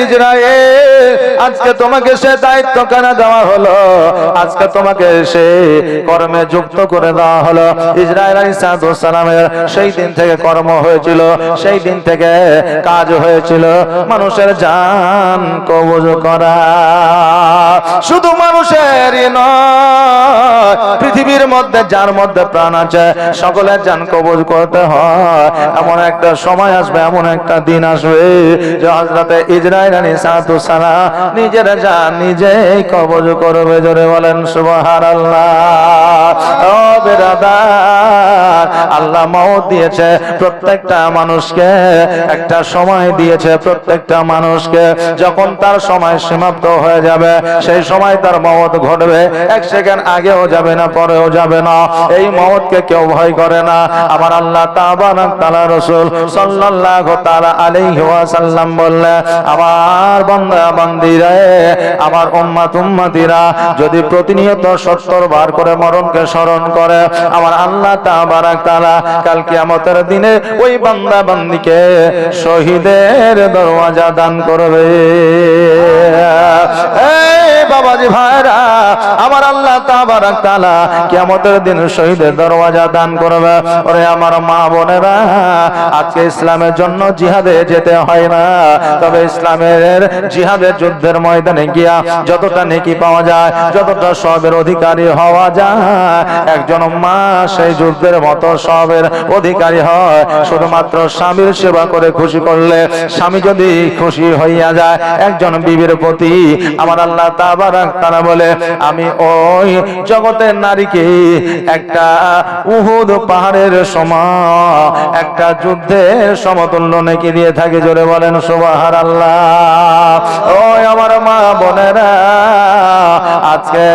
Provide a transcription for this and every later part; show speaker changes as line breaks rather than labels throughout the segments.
Israel, আজকে তোমাকে সে দায়িত্ব কেন দেওয়া হলো? আজকে তোমাকে সে কর্মে যুক্ত করে দেওয়া হলো। ইসরায়েল আলাইহিস সালামের সেই দিন থেকে কর্ম হয়েছিল, সেই দিন থেকে কাজ হয়েছিল মানুষের জান কবজ করা। শুধু মানুষেরই নয়, পৃথিবীর মধ্যে যার মধ্যে প্রাণ আছে সকলের জান কবজ করতে হয়। এমন একটা সময় আসবে, এমন একটা দিন আসবে যে হযরতে ইসরাইল আলাইহিস সালাম নিজের জান নিজেই কবজ করবে। জোরে বলেন সুবহানাল্লাহ। ও বেরাদার, আল্লাহ মওত দিয়েছে প্রত্যেকটা মানুষকে, একটা সময় দিয়েছে প্রত্যেকটা মানুষকে। যখন তার সময় সমাপ্ত হয়ে যাবে সেই সময় তার মওত ঘটবে। এক সেকেন্ড আগেও যাবে না, পরেও যাবে না। এই মওতকে কেউ ভয় করে না। আমার আল্লাহ তাবারাক তাআলা রাসূল সাল্লাল্লাহু তাআলা আলাইহি ওয়াসাল্লাম বললেন, আমার বান্দা বান্দীরা, আমার উম্মত উম্মতিরা যদি প্রতিনিয়ত 70 বার করে মরণকে স্মরণ করে, আমার আল্লাহ তাবারাক তাআলা কাল কিয়ামতের দিনে ওই বান্দা বান্দীকে শহীদের দরওয়াজা দান করবে। এই বাবাজি ভাইরা, আমার আল্লাহ তাবারাক তাআলা কিয়ামতের দিন শহীদের দরওয়াজা দান করবে। ওরে আমার মা বোনেরা, আজকে ইসলামের জন্য জিহাদে যেতে হয় না, তবে ইসলামের জিহাদের যুদ্ধের ময়দানে গিয়া যতটা নেকি পাওয়া যায়, যতটা সবের অধিকারী হওয়া যায়, একজন মা সেই যুদ্ধের মতো সবের অধিকারী হয় শুধুমাত্র স্বামীর সেবা করে খুশি করলে। স্বামী যদি খুশি হইয়া যায় একজন বিবির প্রতি, আমার আল্লাহ তাবারাক তাআলা বলে, আমি ওই জগতের নারীকে একটা উহুদ পাহাড়ের সমান একটা যুদ্ধের সমতুল্য নেকি দিয়ে থাকি। জোরে বলেন সুবহানাল্লাহ। ওই আমার মা বোনেরা, আজকে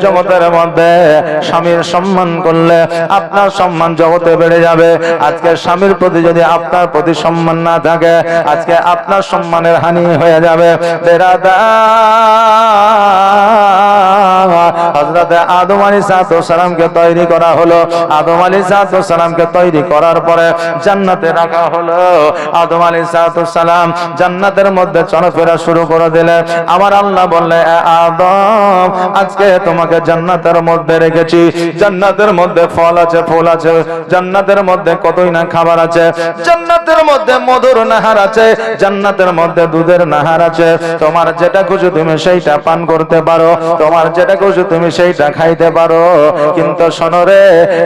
জগতের মধ্যে স্বামীর সম্মান করলে আপনার সম্মান জগতে বেড়ে যাবে। আজকে স্বামীর প্রতি যদি আপনার প্রতি সম্মান না থাকে, আজকে আপনার সম্মানের হানি হয়ে যাবে। হযরত আদম আলাইহিস সালামকে তৈরি করা হলো। আদম আলাইহিস সালামকে তৈরি করার পরে জান্নাতে রাখা হলো। আদম আলাইহিস সালাম জান্নাতের মধ্যে চলাফেরা শুরু করে দিলেন। আমার আল্লাহ বললেন, আদম, আজকে তোমাকে জান্নাতের মধ্যে রেখেছি। জান্নাতের মধ্যে ফল আছে, ফুল আছে, জান্নাতের মধ্যে কতই না খাবার আছে, জান্নাতের মধ্যে মধুর নাহার আছে, জান্নাতের মধ্যে দুধের নাহার আছে। তোমার যেটা খুশি তুমি সেইটা পান করতে পারো, তোমার যেটা খুশি তুমি সেইটা খাইতে পারো। কিন্তু শোনো রে,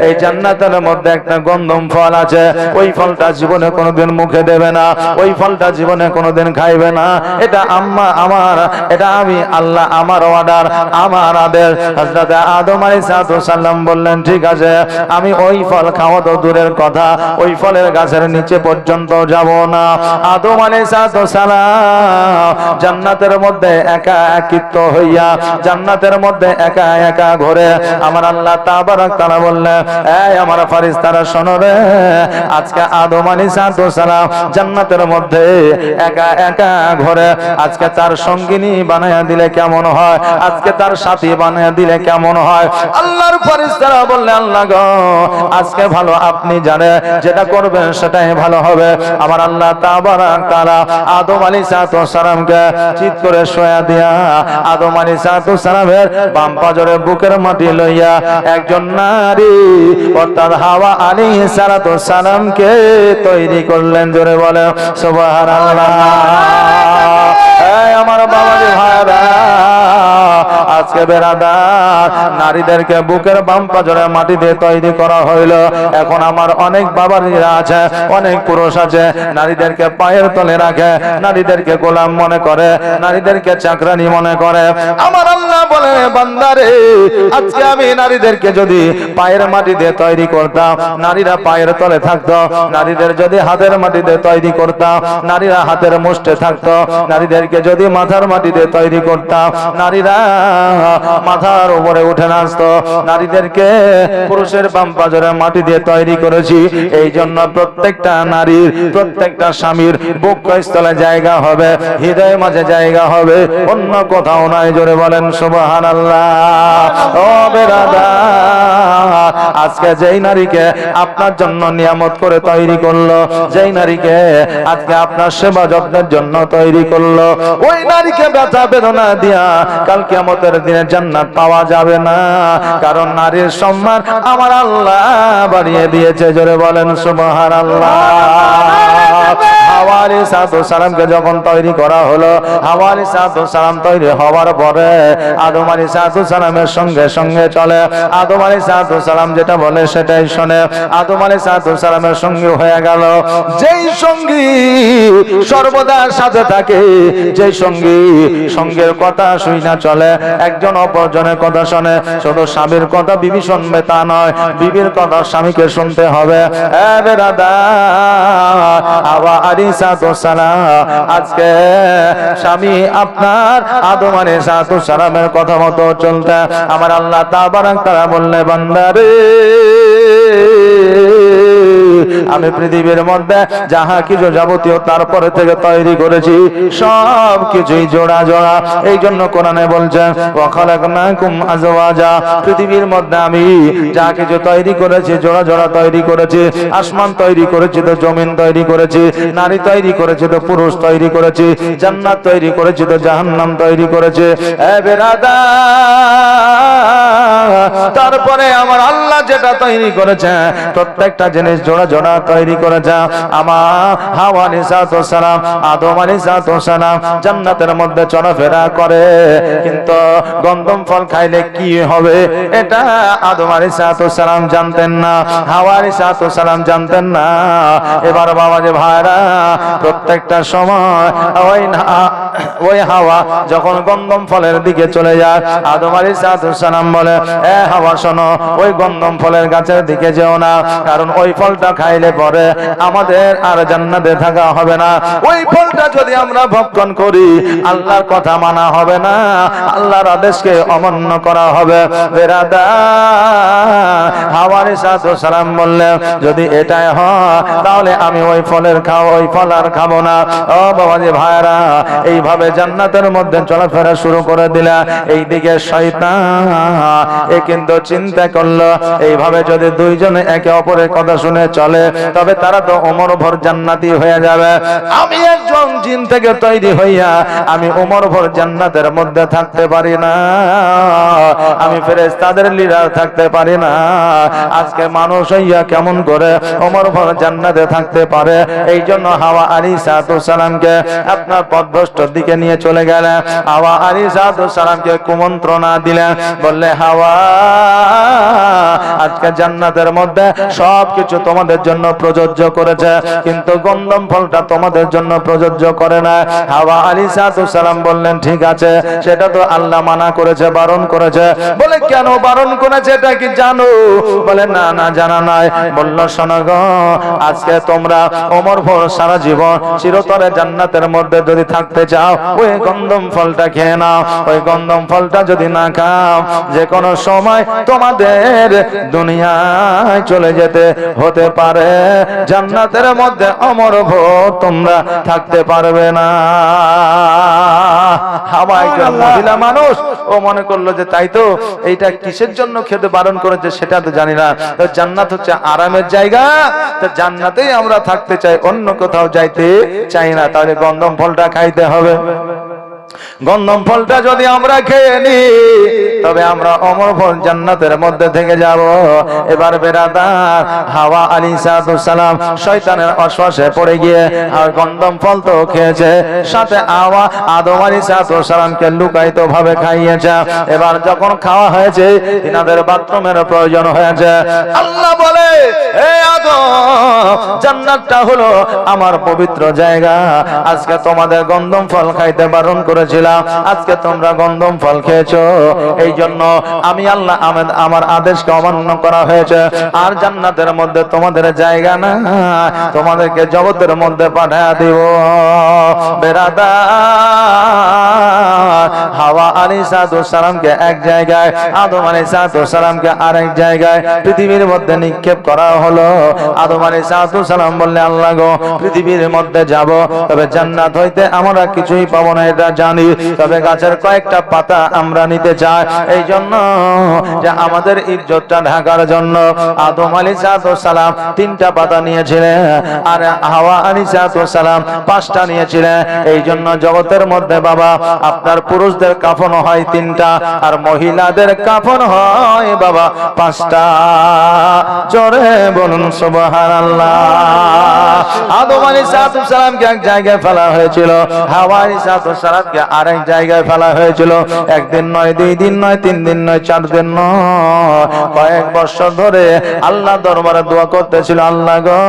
এই জান্নাতের মধ্যে একটা গন্ধম ফল আছে, ওই ফলটা জীবনে কোনোদিন মুখে দেবে না, ওই ফলটা জীবনে কোনোদিন খাইবে না। এটা আমার, এটা আমি আল্লাহ, আমার অর্ডার, আমার আদেশ। হযরত আদম আলাইহিস সালাম বললেন, ঠিক আছে, আমি ওই ফল খাওয়া তো দূরের কথা, ওই ফলের গাছের নিচে পর্যন্ত যাব না। আদম আলাইহিস সালাম জান্নাতের মধ্যে একা একিত্ব হইয়া জান্নাতের মধ্যে একা একা ঘুরে। আমার আল্লাহ তাবারাক তাআলা বললেন, এই আমার ফেরেশতারা শোনো রে, আজকে আদম আলাইহিস সালাম জান্নাতের মধ্যে একা একা ঘুরে। আজকে তার সঙ্গিনী বানায়া দিলে কেমন হয়, আজকে তার সাথী বানায়া দিলে কেমন হয়। আল্লাহর ফেরেশতারা বললেন, আল্লাহ গো, আজকে ভালো আপনি জানেন, যেটা করবেন সেটাই ভালো হবে। আমার আল্লাহ তাবারাক তাআলা আদম আলাইহিস সালামকে চিৎ করে শোয়া দিয়া আদম আলাইহিস সালামের বাম পাজরে বুকের মাটি লইয়া একজন নারী অর্থাৎ হাওয়া আলাইহিস সালামকে তৈরি করলেন। জোরে বলে সুবহানাল্লাহ। এই আমার বাবাজি ভাইরা, আজকে বেরাদার, নারীদেরকে বুকের বাম পাজরে মাটি দিয়ে তৈরি করা হইল। এখন আমার অনেক বাবাজিরা আছে, অনেক পুরুষ আছে, নারীদেরকে পায়ের তলে রাখে, নারীদেরকে গোলাম মনে করে, নারীদেরকে চাকরানি মনে করে। আমার আল্লাহ বলে, বান্দারে, আজকে আমি নারীদেরকে যদি পায়ের মাটি দিয়ে তৈরি করতাম, নারীরা পায়ের তলে থাকতো। নারীদের যদি হাতের মাটি দিয়ে তৈরি করতাম, নারীরা হাতের মুষ্ঠে থাকতো। নারীদেরকে যদি মাথার মাটি দিয়ে তৈরি করতাম, নারীরা মাথার উপরে উঠে নাচতো। নারীদেরকে পুরুষের বাম পাজরে মাটি দিয়ে তৈরি করেছি। এই জন্য প্রত্যেকটা নারীর, প্রত্যেকটা স্বামীর বক্ষস্থলে জায়গা হবে, হৃদয়ের মাঝে জায়গা হবে, অন্য কোথাও নাই। জোরে বলেন সুবহানাল্লাহ। ও বেরাদার, আজকে যেই নারীকে আপনার জন্য নিয়ামত করে তৈরি করলো, যেই নারীকে আজকে আপনার সেবা যত্নের জন্য তৈরি করলো, ওই নারীকে ব্যথা বেদনা দিয়া কাল কিয়ামতের দিনে জান্নাত পাওয়া যাবে না। কারণ নারীর সম্মান আমার আল্লাহ বাড়িয়ে দিয়েছে। জোরে বলেন সুবহানাল্লাহ। হাওয়া আলাইহিস সালামকে যখন তৈরি করা হলো, হাওয়া আলাইহিস সালাম তৈরি হওয়ার পরে আদম আলাইহিস সালামের সঙ্গে সঙ্গে চলে। আদম আলাইহিস সালাম যেটা বলে সেটাই শোনে। আদম আলাইহিস সালামের সঙ্গী হয়ে গেল। যেই সঙ্গী সর্বদা সাথে থাকে, যেই সঙ্গী সঙ্গের কথা শুই না চলে, একজন অপরজনের কথা শোনে, শুধু স্বামীর কথা বিবি শুনবে তা নয়, বিবির কথা স্বামীকে শুনতে হবে। হাওয়া আলাইহিস সালাম আজকে স্বামী আপনার আদম আলাইহিস সালামের কথা মতো চলতে আমার আল্লাহ তাবারাক তাআলা বললে, বান্দারে আমি পৃথিবীর মধ্যে যাহা কিছু যাবতীয় তারপরে থেকে তৈরি করেছি সব কিছুই জোড়া জোড়া। এই জন্য কোরআনে বলছে ওয়া খালাকনাকুম আজওয়াজা, পৃথিবীর মধ্যে আমি যা কিছু তৈরি করেছি জোড়া জোড়া তৈরি করেছি। আসমান তৈরি করেছি তো জমিন তৈরি করেছি, নারী তৈরি করেছি তো পুরুষ তৈরি করেছি, জান্নাত তৈরি করেছি তো জাহান্নাম তৈরি করেছি। এ বেরাদার, তারপরে আমার আল্লাহ যেটা তৈরি করেছে প্রত্যেকটা জিনিস জোড়া জোড়া তৈরি করেছে। আমার হাওয়া আলাইহিস সালাম আদম আলাইহিস সালাম জান্নাতের মধ্যে চলাফেরা করে, কিন্তু গন্ধম ফল খাইলে কি হবে এটা আদম আলাইহিস সালাম জানতেন না, হাওয়া আলাইহিস সালাম জানতেন না। এবার বাবা যে ভাইরা, প্রত্যেকটা সময় ওই হাওয়া যখন গন্ধম ফলের দিকে চলে যায়, আদম আলাইহিস সালাম বলে, এ হাওয়া শোনো, ওই গন্ধম ফলের গাছের দিকে যেও না, কারণ ওই ফলটা খাইলে পরে আমাদের আর জান্নাতে থাকা হবে না। ওই ফলটা যদি আমরা ভক্ষণ করি আল্লাহর কথা মানা হবে না, আল্লাহর আদেশকে অমান্য করা হবে। বেরাদার, হাওয়া আলাইহিস সালাম বললেন, যদি এটাই হয় তাহলে আমি ওই ফল আর খাবো না। ও বাবাজি ভাইরা, এইভাবে জান্নাতের মধ্যে চলাফেরা শুরু করে দিলা। এইদিকে শয়তান এ কিন্তু চিন্তা করলো, এইভাবে যদি দুইজনে একে অপরের কথা শুনে চলে তবে তারা তো ওমর ভর জান্নাতি হয়ে যাবে। আমি একজন জিন থেকে তৈরি হইয়া আমি ওমর ভর জান্নাতের মধ্যে থাকতে পারি না, আমি ফেরেশতাদের লিডার থাকতে পারি না। আজকে মানুষ হইয়া কেমন করে ওমর ভর জান্নাতে থাকতে পারে? এই জন্য হাওয়া আলাইহিস সালামকে আপনার পথভ্রষ্টর দিকে নিয়ে চলে গেলেন। হাওয়া আলাইহিস সালামকে কুমন্ত্রণা দিলেন, বললে, হাওয়া আজকে জান্নাতের মধ্যে সবকিছু তোমাদের জন্য প্রযোজ্য করেছে, কিন্তু গন্ধম ফলটা তোমাদের জন্য প্রযোজ্য করে না। হাওয়া আলাইহিস সালাম বললেন, ঠিক আছে, সেটা তো আল্লাহ মানা করেছে, বারণ করেছে। বলে, কেন বারণ করেছে এটা কি জানো? বলে, না না জানা নাই। বলল, শোনো গো, আজকে তোমরা ওমর ভর সারা জীবন চিরতরে জান্নাতের মধ্যে যদি থাকতে চাও ওই গন্ধম ফলটা খেয়ে নাও। ওই গন্ধম ফলটা যদি না খাও যে কোনো সময় তোমাদের দুনিয়ায় চলে যেতে হতে পারে, জান্নাতের মধ্যে অমর ভর তোমরা থাকতে পারবে না। হাওয়া একজন মহিলা মানুষ, ও মনে করলো যে তাই তো, এইটা কিসের জন্য খেতে বারণ করেছে সেটা তো জানি না। তো জান্নাত হচ্ছে আরামের জায়গা, তো জান্নাতেই আমরা থাকতে চাই, অন্য কোথাও যাইতে চাই না। তাহলে গন্ধম ফলটা খাইতে হবে। গন্ধম ফলটা যদি আমরা খেয়ে নি তবে আমরা অমর ফল জান্নাতের মধ্যে থেকে যাব। এবার বেরাদার, হাওয়া আলাইহিস সালাম শয়তানের অশ্বাসে পড়ে গিয়ে আর গন্ধম ফল তো খেয়েছে, সাথে হাওয়া আদম আলাইহিস সালামকে লুকায়িত ভাবে খাইয়েছে। এবার যখন খাওয়া হয়েছে তিনাদের বাথরুমের প্রয়োজন হয়েছে। আল্লাহ বলে, হে আদম, জান্নাতটা হলো আমার পবিত্র জায়গা, আজকে তোমাদের গন্ধম ফল খাইতে বারণ করেছিলাম, আজকে তোমরা গন্ধম ফল খেয়েছো, এই জন্য আমি আল্লাহ আমার আদেশকে অমান্য করা হয়েছে। আর জান্নাতের মধ্যে তোমাদের জায়গা না, তোমাদেরকে জগতের মধ্যে পাঠিয়ে দিব। বেরাদার, হাওয়া আলাইহিস সালামকে এক জায়গায়, আদম আলাইহিস সালামকে আরেক জায়গায় পৃথিবীর মধ্যে নিক্ষেপ করা হলো। আদম আলাইহিস সালাম বললে, আল্লাহ গো, পৃথিবীর মধ্যে যাব, তবে জান্নাত হইতে আমরা কিছুই পাবো না এটা জানি, তবে গাছের কয়েকটা পাতা আমরা নিতে চাই। এই জন্য যে আমাদের ইজ্জতটা ঢাকার জন্য আদম আলাইহিস সালাম 3টা পাতা নিয়েছিলেন, আর হাওয়া আলাইহিস সালাম 5টা নিয়েছিলেন। এই জন্য জগতের মধ্যে বাবা আপনার পুরুষদের কাফন হয় 3টা, আর মহিলাদের কাফন হয় বাবা 5টা। জোরে বলুন সুবহানাল্লাহ। আদম আলাইহিস সালামকে এক জায়গায় ফেলা হয়েছিল, হাওয়া আলাইহিস সালামকে আরেক জায়গায় ফেলা হয়েছিল। একদিন নয়, 2 দিন নয়, 3 দিন নয়, 4 দিন নয়, কয়েক বছর ধরে আল্লাহ দরবারে দোয়া করতেছিল, আল্লাহ গো,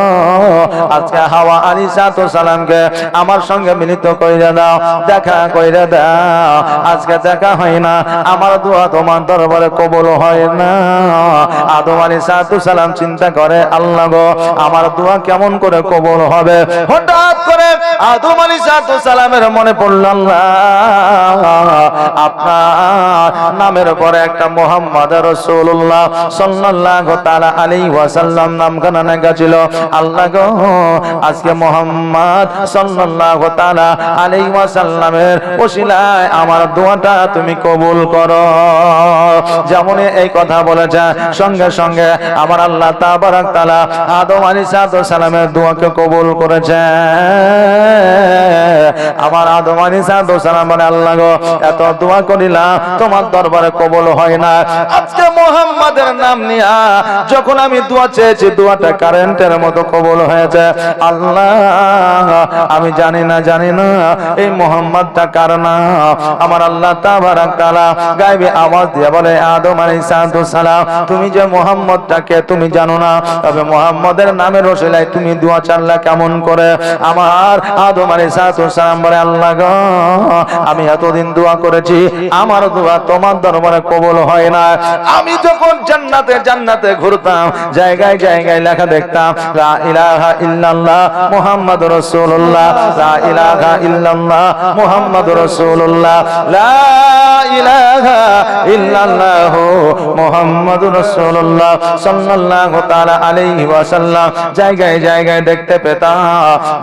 আজকে হাওয়া আলাইহিস সালামকে আমার সঙ্গে মিলিত কইরা দাও, দেখা কইরা দাও। আজকে দেখা হয় না, আমার দোয়া তোমার দরবারে কবুল হয় না। আদম আলাইহিস সালাম চিন্তা করে, আল্লাহ গো, আমার দোয়া কেমন করে কবুল হবে? হঠাৎ করে আদম আলাইহিস সালামের মনে পড়ল, আল্লাহ আপনার নামের পরে একটা মুহাম্মদ রাসূলুল্লাহ সাল্লাল্লাহু তাআলা আলাইহি ওয়াসাল্লাম নামখানা লেখা ছিল। আল্লাহ গো, আজকে মুহাম্মদ সাল্লাল্লাহু তাআলা আলাইহি ওয়াসাল্লামের ওসিলায় আমার দোয়াটা তুমি কবুল করো। যেমন এই কথা বলেছে, সঙ্গে সঙ্গে আমার আল্লাহ তাবারক তাআলা আদম আলাইহিস সালামের দোয়াকে কবুল করেছে। আমার আদম আলাইহিস সালাম বলে, আল্লাহ গো, এত দোয়া করিলাম তোমার দরবারে কবুল হয় না, আজকে মুহাম্মাদের নাম নিয়ে যখন আমি দোয়া চেয়েছি, দোয়াটা কারেন্টের মতো কবুল হয়েছে। আল্লাহ, আমি জানি না এই মুহাম্মাদটা কার নাম। আমার আল্লাহ তাবারক তাআলা গায়বে আওয়াজ দিয়ে বলে, আদম আলাইহিস সালাম, তুমি যে মুহাম্মদটাকে তুমি জানো না, তবে মুহাম্মাদের নামের ওসিলায় তুমি দোয়া চাইলা কেমন করে? আমার আদম আলাইহিস সালাম বলে, আল্লাহ গো, আমি এতদিন দোয়া করেছি, আমার দোয়া তোমার দরবারে কবুল হয় না। আমি যখন জান্নাতে ঘুরতাম, জায়গায় জায়গায় লেখা দেখতাম, লা ইলাহা ইল্লাল্লাহ মুহাম্মাদুর রাসূলুল্লাহ, লা ইলাহা ইল্লাল্লাহ মুহাম্মাদুর রাসূলুল্লাহ, লা ইলাহা ইল্লাল্লাহ মুহাম্মাদুর রাসূলুল্লাহ সাল্লাল্লাহু তাআলা আলাইহি ওয়াসাল্লাম। জায়গায় জায়গায় দেখতে পেতাম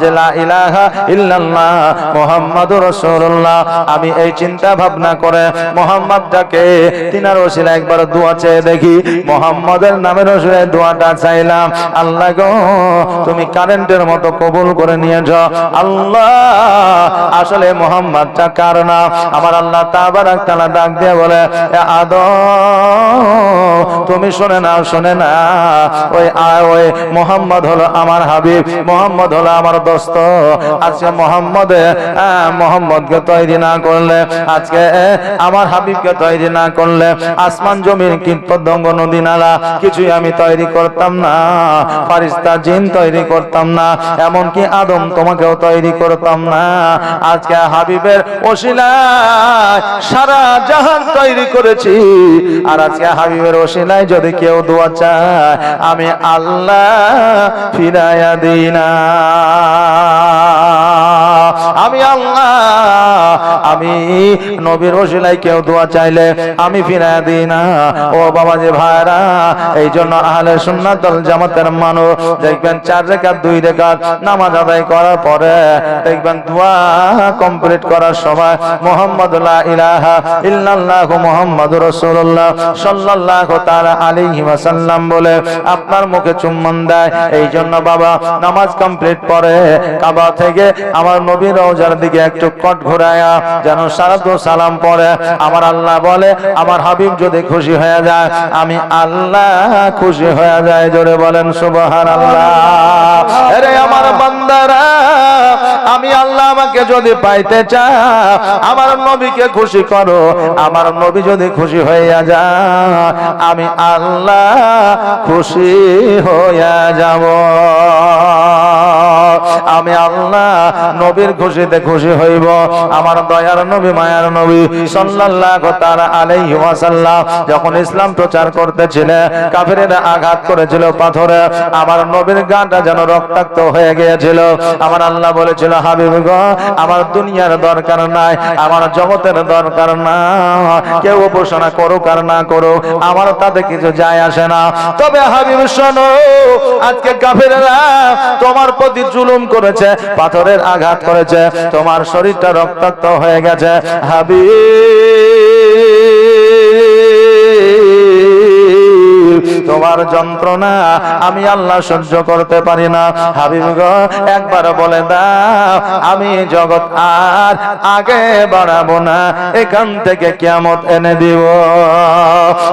যে লা ইলাহা ইল্লাল্লাহ মুহাম্মাদুর রাসূলুল্লাহ। আমি এই চিন্তা ভাবনা করে মুহাম্মদটাকে তিনার ওসিলায় একবার দোয়া চেয়ে দেখি, মুহাম্মদের নামের ওসিলায় দোয়াটা চাইলাম, আল্লাহ গো, তুমি কারেন্টের মতো কবুল করে নিয়েছো। আল্লাহ, আসলে মুহাম্মদটা কার নাম? আমার আল্লাহ তাবারক তাআলা ডাক দিয়ে বলে, আদম, তুমি শুনে না, ওই মুহাম্মদ হলো আমার হাবিব, মুহাম্মদ হলো আমার দোস্ত। আজকে মুহাম্মদকে তৈরি না করলে, আজকে আমার হাবিবকে তৈরি না করলে, আসমান জমিন কীট পতঙ্গ নদী নালা কিছুই আমি তৈরি করতাম না, ফারিস্তা জিন তৈরি করতাম না, এমনকি আদম তোমাকেও তৈরি করতাম না। আজকে হাবিবের ওসিলায় সারা জাহান তৈরি করেছি, আর আজকে হাবিবের ওসিলায় যদি কেউ দোয়া চায়, আমি আল্লাহ ফিরাইয়া দিই না। আমি আল্লাহ, আমি নবীর ওসিলায় কেউ দোয়া চাইলে আমি ফিরাইয়া দিই না। ও বাবা যে ভাইরা, এই জন্য আহলে সুন্নাত ওয়াল জামাতের মানুষ দেখবেন 4 রাকাত 2 রাকাত নামাজ আদায় করার পরে দেখবেন দোয়া কমপ্লিট করার সময় মুহাম্মদ লা ইলাহা ইল্লাল্লাহ মুহাম্মাদুর রাসূলুল্লাহ সাল্লাল্লাহু তাআলা আলাইহি ওয়াসাল্লাম বলে আপনার মুখে চুম্বন দেয়। এই জন্য বাবা নামাজ কমপ্লিট পরে কাবা থেকে আমার নবীর রওজার দিকে একটু কট ঘোরায়া যেন সালাতু সালাম পড়ে। আমার আল্লাহ বলে, আমার হাবিব যদি খুশি হয়ে যায়, আমি আল্লাহ খুশি হয়ে যায়। জোরে বলেন সুবহানাল্লাহ। আরে আমার বান্দারা, আমি আল্লাহ আমাকে যদি পাইতে চাও, আমার নবীকে খুশি করো। আমার নবী যদি খুশি হইয়া যায়, আমি আল্লাহ খুশি হইয়া যাব। আমি আল্লাহ নবীর খুশিতে খুশি হইব। আমার দয়ার নবী মায়ার নবী সাল্লাল্লাহু তাআলা আলাইহি ওয়াসাল্লাম যখন ইসলাম প্রচার করতেছিলেন, কাফেরেরা আঘাত করেছিল পাথরে, আমার নবীর গাটা যেন রক্তাক্ত হয়ে গিয়েছিল। আমার আল্লাহ বলেছিল, হাবিব গো, আমার দুনিয়ার দরকার নাই, আমার জগতের দরকার না, কেউ উপাসনা করুক আর না করুক, আমার তাতে কিছু যায় আসে না। তবে হাবিব শোনো, আজকে কাফেররা তোমার প্রতি জুলুম করেছে, পাথরের আঘাত করেছে, তোমার শরীরটা রক্তাক্ত হয়ে গেছে। হাবিব, তোমার যন্ত্রণা আমি আল্লাহ সহ্য করতে পারি না। হাবিব গো, একবার বলে দাও, আমি জগৎ আর আগে বাড়াবো না, এখান থেকে কিয়ামত এনে দিব।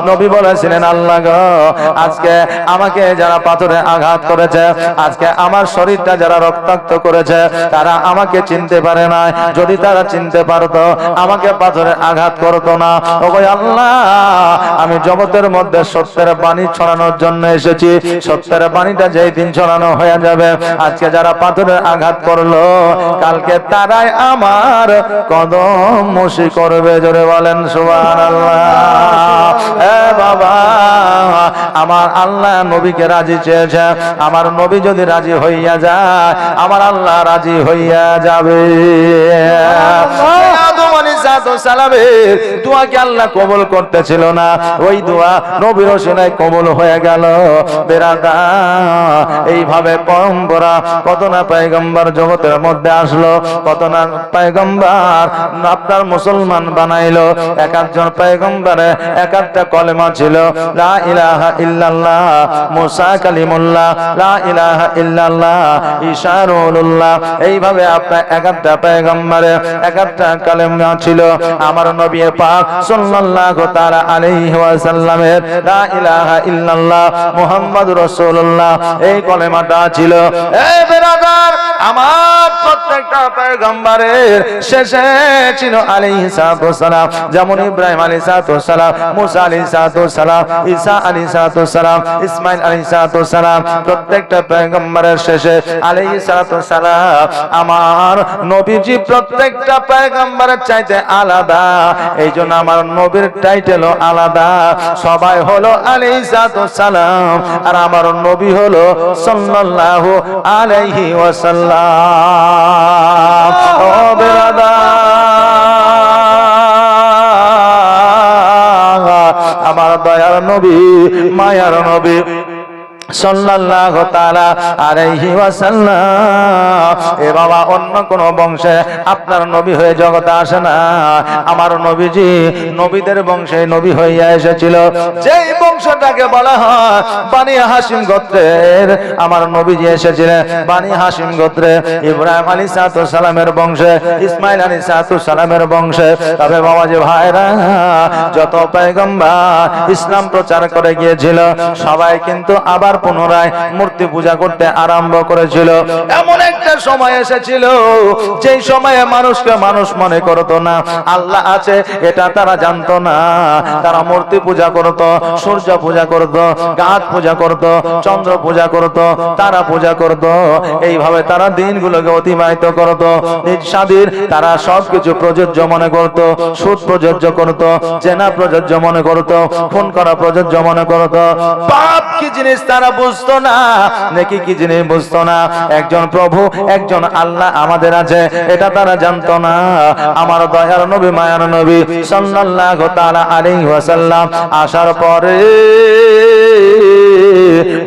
নবী বলেছিলেন, আল্লাহ গো, আজকে আমাকে যারা পাথরে আঘাত করেছে, আজকে আমার শরীরটা যারা রক্তাক্ত করেছে, তারা আমাকে চিনতে পারে না। যদি তারা চিনতে পারতো, আমাকে পাথরে আঘাত করতো না। ওগো আল্লাহ, আমি জগতের মধ্যে সত্যের বাণী ছড়ানোর জন্য এসেছি। সত্যের বাণীটা যেই দিন ছড়ানো হয়ে যাবে, আজকে যারা পাথরে আঘাত করলো, কালকে তারাই আমার কদম মসি করবে। জোরে বলেন সুবহানাল্লাহ। এ বাবা, আমার আল্লাহ নবীকে রাজি চেয়েছে, আমার নবী যদি রাজি হইয়া যায়, আমার আল্লাহ রাজি হইয়া যাবে। আদম আলাইহিস সালামের দোয়াকে আল্লাহ কবুল করতেছিল না, ওই দোয়া নবীর ওসিলায় কবুল হয়ে গেল। বেরাদার, এইভাবে পরম্পরা কত না পয়গম্বর জগতের মধ্যে আসলো, কত না পয়গম্বর আপনার মুসলমান বানাইলো। এক একজন পয়গম্বরে এক একটা কলেমা ছিল, লা ইলাহা ইল্লাল্লাহ মুসা কালিমুল্লাহ, লা ইলাহা ইল্লাল্লাহ ঈসা রূহুল্লাহ। এইভাবে আপনার এক একটা পয়গম্বরে এক একটা কলেমা ছিল। আমার নবী পাক সাল্লাল্লাহু তাআলা আলাইহি ওয়াসাল্লামের লা ইলাহা ইল্লাল্লাহ মুহাম্মাদুর রাসূলুল্লাহ এই কলেমাটা ছিল। এই ব্রাদার, আমার প্রত্যেকটা পয়গম্বরের শেষে ছিল আলাইহিস সালাম। যেমন ইব্রাহিম আলাইহিস সালাম, মুসা আলাইহিস সালাম, ঈসা আলাইহিস সালাম, ইসমাঈল আলাইহিস সালাম, প্রত্যেকটা পয়গম্বরের শেষে আলাইহিস সালাম। আমার নবীজি প্রত্যেকটা পয়গম্বরের চাইতে আলাদা, এইজন্য আমার নবীর টাইটেলও আলাদা। সবাই হলো আলাইহিস সালাম, আর আমার নবী হলো সাল্লাল্লাহু আলাইহি ওয়াসাল্লাম। ও বেরাদার, আমার দয়ার নবী মায়ার নবী সাল্লাল্লাহু তাআলা আলাইহি ওয়াসাল্লাম। এ বাবা, অন্য কোন বংশে আপনার নবী হয়ে জগতে আসে না, আমার নবীজি নবীদের বংশে নবী হইয়া এসেছিল। যেই বংশটাকে বলা হয় বানি হাশিম গোত্রের, আমার নবীজি এসেছিলেন বানি হাশিম গোত্রে, ইব্রাহিম আলাইহিস সালামের বংশে, ইসমাঈল আলাইহিস সালামের বংশে। তবে বাবা যে ভাইরা, যত পয়গম্বর ইসলাম প্রচার করে গিয়েছিল, সবাই কিন্তু আবার পুনরায় মূর্তি পূজা করতে আরম্ভ করেছিল। এমন একটা সময় এসেছিল যেই সময়ে মানুষকে মানুষ মনে করতো না, আল্লাহ আছে এটা তারা জানতো না। তারা মূর্তি পূজা করত, সূর্য পূজা করত, গাছ পূজা করত, চন্দ্র পূজা করত, তারা পূজা করত। এইভাবে তারা দিনগুলোকে অতিবাহিত করত। নিজ স্বাধীন তারা সবকিছু প্রযোজ্য মনে করত, সুদ প্রযোজ্য করত, জেনা প্রযোজ্য মনে করত, খুন করা প্রযোজ্য মনে করত। পাপ কি জিনিস তারা বুঝতো না, নেকি কি জিনিস বুঝতো না। একজন প্রভু, একজন আল্লাহ আমাদের আছে, এটা তারা জানতো না। আমার দয়ার নবী মায়ার নবী সাল্লাল্লাহু তাআলা আলাইহি ওয়াসাল্লাম আসার পরে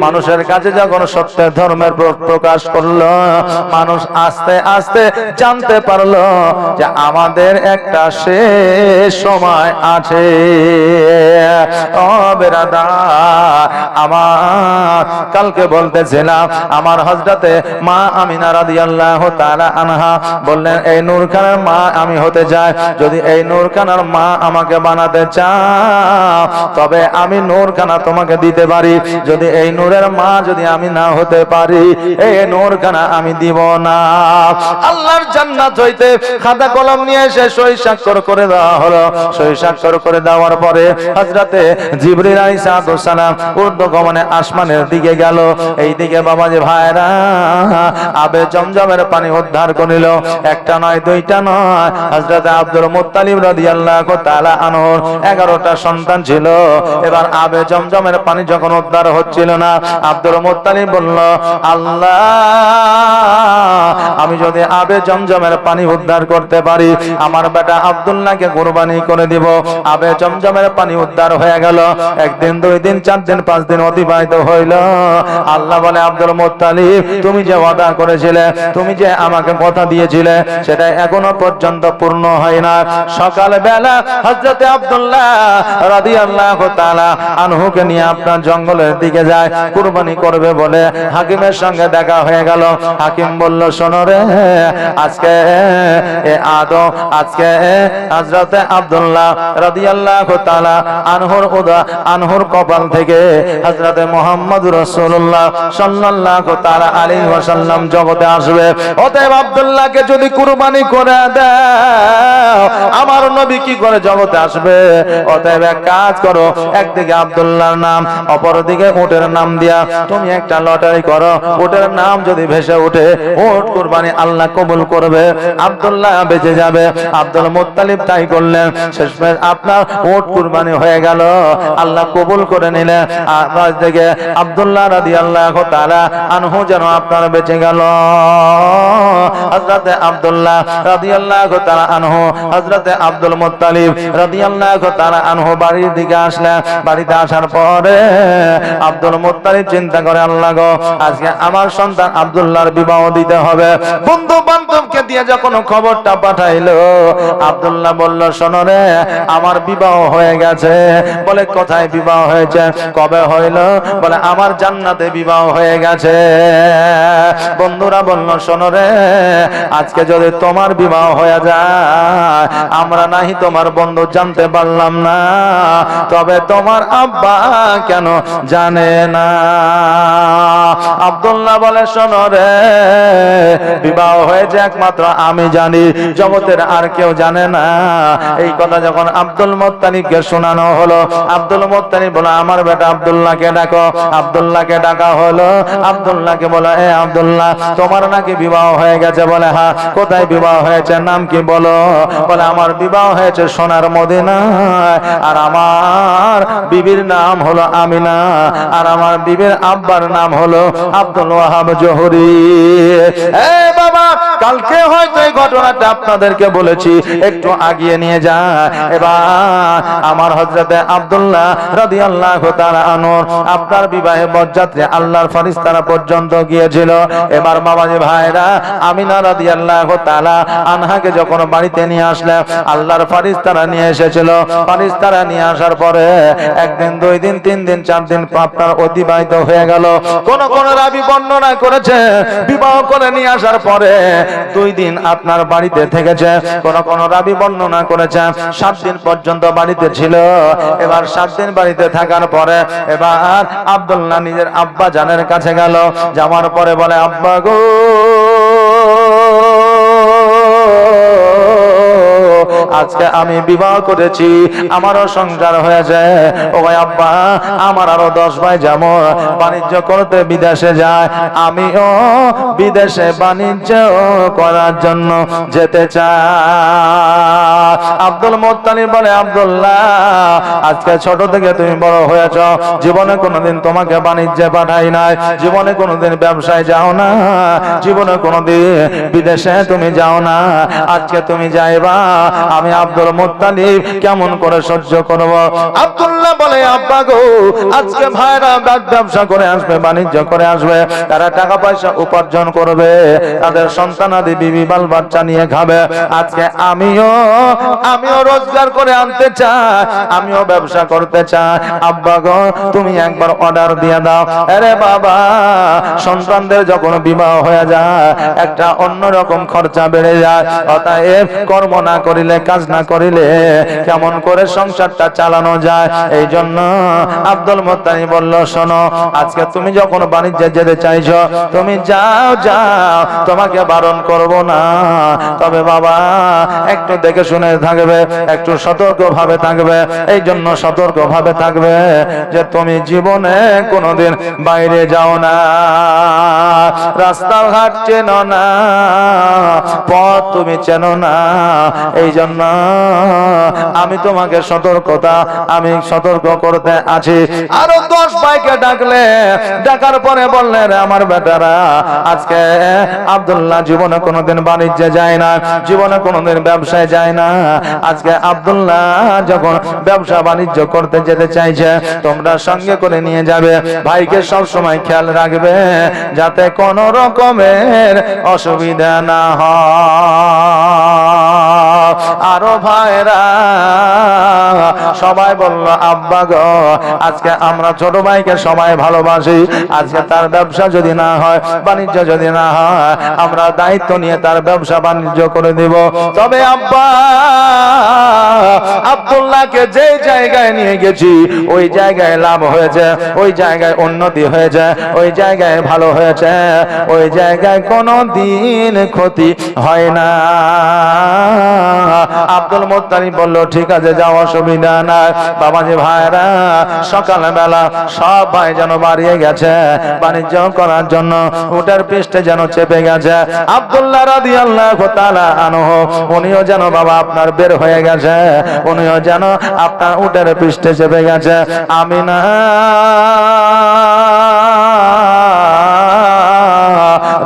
মানুষের কাছে যখন সত্যের ধর্মের প্রকাশ করলো, মানুষ আস্তে আস্তে জানতে পারলো যে আমাদের একটা শেষ সময় আছে। ও বেরাদার, আমার কালকে বলতেছিলাম, আমার হযরতে মা আমিনা রাদিয়াল্লাহু তাআলা আনহা বললেন, এই নূর খানের মা আমি হতে চাই। যদি এই নূর খানার মা আমাকে বানাতে চাও, তবে আমি নূর খানা তোমাকে দিতে পারি। যদি এই নূরের মা যদি আমি না হতে পারি এই নূর খানা আমি দিব না। আল্লাহর জান্নাত হইতে খাতা কলম নিয়ে এসে সই স্বাক্ষর করে দেওয়া হলো। সই স্বাক্ষর করে দেওয়ার পরে হযরতে জিবরিল আলাইহিস সালাম ঊর্ধ্বগমনে আসমানের দিকে গেল। এই দিকে বাবাজি ভাইরা আবে জমজমের পানি উদ্ধার করিল। একটা নয় দুইটা নয়, হযরত আব্দুল মুত্তালিব রাদিয়াল্লাহু তাআলা আনহুর 11টা সন্তান ছিল। এবার আবে জমজমের পানি যখন উদ্ধার হচ্ছিল না, আব্দুল মুত্তালিব বলল, আল্লাহ আমি যদি আবে জমজমের পানি উদ্ধার করতে পারি আমার বেটা আব্দুল্লাহকে কুরবানি করে দিব। আবে জমজমের পানি উদ্ধার হয়ে গেল। একদিন দুই দিন 4 দিন 5 দিন অতিবাহিত হইল। আল্লাহ বলে, আব্দুল মুত্তালিব তুমি যে ওয়াদা করেছিলে, তুমি যে আমাকে কথা দিয়েছিলে, সেটা এখনো পর্যন্ত পূর্ণ হয় না। সকাল বেলা হযরতে আব্দুল্লাহ রাদিয়াল্লাহু তাআলা আনহুকে নিয়ে আপনার জঙ্গলের দিকে যায় কুরবানি করবে বলে হাকিমের সঙ্গে দেখা হয়ে গেল। হাকিম বলল, শোনো রে, আজকে আজকে হযরতে আব্দুল্লাহ রাদিয়াল্লাহু তাআলা আনহুর কপাল থেকে হযরতে মুহাম্মদুর রাসূলুল্লাহ সাল্লাল্লাহু তাআলা আলাইহি ওয়াসাল্লাম জগতে আসবে। অতএব আব্দুল্লাহকে যদি কুরবানি করে দাও আমার নবী কি করে জগতে আসবে? অতএব এক কাজ করো, একদিকে আব্দুল্লাহর নাম অপরদিকে উটের নাম দিয়া তুমি একটা লটারি করো। উটের নাম যদি ভেসে ওঠে উট কুরবানি আল্লাহ কবুল করবে, আব্দুল্লাহ বেঁচে যাবে। আব্দুল মুত্তালিব তাই করলেন। শেষমেশ আপনার উট কুরবানি হয়ে গেল, আল্লাহ কবুল করে নিলেন। আজ থেকে আব্দুল্লাহ রাদিয়াল্লাহু তাআলা আনহু যেন আপনার বেঁচে গেল। হযরতে আব্দুল্লাহ রাদিয়াল্লাহু তাআলা আনহু হযরতে আব্দুল মুত্তালিব রাদিয়াল্লাহু তাআলা আনহু বাড়ির দিকে আসলেন। বাড়িতে আসার পরে আব্দুল মুত্তালিব চিন্তা করে, আল্লাহ গো, আজকে আমার সন্তান আব্দুল্লাহর বিবাহ দিতে হবে। বন্ধু বান্ধবকে দিয়ে যখন খবরটা পাঠাইলো, আব্দুল্লাহ বলল, শোনো রে, আমার বিবাহ হয়ে গেছে। বলে, কোথায় বিবাহ হয়েছে? কবে হইল? বলে, আমার জান্নাতে বিবাহ হয়ে গেছে। বন্ধুরা বলল, শোনো রে, আজকে যদি তোমার বিবাহ হয়ে যায় আমরা নাহি তোমার বন্ধু জানতে পারলাম না, তবে তোমার আব্বা কেন জানে না? আব্দুল্লাহ বলে, শোনো রে, বিবাহ হয়েছে একমাত্র আমি জানি, জগতের আর কেউ জানে না। এই কথা যখন আব্দুল মুত্তালিবকে শোনানো হলো, আব্দুল মুত্তালিব বলে, আমার বেটা আব্দুল্লাহকে ডাকো। আব্দুল্লাহকে ডাকা হলো। আব্দুল্লাহকে বলে, এ আব্দুল্লাহ, তোমার নাকি বিবাহ হয়ে গেছে? বলে, হ্যাঁ। কোথায় বিবাহ হয়েছে? নাম কি বলো? বলে, আমার বিবাহ হয়েছে সোনার মদিনায়, আর আমার বিবির নাম হলো আমিনা, আর আমার বিবির আব্বার নাম হলো আব্দুল ওয়াহাব জোহরি। এ বাবা, কালকে হয়তো এই ঘটনাটা আপনাদেরকে বলেছি, একটু আগিয়ে নিয়ে যায়। এবার আমার হযরতে আব্দুল্লাহ রাদিয়াল্লাহু তাআলা আনহু আপনার বিবাহে বরযাত্রী আল্লাহর ফেরেশতারা পর্যন্ত গিয়েছিল। এবার বাবাজি ভাইরা, আমিনা রাদিয়াল্লাহু তাআলা আনহাকে যখন বাড়িতে নিয়ে আসলেন, আল্লাহর ফেরেশতারা নিয়ে এসেছিল। ফেরেশতারা নিয়ে আসার পরে একদিন দুই দিন 3 দিন 4 দিন আপনার অতিবাহিত হয়ে গেল। কোন কোন রাবী বর্ণনা করেছে বিবাহ করে নিয়ে আসার পরে 2 দিন আপনার বাড়িতে থেকেছে। কোন কোন রাবী বর্ণনা করেছে 7 দিন পর্যন্ত বাড়িতে ছিল। এবার 7 দিন বাড়িতে থাকার পরে এবার আব্দুল্লাহ নিজের আব্বা জানের কাছে গেল। যাওয়ার পরে বলে, আব্বা গো, আজকে আমি বিবাহ করেছি, আমারও সংসার হয়েছে। ও ভাই আব্বা, আমার আরো 10 ভাই যেমন বাণিজ্য করতে বিদেশে যায়, আমিও বিদেশে বাণিজ্য করার জন্য যেতে চাই। আব্দুল মুত্তালিব বলে, আব্দুল্লাহ, আজকে ছোট থেকে তুমি বড় হয়েছ, জীবনে কোনোদিন তোমাকে বাণিজ্যে পাঠাই নাই, জীবনে কোনোদিন ব্যবসায় যাও না, জীবনে কোনোদিন বিদেশে তুমি যাও না, আজকে তুমি যাইবা, আমি আব্দুল মুত্তালিব কেমন করে সহ্য করব? আব্দুল্লাহ বলে, আব্বা গো, আজকে ভাইরা ব্যবসা করে আসবে, বাণিজ্য করে আসবে, তারা টাকা পয়সা উপার্জন করবে, তাদের সন্তানাদি বিবি বাল বাচ্চা নিয়ে খাবে। আজকে আমিও রোজগার করে আনতে চায়, আমিও ব্যবসা করতে চাই। আব্বা গো তুমি একবার অর্ডার দিয়ে দাও। আরে বাবা, সন্তানদের যখন বিবাহ হয়ে যায় একটা অন্যরকম খরচা বেড়ে যায়। অতএব কর্ম না করিলে, কাজ না করিলে কেমন করে সংসারটা চালানো যায়। এই জন্য আব্দুল মুত্তালিব বলল, শোনো আজকে তুমি যখন বাণিজ্যে যেতে চাইছো তুমি যাও যাও, তোমাকে বারণ করব না, তবে বাবা একটু দেখে শুনে থাকবে, একটু সতর্ক ভাবে থাকবে। এই জন্য সতর্ক ভাবে থাকবে যে তুমি জীবনে কোনোদিন বাইরে যাও না, রাস্তাঘাট চেনো না, পথ তুমি চেনো না। এই জন্য আমি তোমাকে আমি সতর্ক করতে আছি। আরো 10 ভাইকে ডাকলে, ডাকার পরে বললেন আমার বেটারা আজকে আব্দুল্লাহ জীবনে কোনোদিন বাণিজ্যে যায় না, জীবনে কোনোদিন ব্যবসায় যায় না। আজকে আব্দুল্লাহ যখন ব্যবসা বাণিজ্য করতে যেতে চাইছে তোমরা সঙ্গে করে নিয়ে যাবে। ভাইকে সব সময় খেয়াল রাখবে যাতে কোনো রকমের অসুবিধা না হয়। আরো ভাইরা সবাই বলল আব্বা গো আজকে আমরা ছোট ভাইকে সবাই ভালোবাসি, আজকে তার ব্যবসা যদি না হয়, বাণিজ্য যদি না হয়, আমরা দায়িত্ব নিয়ে তার ব্যবসা বাণিজ্য করে দিব। তবে আব্বা আব্দুল্লাহকে যে জায়গায় নিয়ে গেছি ওই জায়গায় লাভ হয়েছে, ওই জায়গায় উন্নতি হয়েছে, ওই জায়গায় ভালো হয়েছে, ওই জায়গায় কোনো দিন ক্ষতি হয় না। আব্দুল মুত্তালিব বলল ঠিক আছে যাও, অসুবিধা নাই। বাবাজি ভাইরা সকালবেলা সব ভাই যেন বাড়িয়ে গেছে বাণিজ্য করার জন্য, উটের পৃষ্ঠে যেন চেপে গেছে। আব্দুল্লাহ রাদিয়াল্লাহু তাআলা আনহু উনিও যেন বাবা আপনার বের হয়ে গেছে, উনিও যেন আপনার উটের পৃষ্ঠে চেপে গেছে। আমিনা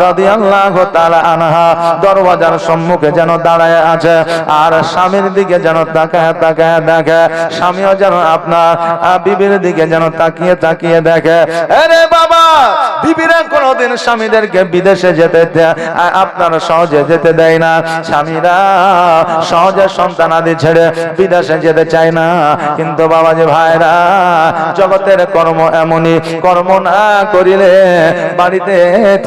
রাদিয়াল্লাহু তাআলা আনহা দরওয়াজার সম্মুখে যেন দাঁড়ায় আছে, আর স্বামীর দিকে যেন তাকায় তাকায় দেখে, স্বামীও যেন আপনার বিবির দিকে যেন তাকিয়ে তাকিয়ে দেখে। আরে বাবা, বিবিরা কোনোদিন স্বামীদেরকে বিদেশে যেতে আপনার সহজে যেতে দেয় না, স্বামীরা সহজে সন্তান আদি ছেড়ে বিদেশে যেতে চায় না। কিন্তু বাবাজি ভাইরা জগতের কর্ম এমনই, কর্ম না করিলে বাড়িতে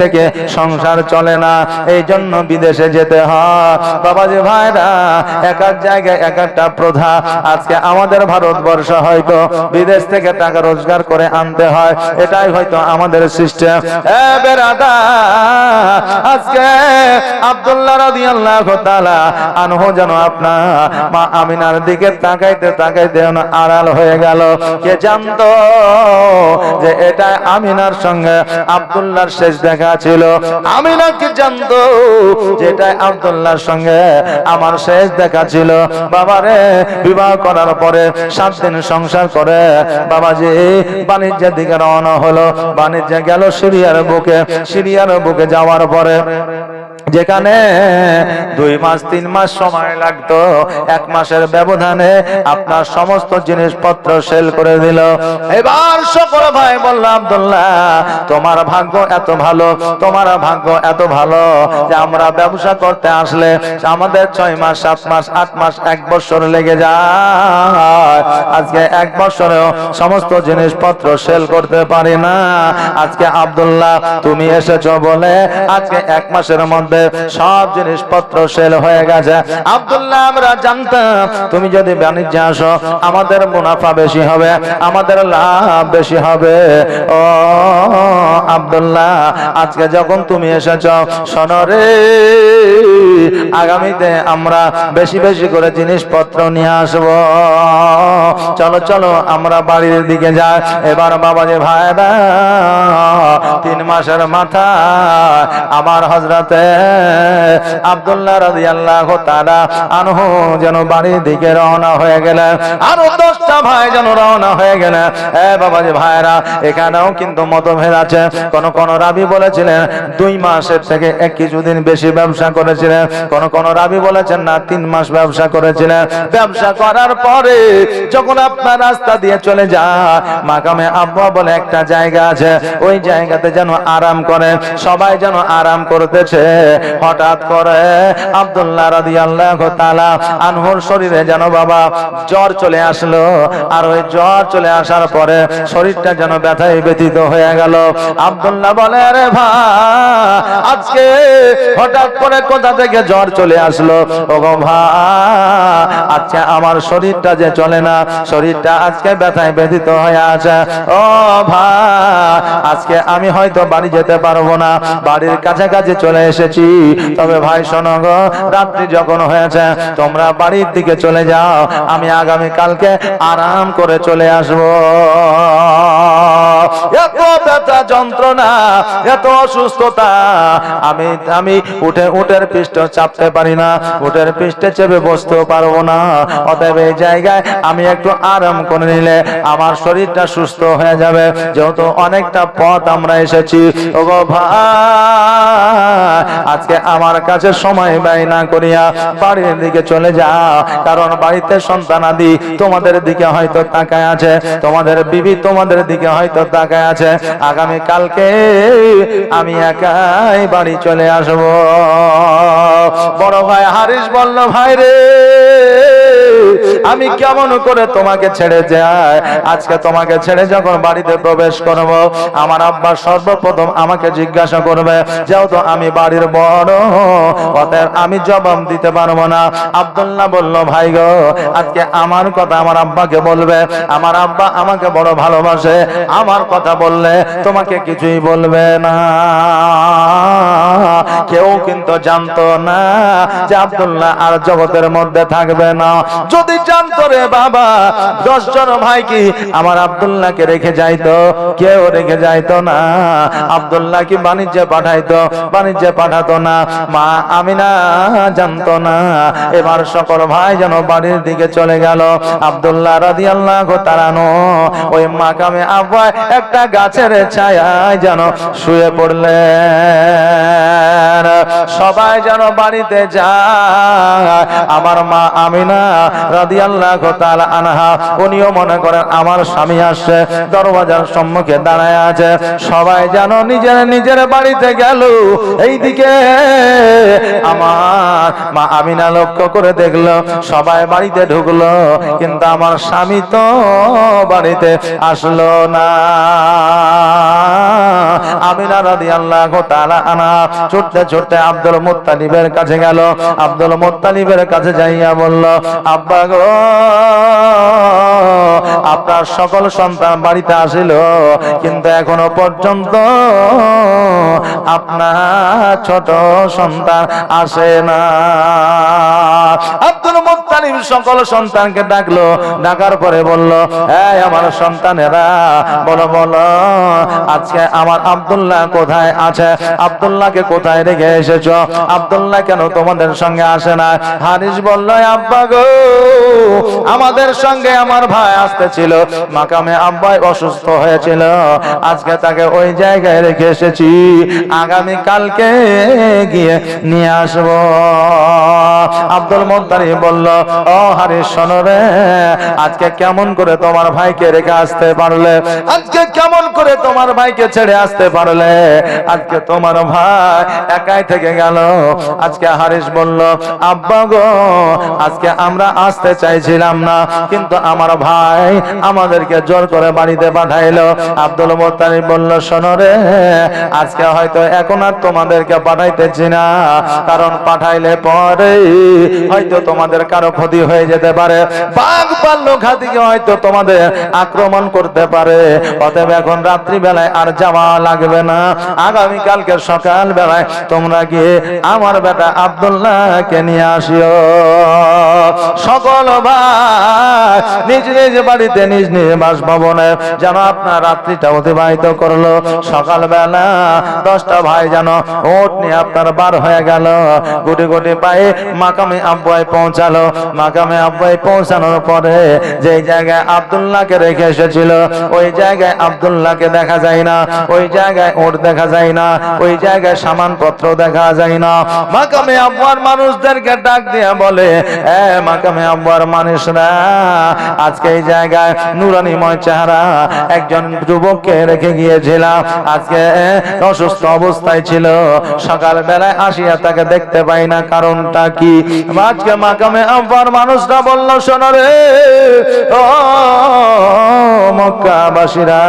থেকে সংসার চলে না, এই জন্য বিদেশে যেতে হয়। বাবাজি ভাইরা এক এক জায়গায় এক একটা প্রথা। আজকে আমাদের ভারতবর্ষ হয়তো বিদেশ থেকে টাকা রোজগার করে আনতে হয়, এটাই হয়তো আমাদের সিস্টেম। আজকে আব্দুল্লাহ রাদিয়াল্লাহু তাআলা আনহু যেন আপনার মা আমিনার দিকে তাকাইতে তাকাইতে আড়াল হয়ে গেল। কে জানতো যে এটা আমিনার সঙ্গে আব্দুল্লাহর শেষ দেখা ছিল? আমিনা কি জানতো যেটা আব্দুল্লাহর সঙ্গে আমার শেষ দেখা ছিল? বাবারে বিবাহ করার পরে 7 দিন সংসার করে বাবাজি বাণিজ্যের দিকে রওনা হলো। বাণিজ্যে গেল সিরিয়ার বুকে। সিরিয়ার বুকে যাওয়ার পরে যেখানে 2 মাস 3 মাস সময় লাগতো, 1 মাসের ব্যবধানে আপনার সমস্ত জিনিসপত্র সেল করে দিল। এবার সকল ভাই বলল আব্দুল্লাহ তোমার ভাগ্য এত ভালো, তোমার ভাগ্য এত ভালো যে আমরা ব্যবসা করতে আসলে আমাদের 6 মাস 7 মাস 8 মাস 1 বছর লেগে যায়, আজকে 1 বছরেও সমস্ত জিনিসপত্র সেল করতে পারি না। আজকে আব্দুল্লাহ তুমি এসেছো বলে আজকে 1 মাসের মধ্যে সব জিনিসপত্র সেল হয়ে গেছে। আব্দুল্লাহ আমরা জানতাম তুমি যদি বাণিজ্যে আসো আমাদের মুনাফা বেশি হবে, আমাদের লাভ বেশি হবে। ও আব্দুল্লাহ আজকে যখন তুমি এসেছো শোনো রে, আগামীতে আমরা বেশি বেশি করে জিনিসপত্র নিয়ে আসবো, চলো চলো আমরা বাড়ির দিকে যাই। এবার বাবাজি ভাইরা 3 মাসের মাথা আমার হযরতে আব্দুল্লাহ রাদিয়াল্লাহু তাআলা আনহু যেন বাড়ির দিকে রওনা হয়ে গেলেন। আরো 10টা ভাই যেন রওনা হয়ে গেলেন। বাবাজি ভাইরা এখানেও কিন্তু মতভেদ আছে। কোন কোন রাবি বলেছিলেন 2 মাসের থেকে কিছুদিন বেশি ব্যবসা করেছিলেন, কোন কোন রাবি বলেছেন না 3 মাস ব্যবসা করেছিলেন। ব্যবসা করার পরে যখন আপনার রাস্তা দিয়ে চলে যায় মাকামে আব্বা বলে একটা জায়গা আছে, ওই জায়গাতে যেন আরাম করেন। সবাই যেন আরাম করতেছে, হঠাৎ করে আব্দুল্লাহ রাদিয়াল্লাহু তাআলা আনহুর শরীরে যেন বাবা জ্বর চলে আসলো। আর ওই জ্বর চলে আসার পরে শরীরটা যেন ব্যথায় ব্যথিত হয়ে গেল। আব্দুল্লাহ বলে, আরে ভাই, আজকে হঠাৎ করে কোথা থেকে জ্বর চলে আসলো? ওগো ভাই, আজকে আমার শরীরটা যে চলে না, শরীরটা আজকে ব্যথায় ব্যথিত হয়ে আছে। ও ভাই, আজকে আমি হয়তো বাড়ি যেতে পারবো না, বাড়ির কাছাকাছি চলে এসেছি। তবে ভাই শোনো গো, রাত্রি যখন হয়েছে তোমরা বাড়ির দিকে চলে যাও, আমি আগামী কালকে আরাম করে চলে আসবো। এত ব্যথা যন্ত্রণা, এত অসুস্থতা, আমি উটের পৃষ্ঠ চাপতে পারি না, উটের পৃষ্ঠে চেপে বসতেও পারবো না। অতএব এই জায়গায় আমি একটু আরাম করে নিলে আমার শরীরটা সুস্থ হয়ে যাবে, যেহেতু অনেকটা পথ আমরা এসেছি। ওগো ভাই, আজকে আমার কাছে সময় ব্যয় না করিয়া বাড়ির দিকে চলে যাও, কারণ বাড়িতে সন্তানাদি তোমাদের দিকে হয়তো তাকায় আছে, তোমাদের বিবি তোমাদের দিকে হয়তো তাকায় আছে। আগামী কালকে আমি একাই বাড়ি চলে আসবো। বড় ভাই হারিস বলল, ভাই রে, আমি কেমন করে তোমাকে ছেড়ে যাই? আজকে তোমাকে ছেড়ে যখন বাড়িতে প্রবেশ করব, আমার আব্বা সর্বপ্রথম আমাকে জিজ্ঞাসা করবে, যেহেতু আমি বাড়ির বড়, অতএব আমি জবাব দিতে পারবো না। আব্দুল্লাহ বলল, ভাই গো, আজকে আমার কথা আমার আব্বাকে বলবে। আমার আব্বা আমাকে বড় ভালোবাসে, আমার কথা বললে তোমাকে কিছুই বলবে না। কেউ কিন্তু জানতো না যে আব্দুল্লাহ আর জগতের মধ্যে থাকবে না। যদি জানতো রে বাবা, 10 জন ভাই কি আমার আব্দুল্লাহকে রেখে যাইতো? কেউ রেখে যাইতো না। আব্দুল্লাহ কি বাণিজ্যে পাঠাইতো? বাণিজ্যে পাঠাতো না। মা আমিনা জানতো না। এবার সকল ভাই যেন বাড়ির দিকে চলে গেল। আব্দুল্লাহ রাদিয়াল্লাহু তাআলা ওই মাকামে আব্বা একটা গাছের ছায়ায় যেন শুয়ে পড়লেন। সবাই যেন বাড়িতে যায়। আমার মা আমিনা রাদিয়াল্লাহু তাআলা আনহা, উনিও মনে করেন আমার স্বামী আসছে, দরওয়াজার সম্মুখে দাঁড়ায় আছে। সবাই যেন নিজের নিজের বাড়িতে গেল। এইদিকে আমার মা আমিনা লক্ষ্য করে দেখলো সবাই বাড়িতে ঢুকলো, কিন্তু আমার স্বামী তো বাড়িতে আসলো না। আমিনা রাদিয়াল্লাহু তাআলা আনহা ছুটতে ছুটতে আব্দুল মুত্তালিবের কাছে গেল। আব্দুল মুত্তালিবের কাছে যাইয়া বলল, আব্বা গো, আপনার সকল সন্তান বাড়িতে আসিল, কিন্তু এখনো পর্যন্ত আপনার ছোট সন্তান আসে না। আব্দুল মুত্তালিব সকল সন্তানকে ডাকলো, ডাকার পরে বলল, এই আমার সন্তানেরা, বলো বলো, আজকে আমার আব্দুল্লাহ কোথায় আছে? আব্দুল্লাহকে কোথায় রেখে এসেছো? আব্দুল্লাহ কেন তোমাদের সঙ্গে আসে না? হারিস বলল, আব্বা গো, আমাদের সঙ্গে আমার ভাই আসতেছিল, মাকামে আব্বাই অসুস্থ হয়েছিল, আজকে তাকে ওই জায়গায় রেখে এসেছি, আগামী কালকে গিয়ে নিয়ে আসবো। আব্দুল মুত্তালিব বলল, ও হারিস শোনো রে, আজকে কেমন করে তোমার ভাইকে রেখে আসতে পারলে? আজকে কেমন করে তোমার ভাইকে ছেড়ে আসতে পারলে? আজকে তোমার ভাই একাই থেকে গেল। আজকে হারিস বলল, আব্বা গো, আজকে আমরা আসতে চাইছিলাম না, কিন্তু আমার ভাই আমাদেরকে জোর করে বাড়িতে পাঠাইলো। আব্দুল মুত্তালিব বলল, শোনো রে, আজকে হয়তো এখন আর তোমাদেরকে পাঠাইতেছি না, কারণ পাঠাইলে পরে হয়তো তোমাদের কারো ক্ষতি হয়ে যেতে পারে, বাঘ ভাল্লুক হাতিকে হয়তো তোমাদের আক্রমণ করতে পারে। অতএব এখন রাত্রি বেলায় আর যাওয়া লাগবে না, আগামী কালকে সকাল বেলায় তোমরা গিয়ে আমার বেটা আব্দুল্লাহকে নিয়ে আসিও। সকল ভাই নিজ নিজ বাড়িতে নিজ নিজ বাসভবনে যেন আপনার রাত্রিটা অতিবাহিত করলো। সকালবেলা 10টা ভাই যেন ওট নিয়ে আপনার বার হয়ে গেল, গুটি গুটি পায়ে মাকামে আব্বাই পৌঁছালো। মাকামে আব্বাই পৌঁছানোর পরে যে জায়গায় আব্দুল্লাহকে রেখে এসেছিল, ওই জায়গায় আব্দুল্লাহকে দেখা যায় না, ওই জায়গায় ওট দেখা যায় না, ওই জায়গায় সামানপত্র দেখা যায় না। মাকামে আব্বার মানুষদেরকে ডাক দিয়ে বলে, মাকামে আব্বার মানুষরা, আজকে এই জায়গায় নুরানিময় চেহারা একজন যুবককে রেখে গিয়েছিলাম, আজকে অসুস্থ অবস্থায় ছিল, সকাল বেলায় আসিয়া তাকে দেখতে পাই না, কারণটা কি? আজকে মাকামে আব্বার মানুষরা বলল, শোনো রে ও মক্কাবাসীরা,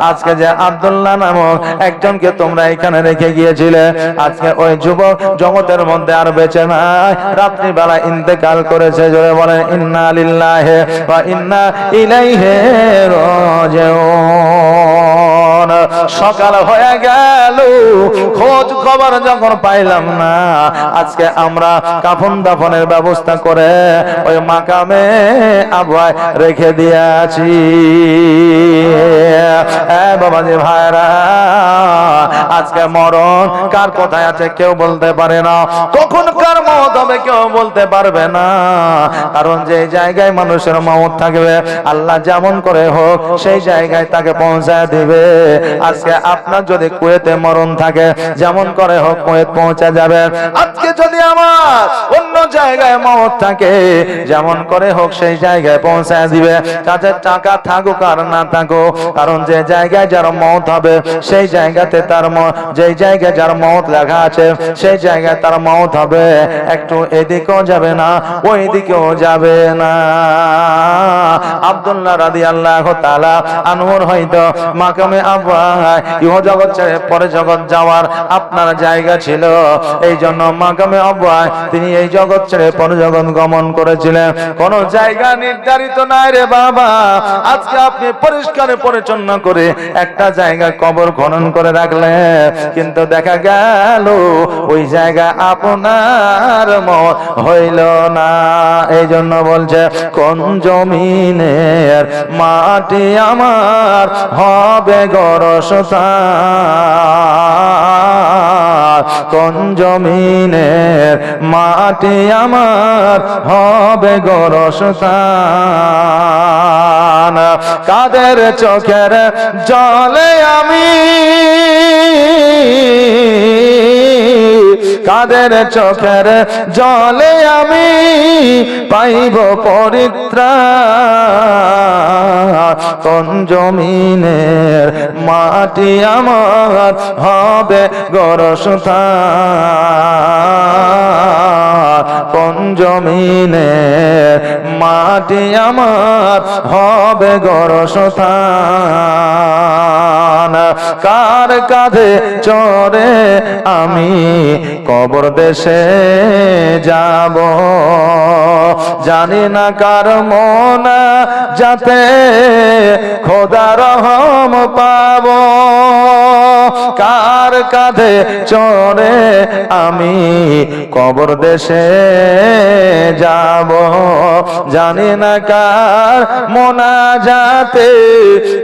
আজকে যে আব্দুল্লাহ নামক একজনকে তোমরা এখানে রেখে গিয়েছিলে, আজকে ওই যুবক জগতের মধ্যে আর বেঁচে নাই, রাত্রি বেলা ইন্তেকাল করেছে। জোরে বলেন ইন্না লিল্লাহি ওয়া ইন্না ইলাইহি রাজিউন। সকাল হয়ে গেল, খোঁজ খবর যখন পাইলাম না, আজকে আমরা কাফন দাফনের ব্যবস্থা করে ওই মাকামে আবহাওয়ায় রেখে দিয়েছি। বাবাজি ভাইরা, আজকে মরণ কার কোথায় আছে কেউ বলতে পারে না, কখন কার মওত হবে কেউ বলতে পারবে না, কারণ যে জায়গায় মানুষের মওত থাকবে আল্লাহ যেমন করে হোক সেই জায়গায় তাকে পৌঁছায় দিবে। আজকে আপনার যদি কুয়েতে মরণ থাকে, যেমন করে হোক কুয়েত পৌঁছে যাবে। আজকে যদি আমার অন্য জায়গায় মওত থাকে, যেমন করে হোক সেই জায়গায় পৌঁছায় দিবে। কাছে টাকা থাকুক আর না থাকুক, কারণ যে জায়গায় যার মওত হবে সেই জায়গাতে তার যেই জায়গায় যার মওত লেখা আছে সেই জায়গায় তার মওত হবে। একটু এদিকেও যাবে না ওই দিকেও যাবে না। আব্দুল্লাহ রাদিয়াল্লাহু তাআলা আনহুর হয়তো মাকামে আবওয়ায় ইহ জগৎ ছেড়ে পরে জগৎ যাওয়ার আপনার জায়গা ছিল, এই জন্য মাকামে আবওয়ায় তিনি এই জগৎ ছেড়ে পরে জগৎ গমন করেছিলেন। কোন জায়গা নির্ধারিত নাই রে বাবা। আজকে আপনি পরিষ্কার পরিচ্ছন্ন করে একটা জায়গা কবর খনন করে রাখলে, কিন্তু দেখা গেল ওই জায়গা আপনার মত হইল না। এই জন্য বলছে কোন জমিনের মাটি আমার হবে গরস্থান, কোন জমিনের মাটি আমার হবে গরস্থান। কাদের চোখের জলে আমি, কাদের চোখের জলে আমি পাইব পরিত্রাণ, কোন জমিনের মাটি আমার হবে গরস্থান, কোন জমিনের মাটি আমার হবে গরস্থান। কার কাঁধে চড়ে আমি কবর দেশে যাব, জানি না কার মন যাতে খোদা রহম পাব। কার কাঁধে চড়ে আমি কবর দেশে যাব, জানি না কার মোনাজাতে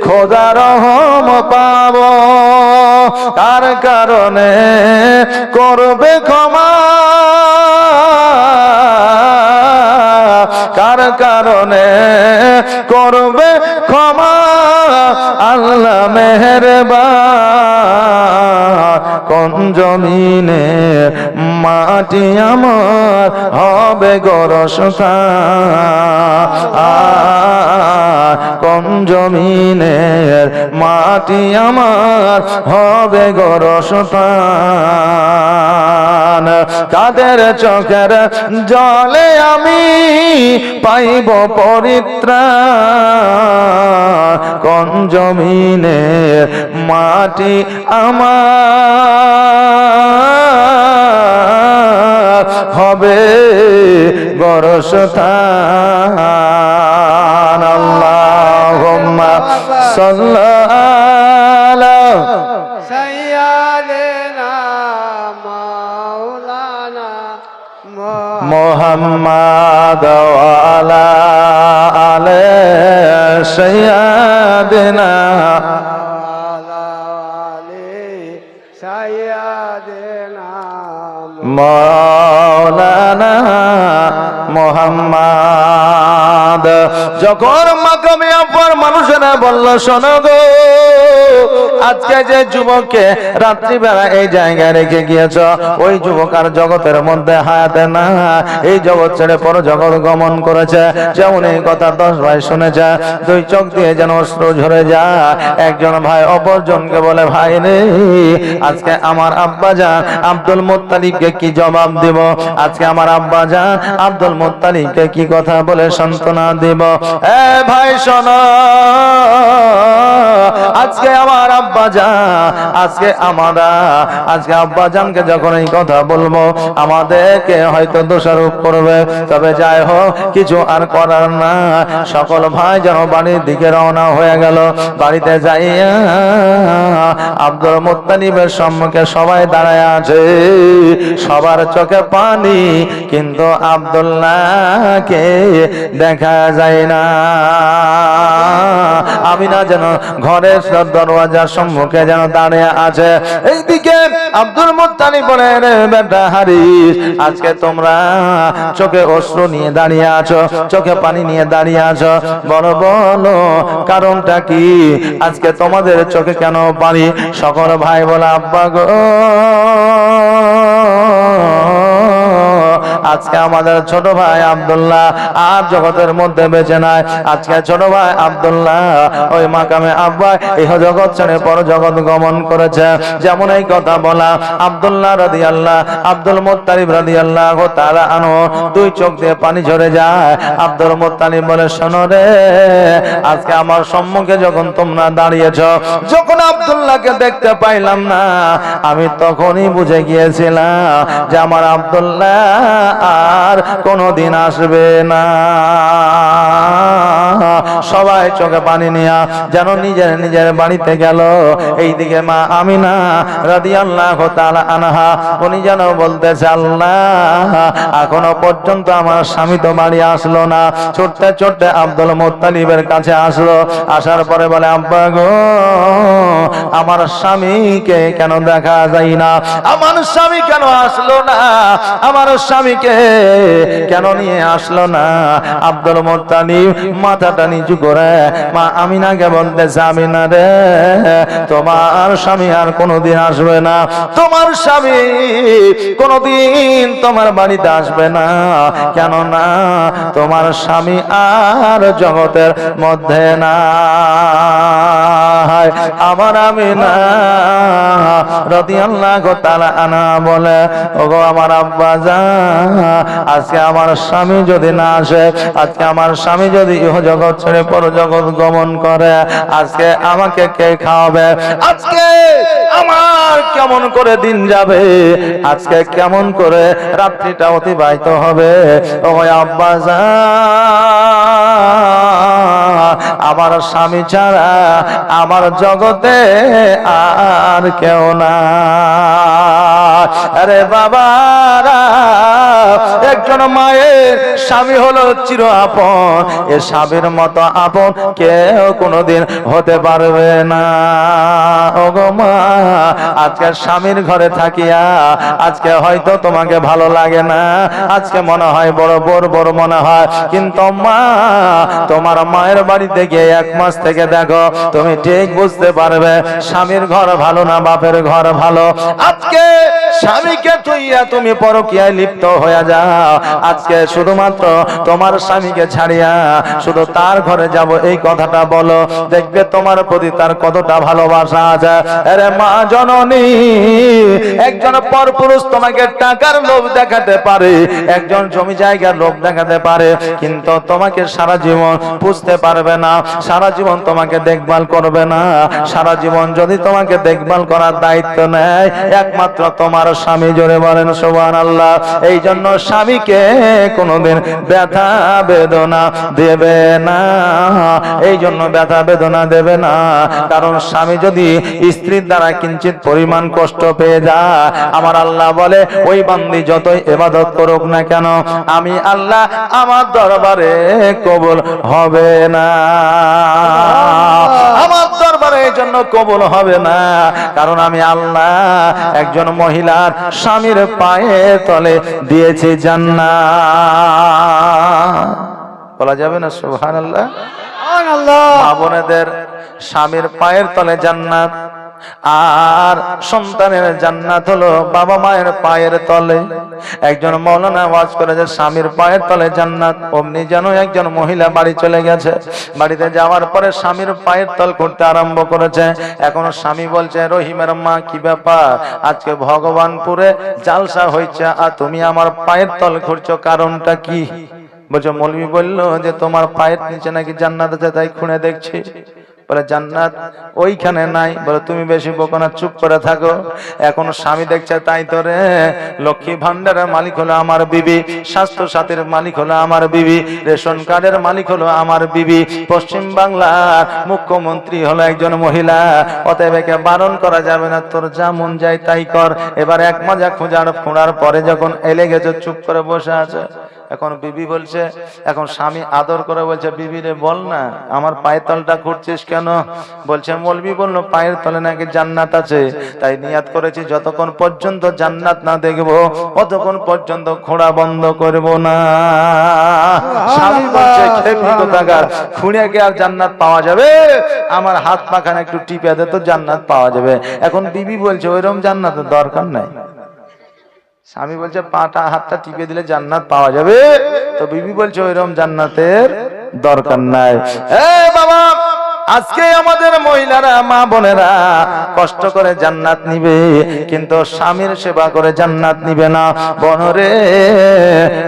খোদা রহম পাব। কার কারণে করবে ক্ষমা, কার কারণে করবে ক্ষমা আল্লাহ মেহেরবান। কোন জমিনে মাটি আমার হবে গরস্থান, কোন জমিনের মাটি আমার হবে গরস্থান। কাদের চোখের জলে আমি পাইব পরিত্রাণ, কোন জমিনের মাটি আমার হবে গরস্থান। আল্লাহুম্মা সাল্লি আলা সাইয়্যিদিনা মাওলানা মুহাম্মাদ ওয়া আলা আলি সাইয়্যিদিনা মাওলানা মুহাম্মাদ। যখন মাকামে আব্বার মানুষেরা বলল শোনো গো, আজকে যে যুবককে রাত্রিবেলা এই জায়গায় রেখে গিয়েছ, ওই যুবক আর জগতের মধ্যে হায়াতে না, এই জগৎ ছেড়ে পর জগৎ গমন করেছে। যেমন এই কথা 10 ভাই শুনেছে, দুই চোখ দিয়ে যেন অশ্রু ঝরে যায়। একজন ভাই অপরজনকে বলে, ভাই রে, আজকে আমার আব্বাজান আব্দুল মুত্তালিবকে কি জবাব দিব? আজকে আমার আব্বাজান আব্দুল মুত্তালিবকে কি কথা বলে সান্ত্বনা দিব? এ ভাই শোনো, আজকে আমার আব্বাজান, আজকে আজকে আব্বাজানকে যখন এই কথা বলবো, আমাদেরকে হয়তো দোষারোপ করবে। তবে যাই হোক, কিছু আর করার না। সকল ভাই যেন বাড়ির দিকে রওনা হয়ে গেল। বাড়িতে যাইয়া আব্দুল মুত্তালিবের সম্মুখে সবাই দাঁড়ায় আছে, সবার চোখে পানি, কিন্তু আব্দুল্লাহকে দেখা যায় না। আমিনা যেন ঘরের দরওয়াজার সম্মুখে যেন দাঁড়িয়ে আছে। এইদিকে আব্দুল মুত্তালিব বলে, রে বেটা হারিস, আজকে তোমরা চোখে অশ্রু নিয়ে দাঁড়িয়ে আছো, চোখে পানি নিয়ে দাঁড়িয়ে আছো, বলো বলো কারণটা কি? আজকে তোমাদের চোখে কেন পানি? সকল ভাই বলে, আব্বা গো, আজকে আমাদের ছোট ভাই আব্দুল্লাহ আর জগতের মধ্যে বেঁচে নাই। আজকে ছোট ভাই আব্দুল্লাহ ওই মাকামে আব্বা ইহ জগৎ ছেড়ে পর জগৎ গমন করেছে। যেমন এই কথা বলা, আব্দুল্লাহ রাদিয়াল্লাহ, আব্দুল মুত্তালিব রাদিয়াল্লাহু তাআলা আনহু দুই চোখ দিয়ে পানি ঝরে যায়। আব্দুল মুত্তালিব বলে, শোনো রে, আজকে আমার সম্মুখে যখন তোমরা দাঁড়িয়েছো, যখন আব্দুল্লাহকে দেখতে পাইলাম না, আমি তখনই বুঝে গিয়েছিলাম যে আমার আব্দুল্লাহ আর কোনদিন আসবে না। সবাই চোখে পানি নিয়া যেন নিজের নিজের বাড়িতে গেল। এইদিকে মা আমিনা রাদিয়াল্লাহু তাআলা আনহা, উনি যেন বলতেছে, আল্লাহ, এখনো পর্যন্ত আমার স্বামী তো বাড়ি আসলো না। ছুটতে ছুটতে আব্দুল মুত্তালিবের কাছে আসলো। আসার পরে বলে, আব্বা গো, আমার স্বামীকে কেন দেখা যায় না? আমার স্বামী কেন আসলো না? আমার স্বামীকে কেন নিয়ে আসলো না? আব্দুল মুত্তালিব মাথাটা নিচু করে মা আমিনাকে বলতেছে, আমিনা রে, তোমার স্বামী আর কোনোদিন আসবে না। তোমার স্বামী কোনোদিন তোমার বাড়িতে আসবে না। কেন না? তোমার স্বামী আর জগতের মধ্যে না। আমার আমিনা রাদিয়াল্লাহু তাআলা আনহা বলে, ওগো আমার আব্বাজান, আজকে আমার স্বামী যদি না আসে, আজকে আমার স্বামী যদি ইহ জগৎ ছেড়ে পর জগৎ গমন করে, আজকে আমাকে কে খাওয়াবে? আজকে আমার কেমন করে দিন যাবে? আজকে কেমন করে রাত্রিটা অতিবাহিত হবে? ও আব্বাজান, আমার স্বামী ছাড়া আমার জগতে আর কেউ না। আরে বাবারা, একজন মায়ের স্বামী হলো চির আপন, এ স্বামীর মতো আপন কেউ কোনোদিন হতে পারবে না। ওগো মা, আজকে স্বামীর ঘরে থাকিয়া আজকে হয়তো তোমাকে ভালো লাগে না, আজকে মনে হয় বড় বড় মনে হয়, কিন্তু মা, তোমার মায়ের বাড়িতে গিয়ে 1 মাস থেকে দেখো, তুমি ঠিক বুঝতে পারবে স্বামীর ঘর ভালো না বাপের ঘর ভালো। আজকে স্বামীকে তুমি পরকীয়ায় লিপ্ত হয়ে যাও, আজকে শুধুমাত্র তোমার স্বামীকে ছাড়িয়া শুধু তার ঘরে যাব এই কথাটা বলো, দেখবে তোমার প্রতি তার কতটা ভালোবাসা আছে। আরে মা জননী, একজন পরপুরুষ তোমাকে টাকার লোভ দেখাতে পারে, একজন জমি জায়গার লোভ দেখাতে পারে, কিন্তু তোমাকে সারা জীবন বুঝতে পারবে না, সারা জীবন তোমাকে দেখভাল করবে না। সারা জীবন যদি তোমাকে দেখভাল করার দায়িত্ব নেয় একমাত্র তোমার স্বামী। জোরে বলেন সুবহানাল্লাহ। এই জন্য স্বামীকে কোনোদিন ব্যথা বেদনা দেবে না, এই জন্য ব্যথা বেদনা দেবে না। কারণ স্বামী যদি স্ত্রীর দ্বারা কিঞ্চিত পরিমাণ কষ্ট পেয়ে যায়, আমার আল্লাহ বলে, ওই বান্দি যতই ইবাদত করুক না কেন, আমি আল্লাহ আমার দরবারে কবুল হবে না। আমার দরবারে এই জন্য কবুল হবে না, কারণ আমি আল্লাহ একজন মহিলার স্বামীর পায়ে তলে দিয়েছি জান্নাত। বলা যাবে না সুবহানাল্লাহ? মা বোনেদের স্বামীর পায়ের তলে জান্নাত, আর সন্তানের জান্নাত হলো বাবা মায়ের পায়ের তলে। একজন মাওলানা ওয়াজ করে যে স্বামীর পায়ের তলে জান্নাত, অমনি যেন একজন মহিলা বাড়ি চলে গেছে। বাড়িতে যাওয়ার পরে স্বামীর পায়ের তল করতে আরম্ভ করেছে। এখন স্বামী বলছে, রহিমের মা কি ব্যাপার, আজকে ভগবানপুরে জালসা হয়েছে আর তুমি আমার পায়ের তল করছো, কারণটা কি? বলছে মৌলবি বললো যে তোমার পায়ের নিচে নাকি জান্নাত আছে, তাই খুঁড়ে দেখছি। বলে জান্নাত ওইখানে নাই। বলে তুমি বেশি বকো না, চুপ করে থাকো। এখন স্বামী দেখছে তাই তো রে, লক্ষ্মী ভান্ডারের মালিক হলো আমার বিবি, স্বাস্থ্য সাথীর মালিক হলো আমার বিবি, রেশন কার্ডের মালিক হলো আমার বিবি, পশ্চিম বাংলার মুখ্যমন্ত্রী হলো একজন মহিলা। অতএব একে বারণ করা যাবে না, তোর যা মন যায় তাই কর। এবার এক মজা খোঁড়ার পরে যখন এলে গেছে, চুপ করে বসে আছে। এখন বিবি বলছে, এখন স্বামী আদর করে বলছে, বিবি রে বল না, আমার পায়ের তলটা খুঁড়ছিস কেন? বলছে মৌলবি বললো পায়ের তলে নাকি জান্নাত আছে, তাই নিয়াত করেছি যতক্ষণ পর্যন্ত জান্নাত না দেখবো ততক্ষণ পর্যন্ত খোঁড়া বন্ধ করব না। স্বামী বলছে খেপি কোথাকার, খুঁড়ে কি আর জান্নাত পাওয়া যাবে? আমার হাত পাখানে একটু টিপে দে তো জান্নাত পাওয়া যাবে। এখন বিবি বলছে ওইরকম জান্নাতের দরকার নাই। স্বামী বলছে পাটা হাতটা টিপে দিলে জান্নাত পাওয়া যাবে, তো বিবি বলছে ওইরকম জান্নাতের দরকার নাই। বাবা, আজকে আমাদের মহিলারা মা বোনেরা কষ্ট করে জান্নাত নিবে, কিন্তু স্বামীর সেবা করে জান্নাত নিবে না। বনরে,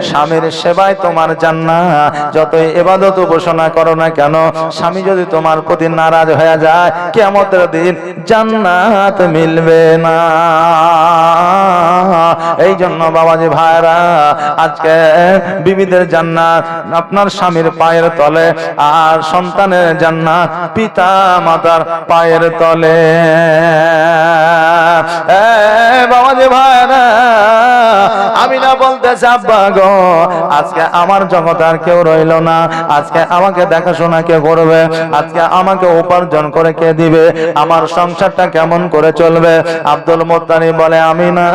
স্বামীর সেবায় তোমার জান্নাত। যতই ইবাদত উপাসনা করো না কেন, স্বামী যদি তোমার প্রতি নারাজ হয়ে যায়, কিয়ামতের দিন জান্নাত মিলবে না। এই জন্য বাবাজি ভাইরা, আজকে বিবিদের জান্নাত আপনার স্বামীর পায়ের তলে, আর সন্তানের জান্নাত পিতা মাতার পায়ের তলে। বাবাজি ভাইরা, আমি না বলতেছি আব্বা গো, আজকে আমার জগৎ আর কেউ রইল না, আজকে আমাকে দেখাশোনা কে করবে, আজকে আমাকে উপার্জন করে কে দিবে, আমার সংসারটা কেমন করে চলবে? আব্দুল মুত্তালিব বলে, আমি না,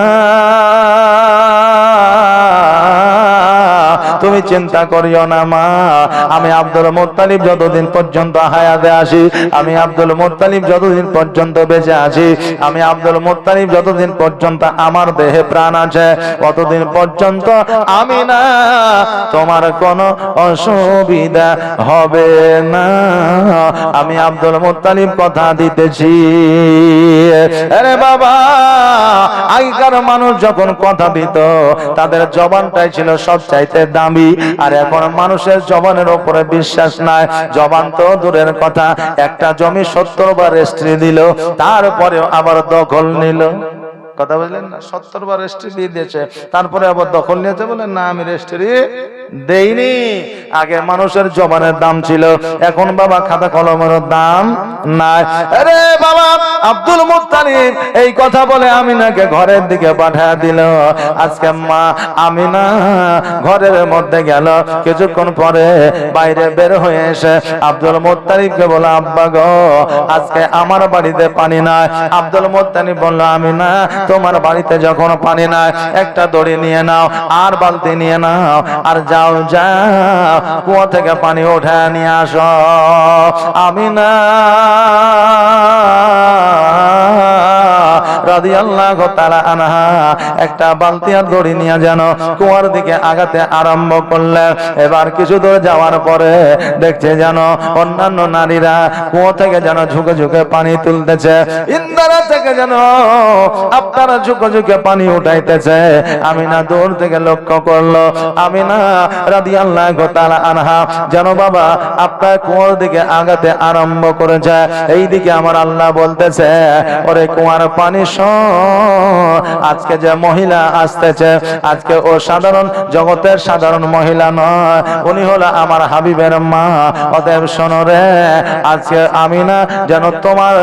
তুমি চিন্তা করিও না মা, আমি আব্দুল মুত্তালিব যতদিন পর্যন্ত হায়াতে আছি, আমি আব্দুল মুত্তালিব যতদিন পর্যন্ত বেঁচে আছি, আমি আব্দুল মুত্তালিব যতদিন পর্যন্ত আমার দেহে প্রাণ আছে, ততদিন পর্যন্ত আমি না, তোমার কোনো অসুবিধা হবে না। আমি আব্দুল মুত্তালিব কথা দিতেছি। আরে বাবা, আগেকার মানুষ যখন কথা দিত, তাদের জবানটাই ছিল সবচাইতে দামি। আর এখন মানুষের জবানের উপরে বিশ্বাস নাই। জবান তো দূরের কথা, একটা জমি 70 বার রেজিস্ট্রি দিল, তারপরেও আবার দখল নিল। কথা বললেন না, 70 বার রেজিস্ট্রি দিয়ে দিয়েছে, তারপরে আবার দখল নিয়েছে, বলেন না আমি রেজিস্ট্রি দেইনি। আগে মানুষের জবানের দাম ছিল, এখন বাবা খাতা কলমের দাম নাই। আরে বাবা, আব্দুল মুত্তালিব এই কথা বলে আমিনাকে ঘরের দিকে পাঠিয়ে দিল। আজকে মা আমিনা ঘরের মধ্যে গেল, কিছুক্ষণ পরে বাইরে বের হয়ে এসে আব্দুল মুত্তালিবকে বলল, আব্বা গো, আজকে আমার বাড়িতে পানি নাই। আব্দুল মুত্তালিব বলল, আমিনা তোমার বাড়িতে যখন পানি নাই, একটা দড়ি নিয়ে নাও আর বালতি নিয়ে নাও, আর যাও যাও কুয়া থেকে পানি ওঠা নিয়ে আসো। আমিনা রাদিয়াল্লাহু তাআলা আনহা একটা বালতি আর দড়ি নিয়ে যেন কুয়ার দিকে আগাতে আরম্ভ করলেন। এবার কিছু দূর যাওয়ার পরে দেখছে যেন অন্যান্য নারীরা কুয়া থেকে যেন ঝুঁকে ঝুঁকে পানি তুলতেছে, ইন্দারা থেকে যেন আপনারা ঝুঁকে ঝুঁকে পানি উঠাইতেছে। আমিনা দূর থেকে লক্ষ্য করলো, আমিনা রাদিয়াল্লাহু তাআলা আনহা যেন বাবা আপনার কুয়ার দিকে আগাতে আরম্ভ করেছে। এই দিকে আমার আল্লাহ বলতেছে, ওরে কুয়ার পানি শোন, আজকে যে মহিলা আসতেছে, আজকে ও সাধারণ জগতের সাধারণ মহিলা নয়, উনি হলো আমার হাবিবের মা। অতএব শোনো রে, আজকে আমিনা যেন তোমার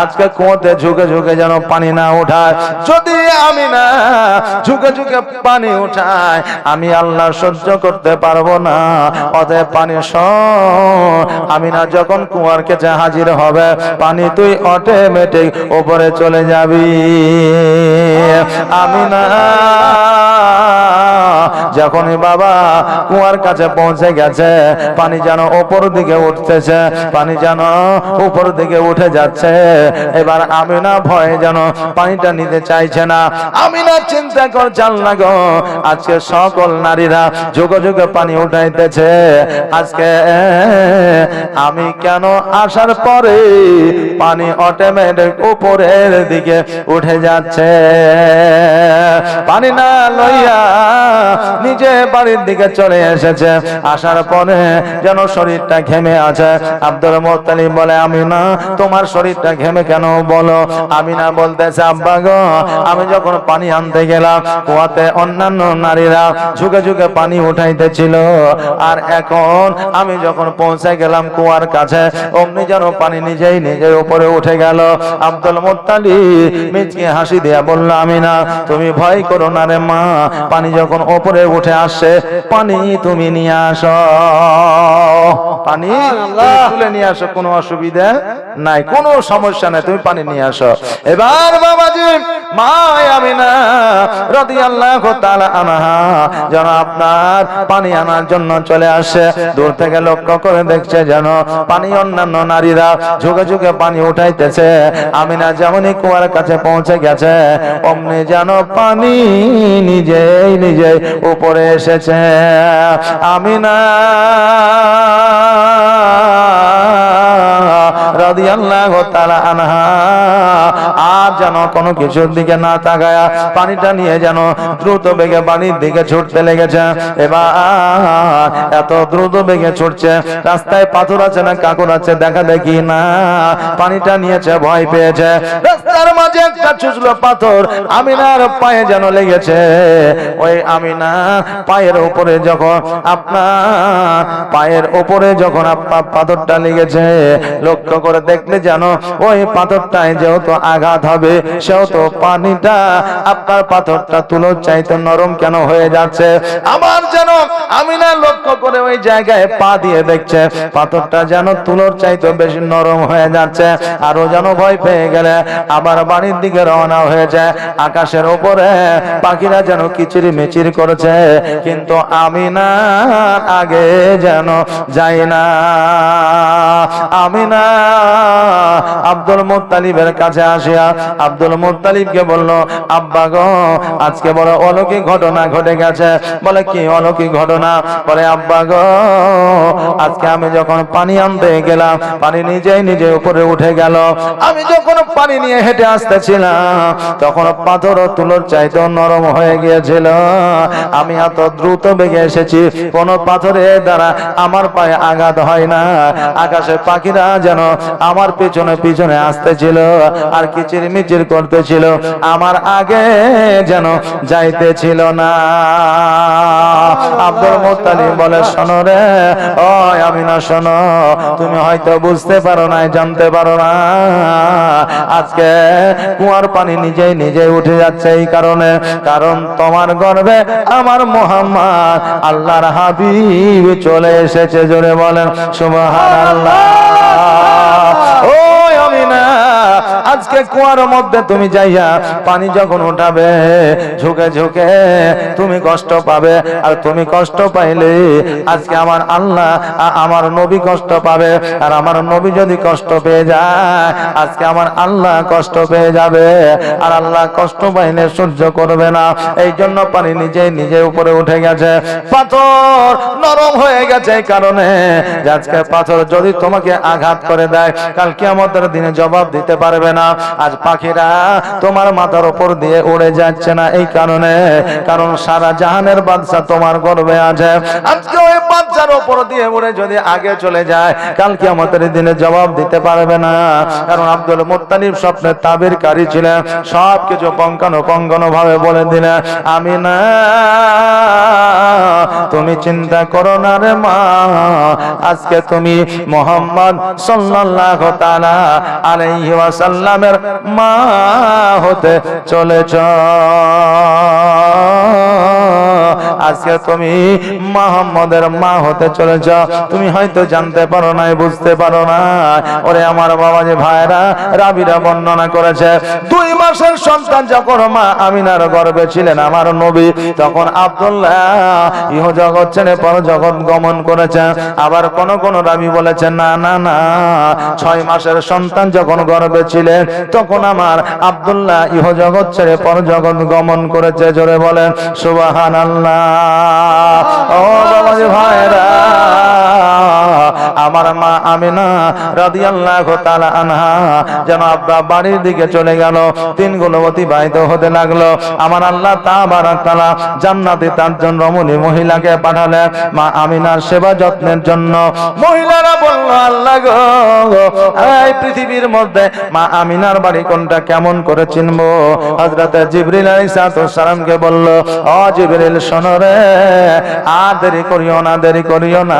আজকে কুয়াতে ঝুঁকে ঝুঁকে যেন পানি না উঠায়। যদি আমিনা ঝুঁকে ঝুঁকে পানি উঠায়, আমি আল্লাহ সহ্য করতে পারবো না। অতএব পানি শোন, আমিনা যখন কুয়ার কাছে হাজির হবে, পানি তুই অটোমেটিক উপরে চলে যাবি। আমিনা যখনই বাবা কুয়ার কাছে পৌঁছে গেছে, পানি যেন উপর দিকে উঠতেছে, পানি যেন উপর দিকে উঠে যাচ্ছে। এবার আমিনা ভয়ে যেন পানিটা নিতে চাইছে না। আমিনা চিন্তা করছে, আল্লাহ গো, আজকে সকল নারীরা যুগে যুগে পানি উঠাইতেছে, আজকে আমি কেন আসার পরে পানি অটোমেটিক উপরের দিকে উঠে যাচ্ছে। পানি না লইয়া নিজে বাড়ির দিকে চলে এসেছে। আসার পরে যেন শরীরটা ঘেমে আছে। আব্দুল মুত্তালিব বলে, আমিনা তোমার শরীরটা ঘেমে কেন বলো? আমিনা বলতেছে, আব্বা গো, আমি যখন পানি আনতে গেলাম কুয়াতে অন্যান্য নারীরা যুগে যুগে পানি উঠাইতেছিল, আর এখন আমি যখন পৌঁছে গেলাম কুয়ার কাছে, অমনি যেন পানি নিজেই নিজের উপরে উঠে গেল। আব্দুল মুত্তালিব মিচকে হাসি দিয়া বলল, আমিনা তুমি ভয় করো না রে মা, পানি যখন উপরে উঠে আসছে পানি তুমি নিয়ে আসো, পানি তুলে নিয়ে আসো, কোনো অসুবিধা নাই, কোনো সমস্যা নাই, তুমি পানি নিয়ে আসো। এবার বাবাজি মা আমিনা রাদিয়াল্লাহু তাআলা আনহা যেন আপনার পানি আনার জন্য চলে আসে। দূর থেকে লক্ষ্য করে দেখছে যেন পানি অন্যান্য নারীরা যুগে যুগে পানি উঠাইতেছে। আমিনা যেমনই কুয়ার কাছে পৌঁছে গেছে, অমনি যেন পানি নিজেই নিজেই উপরে এসেছে। আমিনা রাদিয়াল্লাহু তাআলা আনহা আর যেন কোনো কিছুর দিকে না তাকায়া পানিটা নিয়ে যেন দ্রুত বেগে পানির দিকে ছুটতে লেগেছে। এবার এত দ্রুত বেগে ছুটছে, রাস্তায় পাথর আছে না কাকর আছে দেখা দেখি না, পানিটা নিয়েছে, ভয় পেয়েছে। রাস্তার মাঝে একটা ছুঁচলো পাথর আমিনার পায়ে যেন লেগেছে। ওই আমিনা পায়ের উপরে যখন আপনার পায়ের উপরে যখন আপনার পাথরটা লেগেছে, লক্ষ্য করে দেখলে যেন ওই পাথরটায় যেহেতু আঘাত হবে, সেহেতু পানিটা আপনার পাথরটা তুলোর চাইতে নরম কেন হয়ে যাচ্ছে। আবার যেন আমিনা লক্ষ্য করে ওই জায়গায় পা দিয়ে দেখছে পাথরটা যেন তুলোর চাইতে বেশি নরম হয়ে যাচ্ছে। আরো যেন ভয় পেয়ে গেলে আবার বাড়ির দিকে রওনা হয়ে যায়। আকাশের উপরে পাখিরা যেন কিচিরি মিচির করেছে, কিন্তু আমিনা আগে যেন যায় না। আমিনা আব্দুল মুত্তালিবের কাছে আসিয়া আব্দুল মুত্তালিবকে বলল, আব্বা গো, আজকে বড় অলৌকিক ঘটনা ঘটে গেছে। বলে, কি অলৌকিক ঘটনা? বলে, আব্বা গো, আজকে আমি যখন পানি আনতে গেলাম পানি নিজেই নিজে উপরে উঠে গেল। আমি যখন পানি নিয়ে হেঁটে আসতেছিলাম তখন পাথর ও তুলোর চাইতে নরম হয়ে গিয়েছিল। আমি এত দ্রুত বেগে এসেছি, কোন পাথরের দ্বারা আমার পায়ে আঘাত হয় না। আকাশে পাখিরা যেন আমার পিছনে পিছনে আসতেছিল আর কিচির মিচির করতেছিল, আমার আগে যেন যাইতেছিল না। আব্দুল মুত্তালিব বলে, শোনো রে ও আমিনা, শোনো, তুমি হয়তো বুঝতে পারো না, জানতে পারো না, আজকে কুয়ার পানি নিজেই নিজেই উঠে যাচ্ছে এই কারণে, কারণ তোমার গর্ভে আমার মুহাম্মদ আল্লাহর হাবিব চলে এসেছে। জোরে বলেন সুবহানাল্লাহ। ও আমিনা, আজকে কুয়ার মধ্যে তুমি যাইয়া পানি যখন উঠাবে, ঝুঁকে ঝুঁকে তুমি কষ্ট পাবে, আর তুমি কষ্ট পাইলে আজকে আমার আল্লাহ আমার নবী কষ্ট পাবে, আর আমার নবী যদি কষ্ট পেয়ে যায় আজকে আমার আল্লাহ কষ্ট পেয়ে যাবে, আর আল্লাহ কষ্ট পাইলে সহ্য করবে না। এই জন্য পানি নিজেই নিজে উপরে উঠে গেছে, পাথর নরম হয়ে গেছে এই কারণে যে আজকে পাথর যদি তোমাকে আঘাত করে দেয় কাল কিয়ামতের দিনে জবাব দিতে পারবে না। আজ পাখিরা তোমার মাথার উপর দিয়ে উড়ে যাচ্ছে না এই কারণে, কারণ সারা জাহানের বাদশা তোমার গর্ভে আছে। আজকে ওই বাদশার উপর দিয়ে উড়ে যদি আগে চলে যায় কাল কিয়ামতের দিনে জবাব দিতে পারবে না। কারণ আব্দুল মুত্তালিব স্বপ্নের তাবিরকারী ছিলেন, সবকিছু পঙ্কানুপঙ্কানু ভাবে বলে দিলেন, আমিনা তুমি চিন্তা করো না রে মা, আজকে তুমি মুহাম্মদ সাল্লাল্লাহু তাআলা আলাইহি ওয়াসাল্লামের মা হতে চলেছ। আজকে তুমি মুহাম্মদের মা হতে চলেছ, তুমি হয়তো জানতে পারো না, বুঝতে পারো না। ওরে আমার বাবা যে ভাইরা, রাবিরা বর্ণনা করেছে 2 মাসের সন্তান যখন মা আমিনার গর্ভে ছিলেন আমার নবী, তখন আব্দুল্লাহ ইহ জগৎ ছেড়ে পরজগৎ গমন করেছে। আবার কোন কোন রাবি বলেছেন না না না, 6 মাসের সন্তান যখন গর্ভে ছিলেন তখন আমার আব্দুল্লাহ ইহ জগৎ ছেড়ে পরজগৎ গমন করেছে। জোরে বলেন সুবহানাল্লাহ। ও বাবা যে ভাইরা, আমার মা আমিনা রাদিয়াল্লাহু তাআলা আনহা যেন আব্বা বাড়ির দিকে চলে গেল, দিনগুলো অতিবাহিত হতে লাগলো। আমার আল্লাহ তাবারক তাআলা জান্নাতে তার জন্য রমণী মহিলাকে পাঠালেন মা আমিনার সেবা যত্নের জন্য। মহিলারা বলল, আল্লাহ গো, এই পৃথিবীর মধ্যে মা আমিনার বাড়ি কোনটা কেমন করে চিনবো? হযরত জিবরিল আলাইহিস সালামকে বলল, ও জিবরিল শোনো রে, আর দেরি করিও না, দেরি করিও না,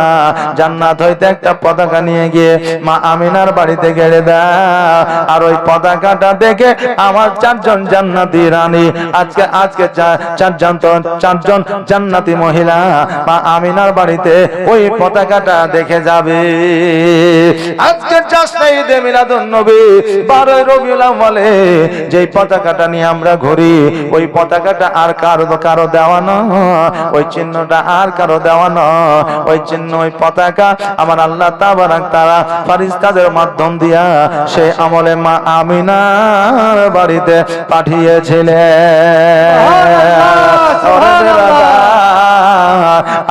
জান্নাত হইতে একটা পতাকা নিয়ে গিয়ে মা আমিনার বাড়িতে গেড়ে দাও। আর ওই পতাকাটা দেখে আমার 4 জন জান্নাতি রানী, আজকে 4 জন জান্নাতি মহিলা মা আমিনার বাড়িতে ওই পতাকাটা দেখে যাবে। আজকে জাশ্নে ঈদে মিলাদুন নবী 12 রবিউল আউয়ালে যে পতাকাটা নিয়ে আমরা ঘুরি, ওই পতাকাটা আর কারো দেওয়া না, ওই চিহ্নটা আর কারো দেওয়া না। ওই চিহ্ন, ওই পতাকা আমার আল্লাহ তাবারক তাআলা ফেরেশতাদের মাধ্যম দিয়া সে আমলে মা আমিনার বাড়িতে পাঠিয়েছিলেন।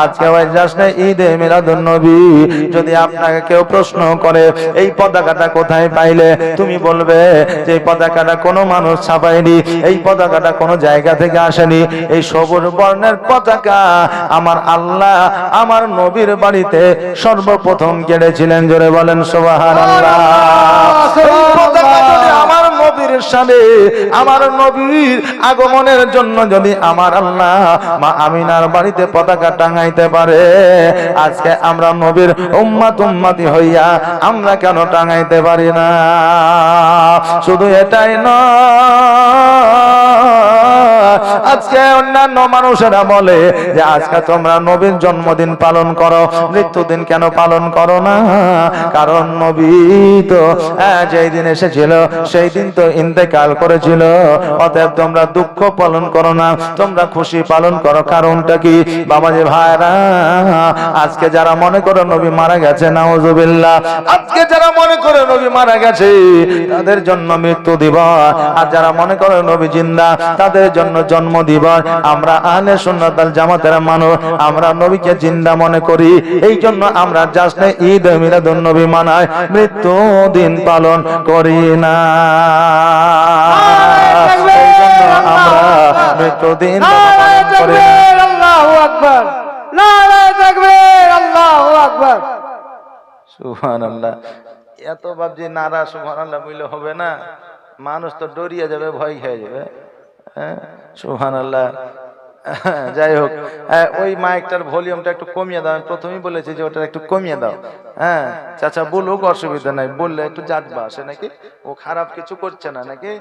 আজকে ওই জাশ্নে ঈদে মিলাদুন নবী যদি আপনাকে কেউ প্রশ্ন করে এই পতাকাটা কোথায় পাইলে, তুমি বলবে যে এই পতাকাটা কোনো মানুষ ছাপায়নি, এই পতাকাটা কোনো জায়গা থেকে আসেনি, এই সবুজ বর্ণের পতাকা আমার আল্লাহ আমার নবীর বাড়িতে সর্বপ্রথম গেড়েছিলেন। জোরে বলেন সুবহানাল্লাহ। এই পতাকা যদি আমার নবীর সামনে, আমার নবীর আগমনের জন্য যদি আমার আল্লাহ মা আমিনার বাড়িতে পতাকা টাঙাইতে পারে, আজকে আমরা নবীর উম্মতি হইয়া আমরা কেন টাঙাইতে পারি না? শুধু এটাই নয়, আজকে অন্যান্য মানুষেরা বলে যে আজকে তোমরা নবীর জন্মদিন পালন করো, মৃত্যুদিন কেন পালন করো না? কারণ নবী তো যেই দিন এসেছিল সেই দিন তো ইন্তেকাল করেছিল, অতএব তোমরা দুঃখ পালন করো না, তোমরা খুশি পালন করো। কারণটা কি বাবাজি ভাইরা? আজকে যারা মনে করে নবী মারা গেছে, নাউজুবিল্লাহ, আজকে যারা মনে করে নবী মারা গেছে তাদের জন্য মৃত্যু দিবস, আর যারা মনে করে নবী জিন্দা তাদের জন্য জন্ম দিবস। আমরা আহলে সুন্নাত ওয়াল জামাতের মানুষ, আমরা নবীকে জিন্দা মনে করি, এই জন্য আমরা জাশ্নে ঈদ মিলাদুন নবী মানাই, মৃত্যু দিন পালন করি না। এই জন্য আমরা মৃত্যু দিন পালন করি না।
আল্লাহু আকবার, নারায়ে তাকবীর, আল্লাহু আকবার।
সুবহানাল্লাহ। এত বাবজি নারা সুবহানাল্লাহ বললে হবে না, মানুষ তো ডরিয়ে যাবে, ভয় খেয়ে যাবে। সুবহানাল্লাহ। যাই হোক, ওই মাইকটার ভলিউমটা একটু কমিয়ে দাও। আমি প্রথমেই বলেছি যে ওটা একটু কমিয়ে দাও। হ্যাঁ চাচা বলুক, অসুবিধা নাই, বললে একটু জাজবা আসে নাকি, ও খারাপ কিছু করছে না নাকি,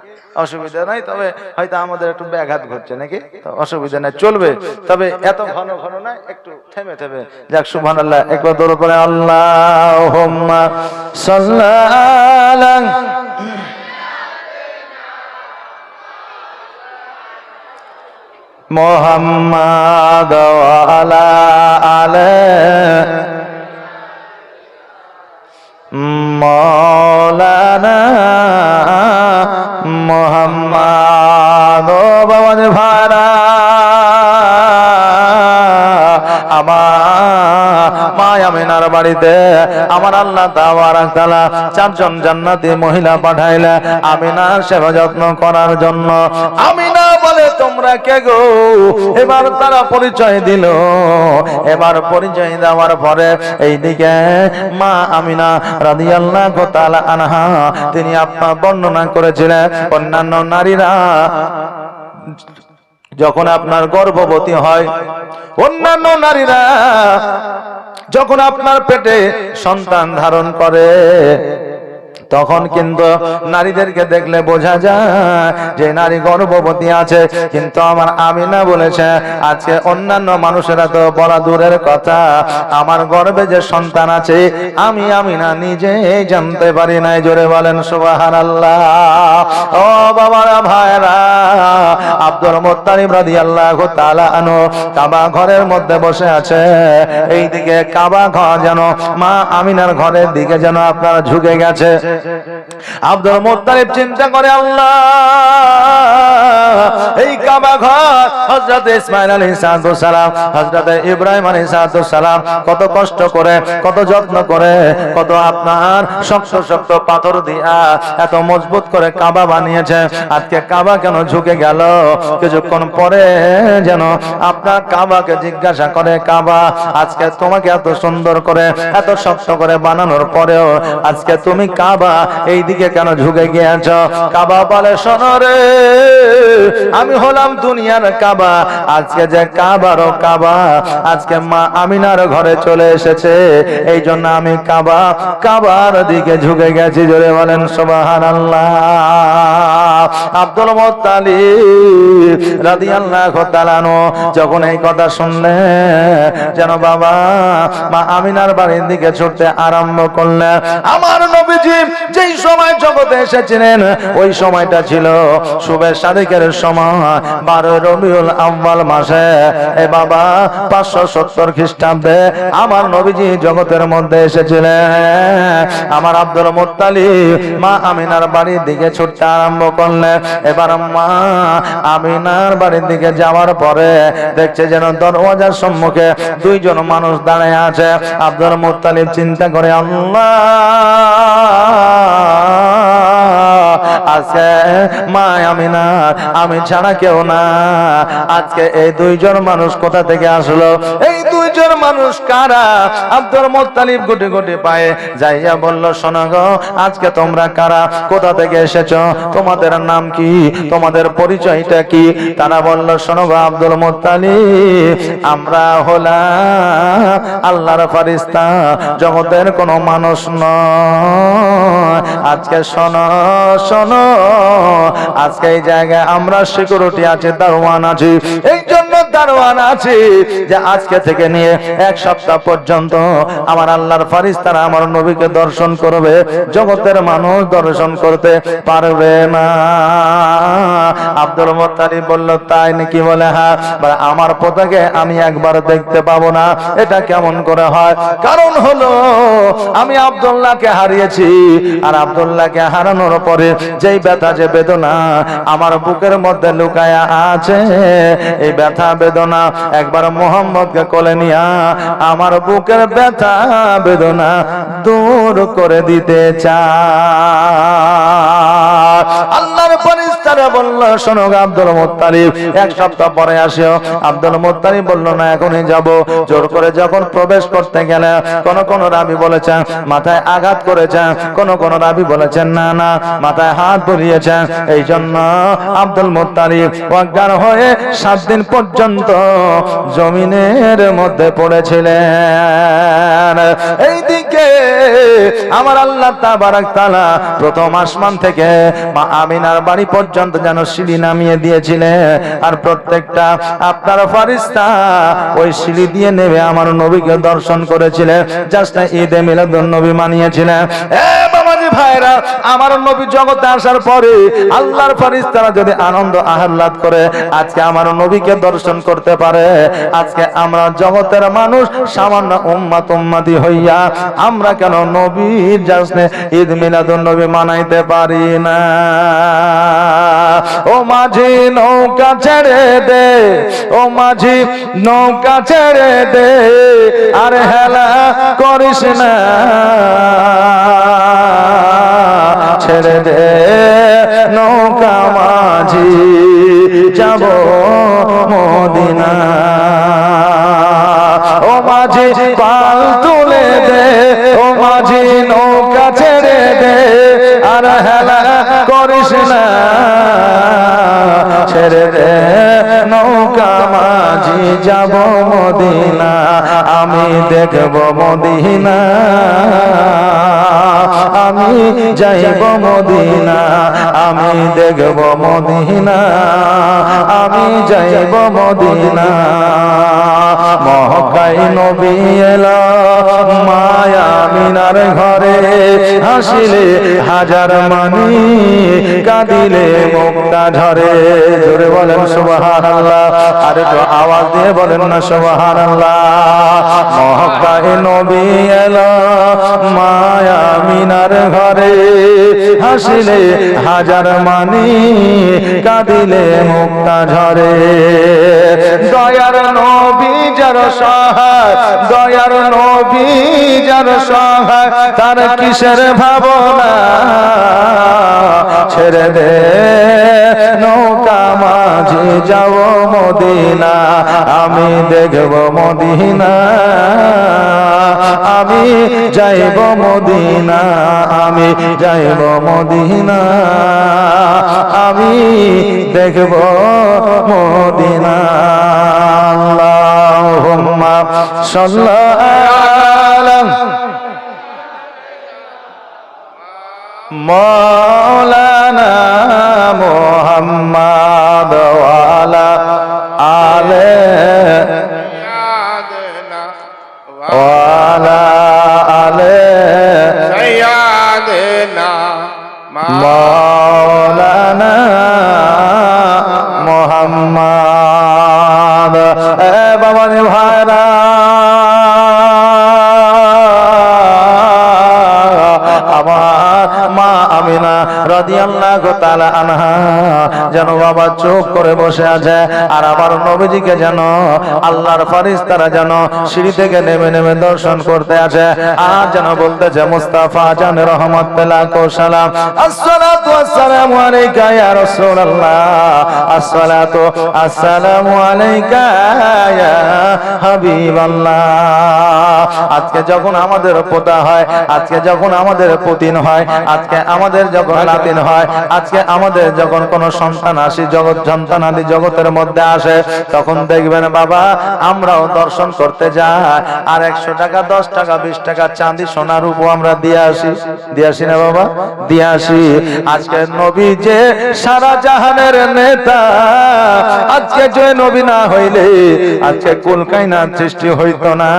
অসুবিধা নাই, তবে হয়তো আমাদের একটু ব্যাঘাত ঘটছে নাকি, অসুবিধা নাই, চলবে। তবে এত ঘন ঘন না, একটু থেমে থেমে যাক। সুবহানাল্লাহ। একবার দৌড় করে আল্লাহুম্মা সাল্লাল্লাহু মুহাম্মাদ ওয়া আলা আলি মাওলানা মুহাম্মাদ। ও বাবাজি ভাইরা, আমার মা আমিনার বাড়িতে আমার আল্লাহ তাবারক তাআলা 4 জন জান্নাতি মহিলা পাঠাইলেন আমিনার সেবা যত্ন করার জন্য। আমিনা বলে, তোমরা কে গো? এবার তারা পরিচয় দিল। এবার পরিচয় দেওয়ার পরে এইদিকে মা আমিনা রাদিয়াল্লাহু তাআলা আনহা তিনি আপনার বর্ণনা করেছিলেন, অন্যান্য নারীরা যখন আপনার গর্ভবতী হয়, অন্যান্য নারীরা যখন আপনার পেটে সন্তান ধারণ করে, তখন কিন্তু নারীদেরকে দেখলে বোঝা যায় যে নারী গর্ভবতী আছে, কিন্তু আমার আমিনা বলেছে আজকে অন্যান্য মানুষেরা তো বলা দূরের কথা, আমার গর্ভে যে সন্তান আছে আমি আমিনা নিজে জানতে পারি নাই। জোরে বলেন সুবহানাল্লাহ। ও বাবারা ভাইরা, আব্দুল মুত্তালিব রাদিয়াল্লাহু তাআলা আনহু কাবা ঘরের মধ্যে বসে আছে, এইদিকে কাবা ঘর যেন মা আমিনার ঘরের দিকে যেন আপনারা ঝুঁকে গেছে। আব্দুল মুত্তালিব চিন্তা করে, আল্লাহ এই কাবা ঘর হযরত ইসমাঈল আলাইহিস সালাম, হযরত ইব্রাহিম আলাইহিস সালাম কত কষ্ট করে, কত যত্ন করে, কত আপনার শক্ত শক্ত পাথর দিয়া এত মজবুত করে কাবা বানিয়েছে। আজকে কাবা কেন ঝুঁকে গেল? কিছুক্ষণ পরে যেন আপনার কাবাকে জিজ্ঞাসা করে, কাবা আজকে তোমাকে এত সুন্দর করে এত শক্ত করে বানানোর পরেও আজকে তুমি কাবা এই দিকে কেন ঝুঁকে গিয়েছ? কাবা বলে, শোনো রে, আমি হলাম দুনিয়ার কাবা, আজকে যে কাবারও কাবা আজকে মা আমিনার ঘরে চলে এসেছে, এই জন্য আমি কাবার দিকে ঝুঁকে গেছি। জোরে বলেন সুবহানাল্লাহ। আব্দুল মুত্তালিব রাদিয়াল্লাহু তাআলা আনহু যখন এই কথা শুনলেন, যেন বাবা মা আমিনার বাড়ির দিকে ছুটতে আরম্ভ করলেন। আমার নবীজি যেই সময় জগতে এসেছিলেন ওই সময়টা ছিল শুভে সাদিকের সময়, 12 রবিউল আউয়াল মাসে এ বাবা 570 খ্রিস্টাব্দে আমার নবীজি জগতের মধ্যে এসেছিলেন। আমার আব্দুল মুত্তালিব মা আমিনার বাড়ির দিকে ছুটতে আরম্ভ করলেন। এবার মা আমিনার বাড়ির দিকে যাওয়ার পরে দেখছে যেন দরওয়াজার সম্মুখে 2 জন মানুষ দাঁড়িয়ে আছে। আব্দুল মুত্তালিব চিন্তা করে, আল্লাহ আজকে মা আমিনা আমি ছাড়া কেউ না, আজকে এই 2 জন মানুষ কোথা থেকে আসলো? এই 2 জন মানুষ কারা? আব্দুল মুত্তালিব গুটি গুটি পায়ে যাইয়া বলল, শোনো গো, আজকে তোমরা কারা, কোথা থেকে এসেছো, তোমাদের নাম কি, তোমাদের পরিচয়টা কি? তারা বলল, শোনো গো আব্দুল মুত্তালিব, আমরা হলাম আল্লাহর ফেরেশতা, জগতের কোনো মানুষ নয়। আজকে শোনো শোনো, আজকে এই জায়গায় আমরা সিকিউরিটি আছে, দারোয়ান আছি, এই জন্য দারোয়ান আছি যে আজকে থেকে নিয়ে 1 সপ্তাহ পর্যন্ত আমার আল্লাহর ফেরেশতারা আমার নবীকে দর্শন করবে, জগতের মানুষ দর্শন করতে পারবে না। আব্দুল মুত্তালিব বলল, তাই নাকি? বলে, হ্যাঁ। আমার পোতাকে আমি একবার দেখতে পাবো না, এটা কেমন করে হয়? কারণ হলো আমি আব্দুল্লাহকে হারিয়েছি, আর আব্দুল্লাহকে হারানোর পরে যেই ব্যথা যে বেদনা আমার বুকের মধ্যে লুকায়া আছে, এই ব্যথা বেদনা একবার মুহাম্মদকে কোলে নিয়া আমার বুকের ব্যথা বেদনা দূর করে দিতে চায়। আল্লাহর ফেরেশতারা বলল, শোনো আব্দুল মুত্তালিব 1 সপ্তাহ পরে আসিও। আব্দুল মুত্তালিব বলল, না এখনই যাব। জোর করে যখন প্রবেশ করতে গেলে কোন কোন রাবী বলেছেন মাথায় আঘাত করেছেন, কোন কোন রাবী বলেছেন না না মাথায় হাত বুলিয়েছেন। এই জন্য আব্দুল মুত্তালিব অজ্ঞান হয়ে 7 দিন পর্যন্ত জমিনের মধ্যে পড়েছিলেন। এইদিকে আমার আল্লাহ তাবারক তাআলা প্রথম আসমান থেকে মা আমিনার বাড়ি পর্যন্ত যেন সিঁড়ি নামিয়ে দিয়েছিলেন, আর প্রত্যেকটা আপনার ফেরেশতা ওই সিঁড়ি দিয়ে নেমে আমার নবীকে দর্শন করেছিলেন, জাস্ট ঈদে মিলাদুন নবী মানিয়েছিলেন। এ বাবাজি ভাইরা, আমার নবী জগতে আসার পরে আল্লাহর ফেরেশতারা যদি আনন্দ আহ্লাদ করে আজকে আমার নবীকে দর্শন করতে পারে, আজকে আমরা জগতের মানুষ সামান্য উম্মতি হইয়া আমরা কেন নবীর জাস্ট ঈদ মিলাদুন নবী মানাইতে পারি না? ও মাঝি নৌকা ছেড়ে দে, ও মাঝি নৌকা ছেড়ে দে, আর হেলা করিস না, ছেড়ে দে নৌকা মাঝি, যাব মদিনা। ও মাঝি পাল তুলে দে, ও মাঝি নৌকা ছেড়ে দে, আর হেলা করিস না, ছেড়ে দে নৌকা মাঝি যাব মদিনা আমি দেখব মদিনা আমি যাইব মদিনা আমি দেখব মদিনা আমি যাইব মদিনা মক্কায় নবী এলো মায়া মিনার ঘরে হাসিলে হাজার মানি কাঁদিলে মুক্তা ঝরে জোরে বলেন সুবহানাল্লাহ আর একটু আওয়াজ দিয়ে বলেন না সুবহানাল্লাহ মক্কায় নবী এলো মায়া মিনার ঘরে হাসিলে হাজার মানি কাঁদিলে মুক্তা ঝরে দয়ার নবী যার সহায় দয়ার নবী যার সহায় তার কিসের ভাবনা ছেড়ে দে নৌকা মাঝি যাব মদিনা আমি দেখব মদিনা আমি যাইব মদিনা আমি যাইব মদিনা আমি দেখব মদিনা আল্লাহুম্মা সাল্লি মাওলানা মুহাম্মদ ওয়া আলা আলে ওয়া আলা আলে
সাইয়্যিদিনা
মাওলানা মুহাম্মদ এ বাবা রে ভাইরা আমার মা আমিনা রাদিয়াল্লাহু তাআলা আনহা যেন বাবা চুপ করে বসে আছে আর আমার নবীজিকে যেন আল্লাহর ফেরেশতারা যেন সিঁড়ি থেকে নেমে নেমে দর্শন করতে আছে আর যেন বলতেছে মুস্তাফা জান রহমাতুল লাকু সালাম আসসালাতু ওয়াসসালামু আলাইকা ইয়া রাসূলুল্লাহ আসসালাতু আসসালামু আলাইকা ইয়া হাবিবাল্লাহ আজকে যখন আমাদের পোতা হয় আজকে যখন আমাদের পুতিন হয় আজকে আমাদের যখন নাতিন হয় আজকে আমাদের যখন কোন সন্তান আসে জগৎ সন্তান আদি জগতের মধ্যে আসে তখন দেখবেন বাবা আমরাও দর্শন করতে যাই আর 100 টাকা 10 টাকা 20 টাকা চাঁদি সোনার রূপও আমরা দিয়ে আসি না বাবা দিয়ে আসি আজকে নবী যে সারা জাহানের নেতা আজকে যে নবী না হইলে আজকে কুল কায়নাত সৃষ্টি হইতো না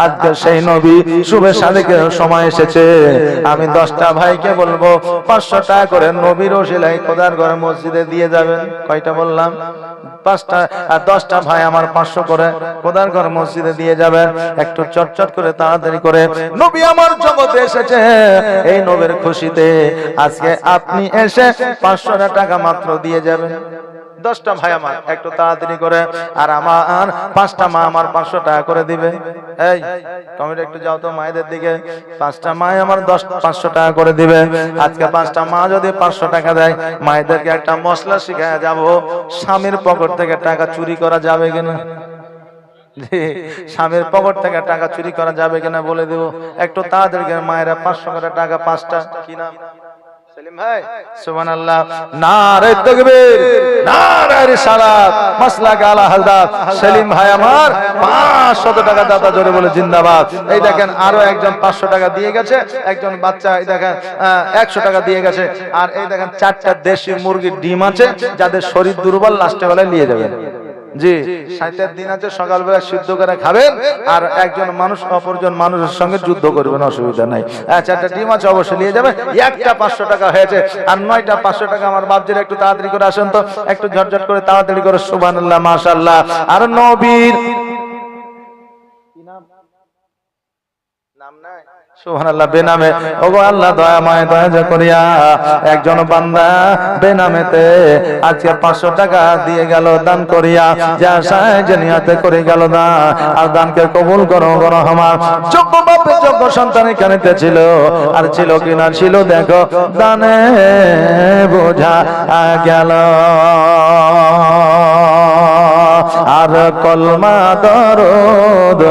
আজকে সেই নবী শুভে সাদেকের সময় এসেছে আমি 10টা ভাইকে বলবো 500 টাকা করে নবীর ওসিলায় খোদার ঘরে মসজিদে দিয়ে যাবেন কয়টা বললাম 5টা আর 10টা ভাই আমার 500 করে খোদার ঘর মসজিদে দিয়ে যাবেন একটু চটচট করে তাড়াতাড়ি করে নবী আমার জগতে এসেছে এই নবীর খুশিতে আজকে আপনি এসে 500 টাকা মাত্র দিয়ে যাবেন 10টা ভাই আমার একটু তাড়াতাড়ি করে আর আমার 5টা মা আমার 500 টাকা করে দিবে এই কমিটি একটু যাও তো মায়েদের দিকে 5টা মা আমার 500 টাকা করে দিবে আজকে 5টা মা যদি 500 টাকা দেয় মায়েদেরকে একটা মশলা শিখায় যাব স্বামীর পকেট থেকে টাকা চুরি করা যাবে কিনা স্বামীর পকেট থেকে টাকা চুরি করা যাবে কিনা বলে দেব একটু তাড়াতাড়ি করে মায়েরা 500 করে টাকা 5টা কি নাম সেলিম ভাই সুবহানাল্লাহ নারে তাকবীর নারে রিসালাত মাসলাক আলা হযরত সেলিম ভাই আমার 500 টাকা দাতা জোরে বলে জিন্দাবাদ এই দেখেন আরো একজন 500 টাকা দিয়ে গেছে একজন বাচ্চা এই দেখেন 100 টাকা দিয়ে গেছে আর এই দেখেন 4টা দেশি মুরগির ডিম আছে যাদের শরীর দুর্বল লাস্টে বেলায় নিয়ে যাবেন জি 7 দিন আছে সকালবেলা সিদ্ধ করে খাবেন আর একজন মানুষ অপরজন মানুষের সঙ্গে যুদ্ধ করবেন অসুবিধা নাই 4টা ডিম আছে অবশ্যই নিয়ে যাবে একটা 500 টাকা হয়েছে আর 9টা 500 টাকা আমার বাপজির একটু তাড়াতাড়ি করে আসেন তো একটু ঝটঝট করে তাড়াতাড়ি করে সুবহানাল্লাহ মাশাআল্লাহ আর নবীর নাম নাই সুবহানাল্লাহ বেনামে ওগো আল্লাহ দয়াময় দয়া করিয়া একজন বান্দা বেনামেতে আজকে 500 টাকা দিয়ে গেল দান করিয়া যে আশায় যে নিয়তে করে গেল না আর দানকে কবুল করো করো আমার যোগ্য বাপে যোগ্য সন্তান এখানে ছিল আর ছিল কিনা ছিল দেখো দানে বোঝা গেল আর কলমা দরদ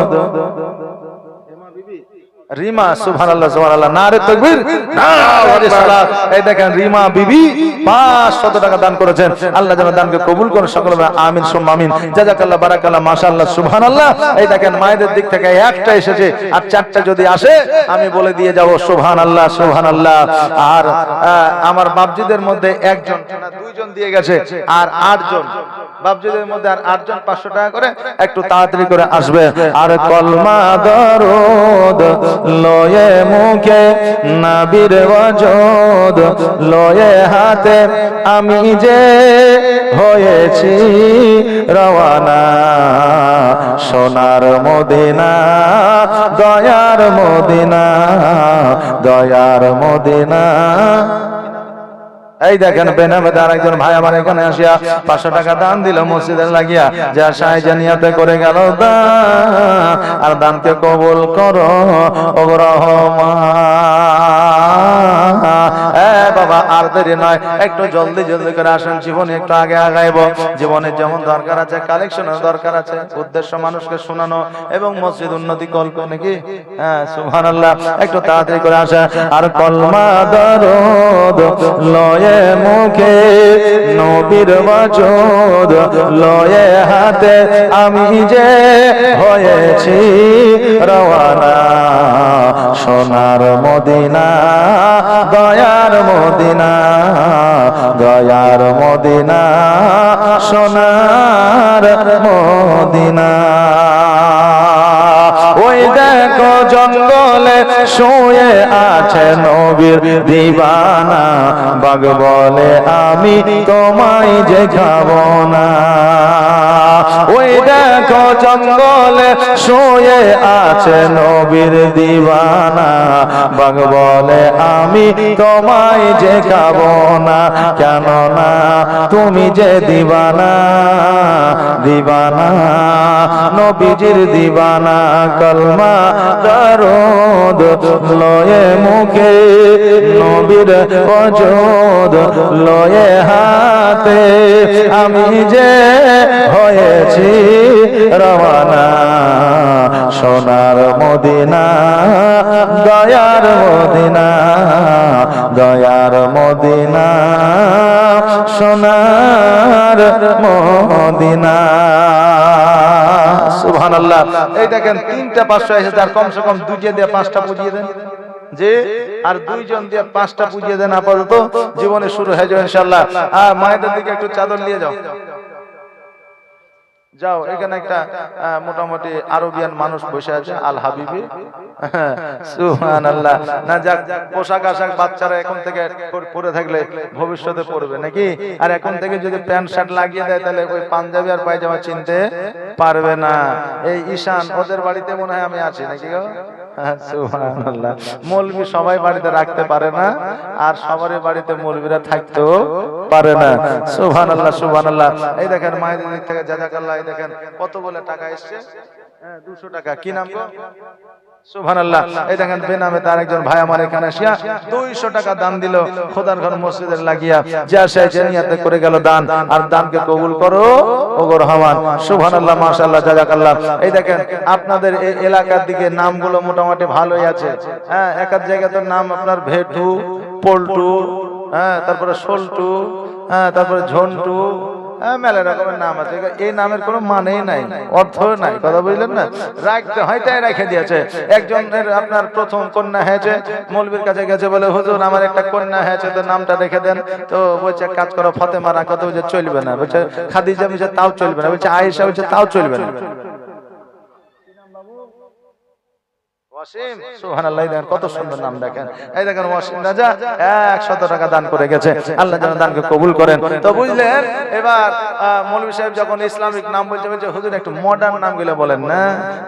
রিমা, সুবহানাল্লাহ সুবহানাল্লাহ, নারে তাকবীর, নারে সালাত। এই দেখেন রিমা বিবি 500 টাকা দান করেছেন। আল্লাহ যেন দানকে কবুল করুন, সকলে বলেন আমিন সুম্মা আমিন। জাযাকাল্লাহ, বারাকাল্লাহ, মাশাআল্লাহ, সুবহানাল্লাহ। এই দেখেন মায়েদের দিক থেকে একটা এসেছে, আর 4টা যদি আসে আমি বলে দিয়ে যাব সুবহানাল্লাহ সুবহানাল্লাহ। আর আমার বাপজিদের মধ্যে একজন না দুইজন দিয়ে গেছে, আর 8 জন বাপজিদের মধ্যে আর 8 জন 500 টাকা করে, একটু তাড়াতাড়ি করে আসবে। আর কলমা দরুদ লয়ে মুখে, নবীর ওয়াজুদ লয়ে হাতে, আমি যে হয়েছি রওয়ানা, সোনার মদিনা, দয়ার মদিনা, দয়ার মদিনা। এই দেখেন বেনামে আরেকজন ভাই আমার এখানে আসিয়া 500 টাকা দান দিল মসজিদে লাগিয়া, যা শাহজানিয়াতে করে গেল দান, আর দানকে কবুল করো ও রহমান। বাবা আর দেরি নয়, একটু জলদি জলদি করে আসেন, জীবনে একটু আগে আগাইব। জীবনের যেমন দরকার আছে, কালেকশনের দরকার আছে, উদ্দেশ্য মানুষকে শোনানো এবং মসজিদ উন্নতি কল্প নাকি। হ্যাঁ সুবহানাল্লাহ, একটু তাড়াতাড়ি করে আসে। আর কলমা দরুদ লয়ে মুখে, নবীর ওয়াজুদ লয়ে হাতে, আমি যে হয়েছি রওয়ানা, সোনার মদিনা, দয়ার মদিনা, দয়ার মদিনা, সোনার মদিনা। ওই দেখো জঙ্গলে শুয়ে আছে নবীর দিবানা, বাঘ বলে আমি তোমায় যে খাবো না। ওই দেখো জঙ্গলে শুয়ে আছে নবীর দিবানা, বাঘ বলে আমি তোমায় যে খাবো না। কেননা তুমি যে দিবানা, দিবানা নবীজির দিবানা। কলমা দরুদ লয়ে মুখে, নবীর ওয়াজুদ লয়ে হাতে, আমি যে হয়েছি রওয়ানা, সোনার মদিনা, দয়ার মদিনা, দয়ার মদিনা, সোনার মদিনা। সুবহানাল্লাহ। এই দেখেন 3টা 500 এসেছে, আর কমসে কম 2 দিয়ে 5টা বুঝিয়ে দেন যে, আর 2 জন দিয়ে 5টা বুঝিয়ে দেন। আপাতত জীবনে শুরু হয়ে যাবে ইনশাআল্লাহ। মায়েদের দিকে একটু চাদর নিয়ে যাও, যাও। এখানে একটা মোটামুটি আরবিয়ান মানুষ বসে আছে, আল হাবিবি। সুবহানাল্লাহ। না যাক, পোশাক আশাক বাচ্চারা এখন থেকে পরে থাকলে ভবিষ্যতে পরবে নাকি। আর এখন থেকে যদি প্যান্ট শার্ট লাগিয়ে দেয়, তাহলে ওই পাঞ্জাবি আর পায়জামা চিনতে পারবে না। এই ঈশান ওদের বাড়িতে মনে হয় আমি আছি নাকি গো। সুবহানাল্লাহ। মৌলবি সবাই বাড়িতে রাখতে পারে না, আর সবারই বাড়িতে মৌলবিরা থাকতেও পারে না। সুবহানাল্লাহ সুবহানাল্লাহ। এই দেখেন মায়েদের দিক থেকে জাযাকাল্লাহ। এই দেখেন কত বলে টাকা এসছে, 200 টাকা। কি নাম গো? সুবহানাল্লাহ। এই দেখেন বেনামে তার একজন ভাই আমার এখানে আসিয়া 200 টাকা দান দিল খোদার ঘর মসজিদের লাগিয়া, যা সে জানিয়াতে করে গেল দান, আর দানকে কবুল করো ও গো রহমান। সুবহানাল্লাহ, মাশাআল্লাহ, জাযাকাল্লাহ। এই দেখেন আপনাদের এই এলাকার দিকে নামগুলো মোটামুটি ভালোই আছে। হ্যাঁ, এক এক জায়গাতে নাম আপনার ভেটু, পল্টু, হ্যাঁ, তারপরে সল্টু, হ্যাঁ, তারপরে ঝন্টু, মেলা রকমের নাম আছে। এই নামের কোনো মানেই নাই, অর্থ নাই, কথা বুঝলেন না। রাখতে হয় তাই রেখে দিয়েছে। একজনের আপনার প্রথম কন্যা হয়েছে, মৌলবীর কাছে গেছে, বলে হুজুর আমার একটা কন্যা হয়েছে, তো নামটা রেখে দেন। তো বলছে কাজ করো, ফাতেমা রাখো। তো বলছে চলবে না। বলছে খাদিজা, বলছে তাও চলবে না। বলছে আয়েশা, বলছে তাও চলবে না। ওয়াসিম, সুবহানাল্লাহ। দেখেন কত সুন্দর নাম, দেখেন। এই দেখেন ওয়াসিম রাজা 100 টাকা দান করে গেছে। আল্লাহ যেন দানকে কবুল করেন। তো বুঝলেন, এবার মৌলভী সাহেব যখন ইসলামিক নাম বলছে, বলছে হুজুর একটু মডার্ন নামগুলো বলেন না।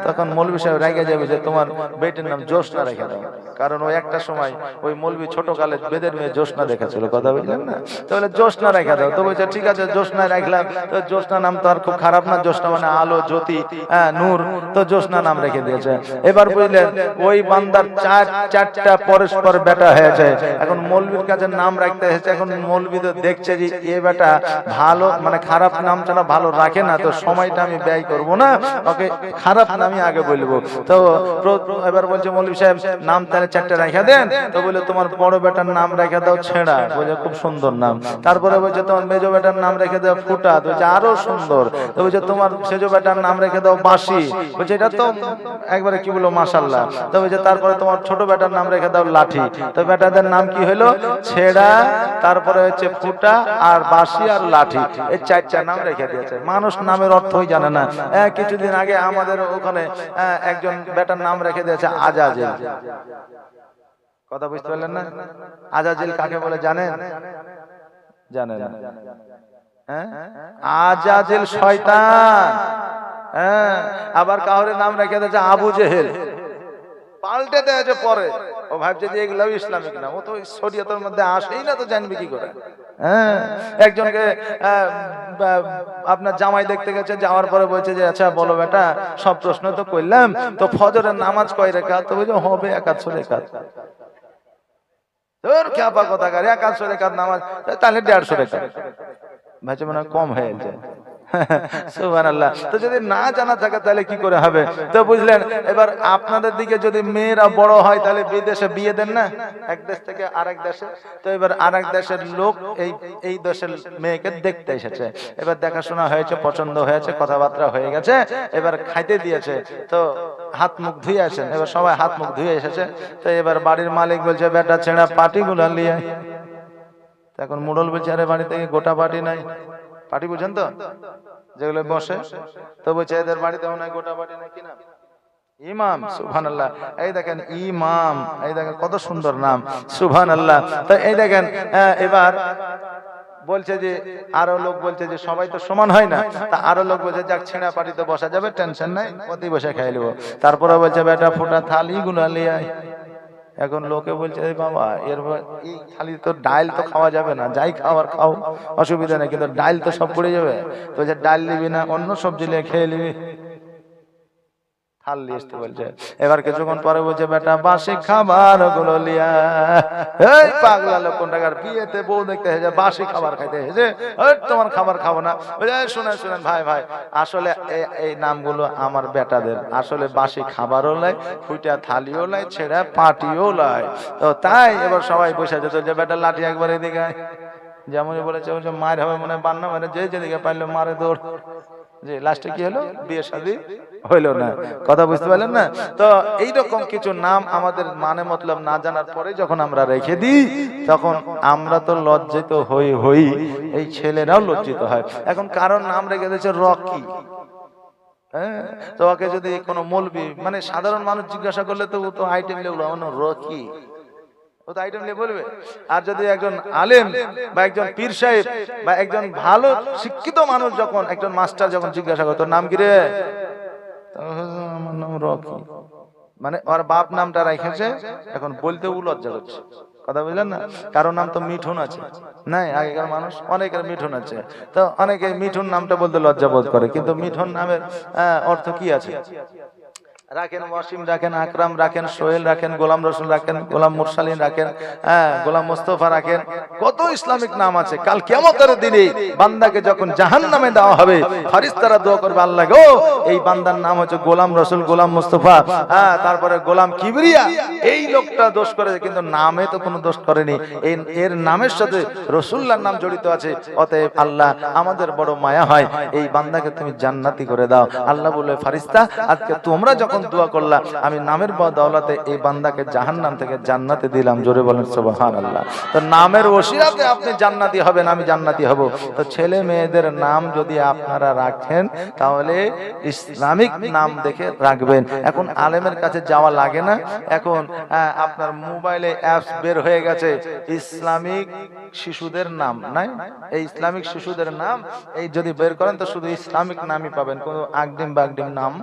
তখন মৌলভী সাহেব রেগে যাবে যে তোমার বেটির নাম জোসনা রেখে দাও। কারণ ওই একটা সময় ওই মৌলভী ছোটকালে বেদের মেয়ে জোসনা রেখেছিল, কথা বুঝলেন না। তো বলে জোসনা রেখে দাও। তো বলছে ঠিক আছে, জোসনা রাখলাম। তো জোসনা নাম তো আর খুব খারাপ না। জোসনা মানে আলো, জ্যোতি, নূর। তো জোসনা নাম রেখে দিয়েছে। এবার বুঝলেন ওই বান্দার চারটা পরস্পর বেটা হয়েছে। এখন মৌলবীর কাছে নাম রাখতে এসেছে, এখন মৌলবী তো দেখছে যে এ বেটা ভালো মানে খারাপ নাম ছাড়া ভালো রাখে না, তো সময়টা আমি ব্যয় করব না, ওকে খারাপ নামই আগে বলবো। তো এবার বলছে মৌলবী সাহেব নাম তাহলে চারটা রেখে দেন। তো বলে তোমার বড় বেটার নাম রেখে দাও ছেঁড়া, বলছে খুব সুন্দর নাম। তারপরে বলছে তোমার মেজো বেটার নাম রেখে দাও ফুটা, বলছে আরো সুন্দর। তো বলছে তোমার সেজো বেটার নাম রেখে দাও বাঁশি, বলছে এটা তো একবারে কি বলো মাশাআল্লাহ। তো বলছে তারপরে তোমার ছোট বেটার নাম রেখে দাও লাঠি। তো বেটাদের নাম কি হলো? ছেঁড়া, তারপরে হচ্ছে ফুটা আর বাঁশি আর লাঠি, এই চারটা নাম রেখে দিয়েছে। মানুষ নামের অর্থই জানে না। কিছুদিন আগে আমাদের ওখানে একজন বেটার নাম রেখে দিয়েছে আজাজিল। কথা বুঝতে পারলেন না? আজাজিল কাকে বলে জানেন? জানেন? আজাজিল শয়তান। আবার কাউরে নাম রেখে দিয়েছে আবু জেহেল, পাল্টে দিয়েছে পরে। ও ভাবছে যে এগুলো ইসলামিক নাম, ও তো শরীয়তের মধ্যে আসেই না, তো জানবে কি করে? একজনকে আপনার জামাই দেখতে গেছে, যাওয়ার পরে বলছে যে আচ্ছা বলো বেটা সব প্রশ্ন তো করলাম, তো ফজরের নামাজ কয় রাকাত? তো বলছে হবে 100 রাকাত। তোর খ্যাপা কথা কার, 100 রাকাত নামাজ, তাহলে 150 রাকাত। ভাবছে মনে কম হয়ে যায়। সুবহানাল্লাহ। তো যদি না জানা থাকে তাহলে কি করে হবে? তো বুঝলেন, এবার আপনাদের দিকে যদি মেয়েরা বড় হয় তাহলে বিদেশে বিয়ে দেন না, এক দেশ থেকে আরেক দেশে। তো এবার আরেক দেশের লোক এই দেশের মেয়েকে দেখতে এসেছে, এবার দেখাশোনা হয়েছে, পছন্দ হয়েছে, কথাবার্তা হয়ে গেছে, এবার খাইতে দিয়েছে। তো হাত মুখ ধুয়ে আসেন, এবার সবাই হাত মুখ ধুয়ে এসেছে। তো এবার বাড়ির মালিক বলছে বেটা ছেঁড়া পাটিগুলো নিয়ে। এখন মুড়ল বলছে আরে বাড়ি থেকে গোটা পাটি নাই। পাটি বুঝেন তো, যেগুলো বসে। তো বলছে এদের বাড়িতে মনে হয় গোটা পাটি নাই। কি নাম? ইমাম। সুবহানাল্লাহ। এই দেখেন ইমাম, এই দেখেন কত সুন্দর নাম, সুবহানাল্লাহ। তো এই দেখেন এবার বলছে যে আরো লোক বলছে যে সবাই তো সমান হয় না, তা আরো লোক বলছে যাক ছেঁড়া পাটিতে বসা যাবে, টেনশন নাই, অতি বসে খাই নেবো। তারপরে বলছে বেটা ফুটা থালি গুলা লিয়ে আয়। এখন লোকে বলছে বাবা এর এই থালি তো ডাল তো খাওয়া যাবে না, যাই খাওয়ার খাও অসুবিধা নেই, কিন্তু ডাল তো সব পড়ে যাবে। তো যে ডাল নিবি না, অন্য সবজি নিয়ে খেয়ে নিবি। থাল নিয়ে আসতে বলছে। এবার কিছুক্ষণ পরে বলছে বেটা বাসি খাবার গুলো লিয়া। এই পাগলা লোক কোন টাকার বিয়েতে বউ দেখতে এসেছে, বাসি খাবার খাইতে এসেছে, তোমার খাবার খাবো না। শুনেন শুনেন ভাই ভাই, আসলে এই নামগুলো আমার বেটাদের, আসলে বাসি খাবারও লাই, ফুটা থালিও লাই, ছেঁড়া পাটিও লাই। তো তাই এবার সবাই বসে যেত যে বেটা লাঠি একবার এদিকে আয়। যেমনই বলেছে মায়ের হবে মনে হয় বান্না, মানে যে যেদিকে পারলো মারে দৌড়। যে লাস্টে কি হলো? বিয়ে শাদী হইল না। কথা বুঝতে পারলেন না? তো এইরকম কিছু নাম আমাদের মানে মতলব না জানার পরে যখন আমরা রেখে দিই, তখন আমরা তো লজ্জিত হই, এই ছেলেরাও লজ্জিত হয়। এখন কারণ নাম রেখে দিয়েছে রকি। তো ওকে যদি কোনো মৌলবি মানে সাধারণ মানুষ জিজ্ঞাসা করলে তো ও তো আইটেম লেগুলো রকি, ও তো আইটেম নিয়ে বলবে। আর যদি একজন আলেম বা একজন পীর সাহেব বা একজন ভালো শিক্ষিত মানুষ যখন একজন মাস্টার যখন জিজ্ঞাসা করে তোর নাম কি রে, আমার নাম রকি, মানে ওর বাপ নামটা রেখেছে, এখন বলতে ও লজ্জা করছে। কথা বুঝলেন না? কারো নাম তো মিঠুন আছে, নাই আগেকার মানুষ অনেকের মিঠুন আছে, তো অনেকে মিঠুন নামটা বলতে লজ্জা বোধ করে, কিন্তু মিঠুন নামের অর্থ কি আছে? রাখেন ওয়াসিম, রাখেন আকরাম, রাখেন সোহেল, রাখেন গোলাম রসুল, রাখেন গোলাম মুরসালিন, রাখেন গোলাম মুস্তফা, রাখেন কত ইসলামিক নাম আছে। কাল কিয়ামতের দিনে বান্দাকে যখন জাহান্নামে দেওয়া হবে, ফেরেশতারা দোয়া করবে আল্লাহ গো এই বান্দার নাম হচ্ছে গোলাম রসুল, গোলাম মুস্তফা, তারপরে গোলাম কিবরিয়া, এই লোকটা দোষ করেছে, কিন্তু নামে তো কোনো দোষ করেনি, এর নামের সাথে রাসূলুল্লাহর নাম জড়িত আছে। অতএব আল্লাহ আমাদের বড় মায়া হয়, এই বান্দাকে তুমি জান্নাতি করে দাও। আল্লাহ বলে ফেরেশতা আজকে তোমরা যখন দোয়া করলা, আমি নামের বদৌলতে এই বান্দাকে জাহান্নাম থেকে জান্নাতে দিলাম। জোরে বলেন সুবহানাল্লাহ। তো নামের ওসিলাতে আপনি জান্নাতি হবেন, আমি জান্নাতি হব। তো ছেলে মেয়েদের নাম যদি আপনারা রাখেন তাহলে ইসলামিক নাম দেখে রাখবেন। এখন আলেমের কাছে যাওয়া লাগে না, এখন আপনার মোবাইলে অ্যাপস বের হয়ে গেছে ইসলামিক শিশুদের নাম, নাই এই ইসলামিক শিশুদের নাম এই যদি বের করেন তো শুধু ইসলামিক নামই পাবেন, কোনো আগডিম বাগডিম নাম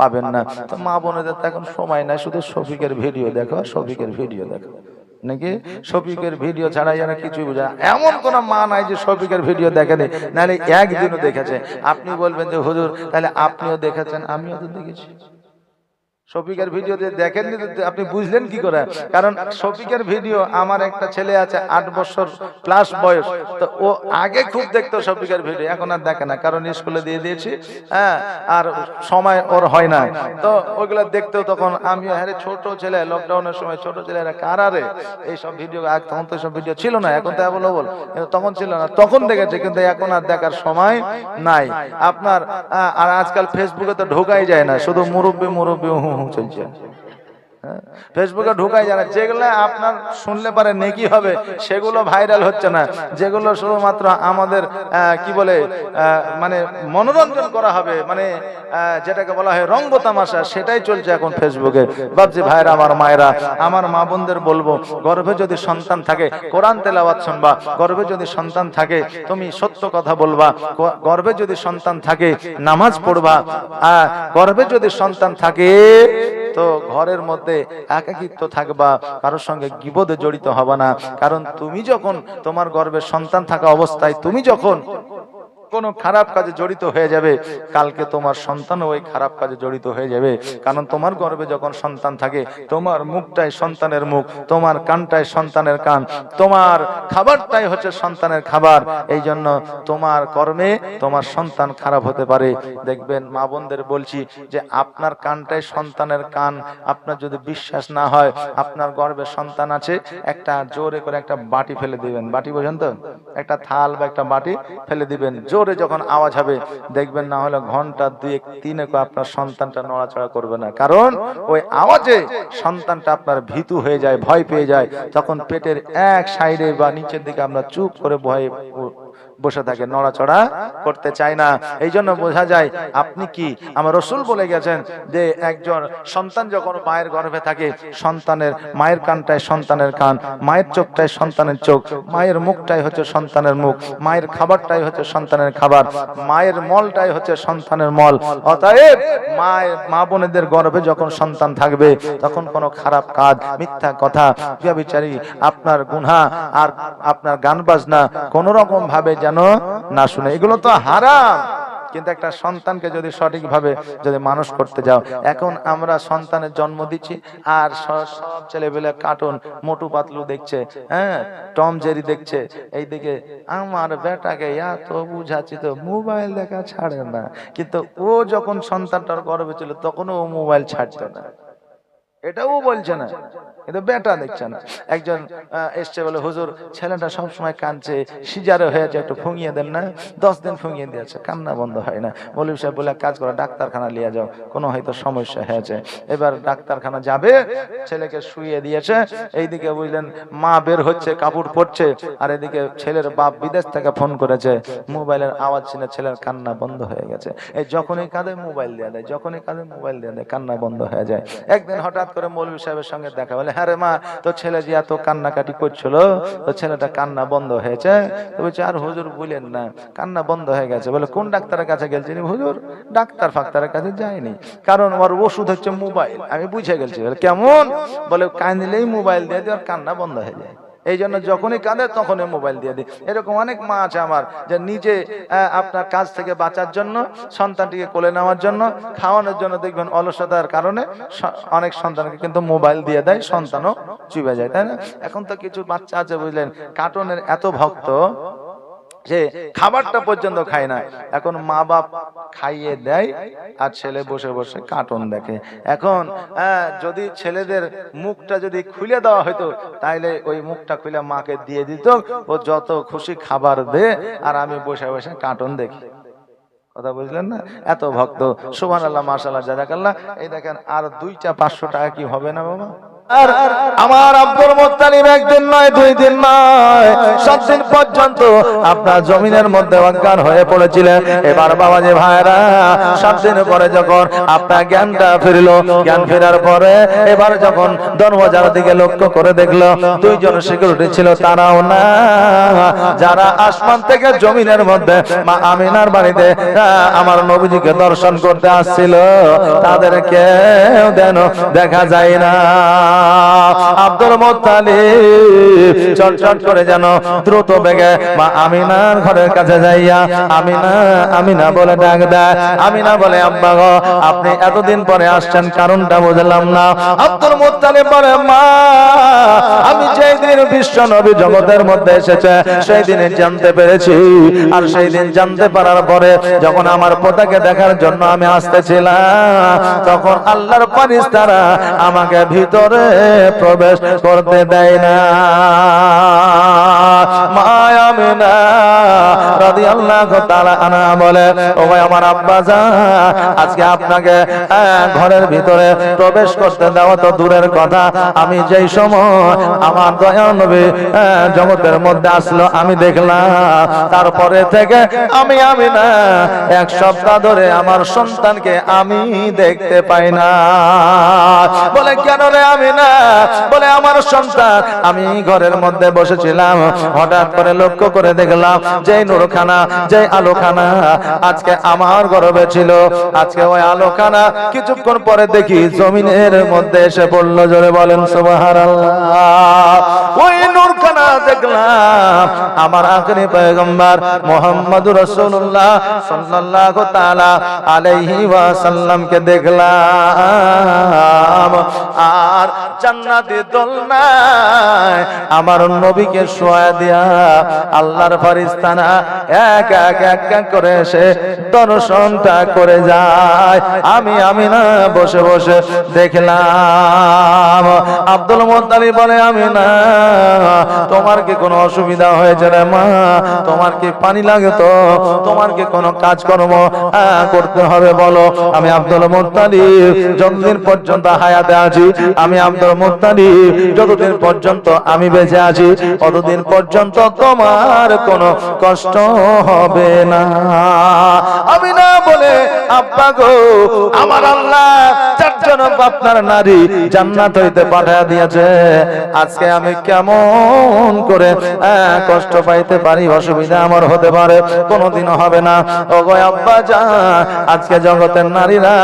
পাবেন না। তো মা বোনেদের তো এখন সময় নাই, শুধু শফিকের ভিডিও দেখো, শফিকের ভিডিও দেখো, নাকি শফিকের ভিডিও ছাড়া যেন কিছুই বোঝা। এমন কোন মা নাই যে শফিকের ভিডিও দেখেনি, নাহলে একদিনও দেখেছে। আপনি বলবেন যে হুজুর তাহলে আপনিও দেখেছেন, আমিও তো দেখেছি। শফিকের ভিডিও দেখেননি তো আপনি বুঝলেন কি করে? কারণ শফিকের ভিডিও, আমার একটা ছেলে আছে 8 বছর প্লাস বয়স, তো ও আগে খুব দেখতো শফিকের ভিডিও, এখন আর দেখে না, কারণ স্কুলে দিয়ে দিয়েছি, হ্যাঁ, আর সময় ওর হয় না। তো ওইগুলো দেখতো, তখন আমি আরে ছোট ছেলে, লকডাউনের সময় ছোট ছেলেরা কারারে এইসব ভিডিও, তখন তো সব ভিডিও ছিল না, এখন তো অ্যাভেলেবল, তখন ছিল না, তখন দেখেছে, কিন্তু এখন আর দেখার সময় নাই আপনার। আর আজকাল ফেসবুকে তো ঢোকাই যায় না, শুধু মুরব্বি চলছে, ফেসবুকে ঢুকাই যায় না। যেগুলো আপনার শুনলে পারে নেকি হবে সেগুলো ভাইরাল হচ্ছে না, যেগুলো শুধুমাত্র আমাদের কি বলে মানে মনোরঞ্জন করা হবে, মানে যেটাকে বলা হয় রঙ্গ তামাশা, সেটাই চলছে এখন ফেসবুকে। ভাবছি ভাইরা, আমার মায়েরা, আমার মা বোনদের বলবো, গর্ভে যদি সন্তান থাকে কোরআন তেলাওয়াত শুনবা, গর্ভে যদি সন্তান থাকে তুমি সত্য কথা বলবা, গর্ভে যদি সন্তান থাকে নামাজ পড়বা, গর্ভে যদি সন্তান থাকে তো ঘরের মধ্যে একাকিত্ব থাকবা, কারোর সঙ্গে গীবতে জড়িত হবে না। কারণ তুমি যখন তোমার গর্ভে সন্তান থাকা অবস্থায় তুমি যখন কোন খারাপ কাজে জড়িত হয়ে যাবে, কালকে তোমার সন্তানও ওই খারাপ কাজে জড়িত হয়ে যাবে। কারণ তোমার গর্ভে যখন সন্তান থাকে, তোমার মুখটাই সন্তানের মুখ, তোমার কানটাই সন্তানের কান, তোমার খাবারটাই হচ্ছে সন্তানের খাবার। এই জন্য তোমার কর্মে তোমার সন্তান খারাপ হতে পারে। দেখবেন মা বোনদের বলছি যে আপনার কানটাই সন্তানের কান। আপনার যদি বিশ্বাস না হয়, আপনার গর্ভে সন্তান আছে, একটা জোরে করে একটা বাটি ফেলে দিবেন, বাটি বোঝেন তো, একটা থাল বা একটা বাটি ফেলে দিবেন, জোরে যখন আওয়াজ হবে দেখবেন, না হলে ঘন্টা 2-3 আপনার সন্তানটা নড়াচড়া করবে না। কারণ ওই আওয়াজে সন্তানটা আপনার ভীতু হয়ে যায়, ভয় পেয়ে যায়, তখন পেটের এক সাইডে বা নিচের দিকে আমরা চুপ করে ভয়ে বসে থাকে, নড়াচড়া করতে চায় না। এই জন্য বোঝা যায় আপনি কি, আমার রাসূল বলে গেছেন যে একজন সন্তান যখন মায়ের গর্ভে থাকে, সন্তানের মায়ের কানটাই সন্তানের কান, মায়ের চোখটাই সন্তানের চোখ, মায়ের মুখটাই হচ্ছে সন্তানের মুখ, মায়ের খাবারটাই হচ্ছে সন্তানের খাবার, মায়ের মলটাই হচ্ছে সন্তানের মল। অতএব মা বোনেদের গর্ভে যখন সন্তান থাকবে, তখন কোনো খারাপ কাজ, মিথ্যা কথা, ব্যভিচারী, আপনার গুনাহ আর আপনার গান বাজনা কোন রকম ভাবে যেন না শুনে, এগুলো তো হারাম। কিন্তু একটা সন্তানকে যদি সঠিকভাবে যদি মানুষ করতে যাও, এখন আমরা সন্তানের জন্ম দিচ্ছি আর সব ছেলেবেলা কার্টুন মোটু পাতলু দেখছে, হ্যাঁ, টম জেরি দেখছে, এইদিকে আমার বেটাকে এত বুঝাচ্ছি তো মোবাইল দেখা ছাড়ে না। কিন্তু ও যখন সন্তানটার গর্ভে ছিল তখনও ও মোবাইল ছাড়তো না, এটাও বলছে না, কিন্তু বেটা দেখছে না। একজন এসছে বলে, হুজুর ছেলেটা সবসময় কাঁদছে, সিজারে হয়েছে, একটু ফুঁগিয়ে দেন না। 10 দিন ফুঁগিয়ে দিয়েছে, কান্না বন্ধ হয় না। মৌলভী সাহেব বলে, কাজ করো, ডাক্তারখানা নিয়ে যাও, কোনো হয়তো সমস্যা হয়েছে। এবার ডাক্তারখানা যাবে, ছেলেকে শুইয়ে দিয়েছে, এইদিকে বুঝলেন মা বের হচ্ছে, কাপড় পরছে, আর এদিকে ছেলের বাপ বিদেশ থেকে ফোন করেছে, মোবাইলের আওয়াজ শুনে ছেলের কান্না বন্ধ হয়ে গেছে। এই যখনই কাঁদে মোবাইল দিয়ে দেয়, যখনই কাঁদে মোবাইল দিয়ে দেয়, কান্না বন্ধ হয়ে যায়। একদিন হঠাৎ করে মৌলভী সাহেবের সঙ্গে দেখা, বলে, হ্যাঁ রে মা, তো ছেলে যে এত কান্নাকাটি করছিল, তো ছেলেটা কান্না বন্ধ হয়েছে। তো বলছে, আর হুজুর বলেন না, কান্না বন্ধ হয়ে গেছে। বলে, কোন ডাক্তারের কাছে গেছেন? হুজুর ডাক্তার ফাক্তারের কাছে যায়নি, কারণ ওর ওষুধ হচ্ছে মোবাইল। আমি বুঝে গেছি। কেমন? বলে, কাঁদলেই মোবাইল দিয়ে দিয়ে ওর কান্না বন্ধ হয়ে যায়, এই জন্য যখনই কাঁদে তখনই মোবাইল দিয়ে দিই। এরকম অনেক মা আছে আমার, যে নিজে আপনার কাজ থেকে বাঁচার জন্য, সন্তানটিকে কোলে নেওয়ার জন্য, খাওয়ানোর জন্য, দেখবেন অলসতার কারণে অনেক সন্তানকে কিন্তু মোবাইল দিয়ে দেয়, সন্তানও চুবে যায়, তাই না? এখন তো কিছু বাচ্চা আছে বুঝলেন, কার্টুনের এত ভক্ত যে খাবারটা পর্যন্ত খায় না। এখন মা বাপ খাইয়ে দেয় আর ছেলে বসে বসে কার্টুন দেখে। এখন যদি ছেলেদের মুখটা যদি খুলে দেওয়া হতো, তাইলে ওই মুখটা খুলে মাকে দিয়ে দিত, ও যত খুশি খাবার দে আর আমি বসে বসে কার্টুন দেখি। কথা বুঝলেন না? এত ভক্ত। সুবহানাল্লাহ, মাশাআল্লাহ, জাযাকাল্লাহ। এই দেখেন, আর 2টা 500 টাকা কি হবে না বাবা? আমার আব্দুল মুত্তালিব একদিন নয়, 2 দিন নয়, 7 দিন পর্যন্ত আপনার জমিনের মধ্যে অজ্ঞান হয়ে পড়েছিলেন। এবার বাবা যে ভাইরা, 7 দিন পরে যখন আপনার জ্ঞানটা ফিরলো, জ্ঞান ফেরার পরে এবার যখন দরওয়াজার দিকে লক্ষ্য করে দেখলো 2 জন সিকিউরিটি ছিল, তারাও না, যারা আসমান থেকে জমিনের মধ্যে মা আমিনার বাড়িতে আমার নবীজিকে দর্শন করতে আসছিল, তাদেরকে যেন দেখা যায় না। আব্দুল মুত্তালিব চট করে যেন দ্রুত বেগে মা আমিনার ঘরের কাছে যাইয়া আমিনা আমিনা বলে ডাক দেয়। আমিনা বলে আব্বা গো, আপনি এতদিন পরে আসছেন, কারণটা বুঝলাম না। আব্দুল মুত্তালিব বলে মা, আমি যেই দিন বিশ্ব নবী জগতের মধ্যে এসেছে সেই দিনে জানতে পেরেছি, আর সেই দিন জানতে পারার পরে যখন আমার পোতাকে দেখার জন্য আমি আসতেছিলাম, তখন আল্লাহর ফেরেশতারা আমাকে ভিতরে প্রবেশ করতে দেয় না। মা আমিনা রাদিয়াল্লাহু তাআলা আনহা বলে, ও ভাই আমার আব্বা জান, আজকে আপনাকে ঘরের ভিতরে প্রবেশ করতে দেওয়া তো দূরের কথা, আমি যেই সময় আমার দয়াল নবী জগতের মধ্যে আসলো আমি দেখলাম, তারপরে থেকে আমি না এক সপ্তাহ ধরে আমার সন্তানকে আমি দেখতে পাই না। বলে কেন রে আমি না? বলে আমার সন্তান, আমি ঘরের মধ্যে বসেছিলাম, হঠাৎ করে লক্ষ্য করে দেখলাম যে নূরখানা, যে আলোখানা আজকে আমার গর্বে ছিল, আজকে ওই আলোখানা কিছুক্ষণ পরে দেখি জমিনের মধ্যে এসে পড়লো। জোরে বলেন সুবহানাল্লাহ। ওই নূরখানা দেখলাম আমার আখেরি পয়গম্বর মুহাম্মদুর রাসূলুল্লাহ সাল্লাল্লাহু তাআলা আলাইহি ওয়াসাল্লামকে দেখলাম, আর জান্নাতি দোলনায় আমার নবীকে শোয়া দিয়া আল্লাহর ফেরেশতারা এক এক করে এসে দর্শনটা করে যায়। আমি না বসে বসে দেখলাম। আব্দুল মুত্তালিব বলে, আমি না, তোমার কি কোনো অসুবিধা হয়েছে রে মা? তোমার কি পানি লাগে? তো তোমার কি কোনো কাজকর্ম করতে হবে বলো? আমি আব্দুল মুত্তালিব যতদিন পর্যন্ত হায়াতে আছি, আমি আব্দুল মুত্তালিব যতদিন পর্যন্ত আমি বেঁচে আছি, ততদিন পর্যন্ত তোমার কোনো কষ্ট হবে না। আমি না বলে, আব্বা গো, আমার আল্লাহ চারজন আপনার নারী জান্নাত হইতে পাঠিয়ে দিয়েছে, আজকে আমি কেমন করে কষ্ট পাইতে পারি? অসুবিধা আমার হতে পারে, কোনোদিনও হবে না। ও গো আব্বা জান, আজকে জগতের নারীরা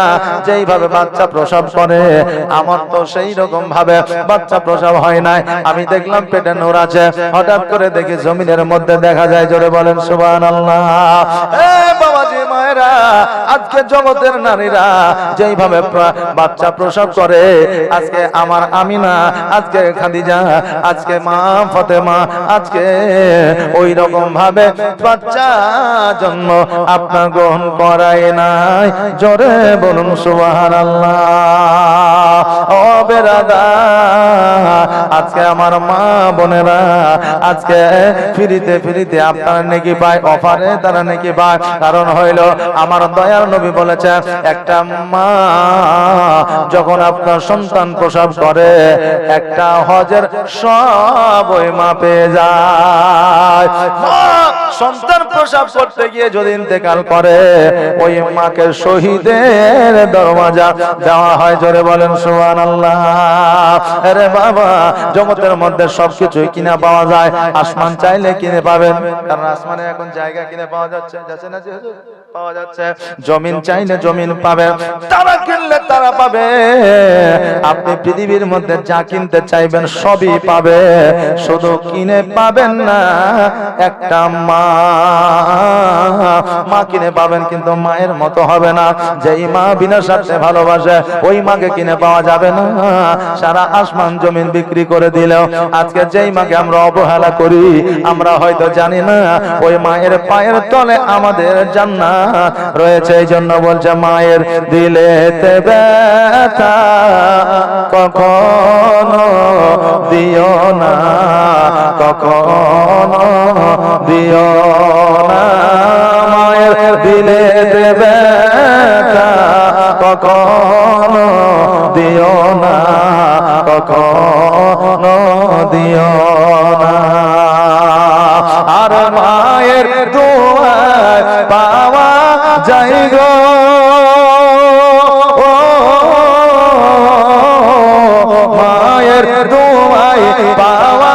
যেইভাবে বাচ্চা প্রসব করে, আমার তো সেই রকম ভাবে বাচ্চা প্রসব হয় নাই। আমি দেখলাম পেটে নূর আছে, হঠাৎ করে দেখি জমিনের মধ্যে দেখা যায়। জোরে বলেন সুবহানাল্লাহ। এ বাবাজি মায়েরা, আজকে জগতের নারীরা যেইভাবে বাচ্চা প্রসব করে, আজকে আমার আমিনা, আজকে খাদিজা, আজকে মা ফাতেমা, আজকে ওই রকম ভাবে বাচ্চা জন্ম আপনার গ্রহণ করায় নাই। জোরে বলুন সুবহানাল্লাহ। ও বেরাদার, আজকে আমার মা বোনেরা আজকে ফিরিতে আপনার নেকি পায়, অফারে তারা নেকি পায়। কারণ হইল আমার দয়ার নবী বলেছে, একটা মা যখন আপনার সন্তান প্রসব করে, একটা হজের সব ওই মা পেয়ে যায়। সন্তান প্রসব করতে গিয়ে যদি ইন্তেকাল করে, ওই মাকে শহীদের দরওয়াজা দেওয়া হয়। জোরে বলেন সুবহানাল্লাহ। আরে বাবা, জগতের মধ্যে সবকিছুই কিনা পাওয়া যায়, আসমান চাইলে কিনে পাবেন, কারণ আসমানে এখন জায়গা কিনে পাওয়া যাচ্ছে, যাচ্ছে না? পাওয়া যাচ্ছে। জমিন চাইলে জমিন পাবে, তারা কিনলে তারা পাবে। আপনি পৃথিবীর মধ্যে যা কিনতে চাইবেন সবই পাবে, শুধু কিনে পাবেন না একটা মা। মা কিনে পাবেন, কিন্তু মায়ের মতো হবে না। যেই মা বিনা স্বার্থে ভালোবাসে, ওই মাকে কিনে পাওয়া যাবে না। সারা আসমান জমিন বিক্রি করে দিলেও আজকে যেই মাকে আমরা অবহেলা করি, আমরা হয়তো জানি না ওই মায়ের পায়ের তলে আমাদের জান্নাত রয়েছে। এই জন্য বলছে, মায়ের দিলেতে ব্যথা কখনো দিও না, কখনো দিও না। মায়ের দিলেতে ব্যথা কখনো দিও না, কখনো দিও না। আর মায়ের দোয়ায় পাওয়া যায় গো, মায়ের দোয়ায় পাওয়া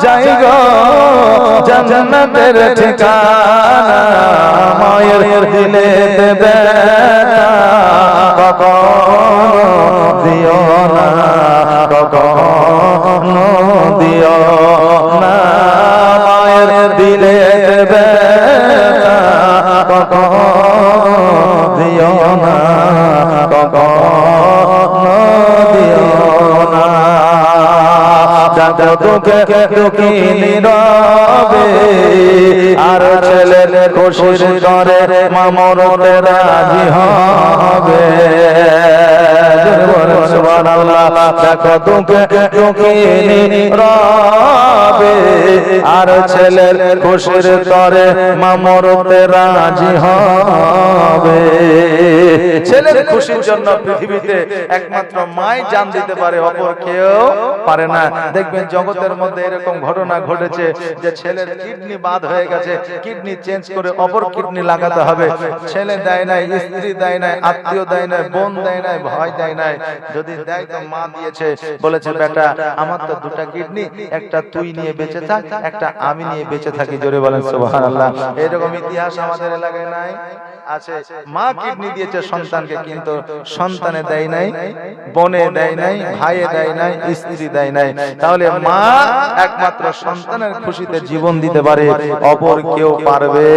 যায় গো জান্নাতের ঠিকানা। মায়ের দিলেতে ব্যথা কখনো দিও না, কখনো দেখো দুঃখে দুঃখী নীরবে আর ছেলের খুশির করে মা মরতে রাজি হবে সুবহানাল্লাহ দেখো দুঃখে দুঃখী নীরবে আর ছেলের খুশির করে মা মরতে রাজি হবে ছেলের খুশির জন্য পৃথিবীতে একমাত্র মাই জান দিতে পারে অপর কেউ পারে না দেখবেন জগতের মধ্যে এরকম ঘটনা ঘটেছে যে ছেলের কিডনি বাদ হয়ে গেছে কিডনি চেঞ্জ করে অপর কিডনি লাগাতে হবে ছেলে দেয় নাই স্ত্রী দেয় নাই আত্মীয় দেয় নাই বোন দেয় নাই ভাই দেয় নাই যদি দেয় তো মা দিয়েছে বলেছে বেটা আমার তো দুটো কিডনি একটা তুই নিয়ে বেঁচে থাক একটা আমি নিয়ে বেঁচে থাকি জোরে বলেন সুবহানাল্লাহ এরকম ইতিহাস আমাদের এলাকায় নাই আছে মা কিডনি দিয়েছে সন্তানকে কিন্তু সন্তানে দেয় নাই বোনে দেয় নাই ভাইয়ে দেয় নাই স্ত্রী দেয় নাই তাহলে মা একমাত্র সন্তানের খুশিতে জীবন দিতে পারে অপর কেউ পারবে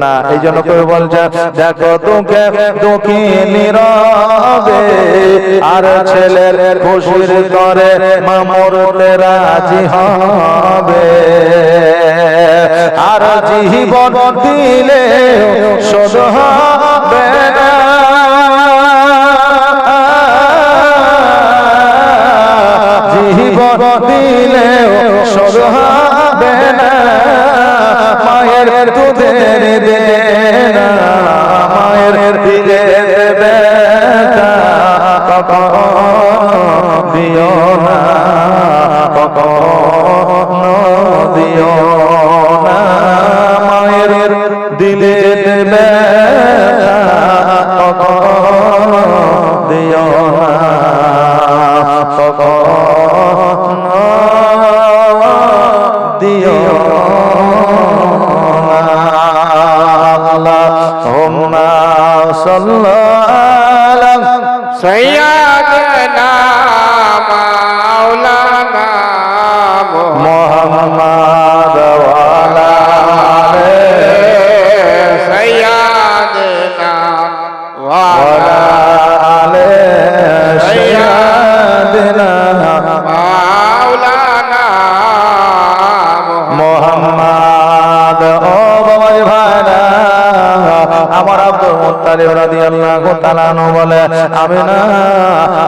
না এইজন্য কেউ বলছে দেখো দুঃখে দুঃখী নীরবে আর ছেলের খুশির করে মা মরতে রাজি হবে আর জীবন দিলে শোধ হবে না জীবন দিলে শোধ হবে না মায়ের দুধের দেনা মায়ের দিলে দেবে দিও না দিও না মায়ের দিলে দেবে দিও না দিও আল্লাহুম্মা সাল্লাল্লাহু
সৈয়দনা মাওলানা
মুহাম্মদ ওয়া আলা
সৈয়দনা
ওয়া আলা আলি সাইয়্যিদিনা
মাওলানা
মুহাম্মদ ও বাবাজি ভাইরা আমার আব্দুল মুত্তালিব রাদিয়াল্লাহু তাআলা আনহু বলে আমি না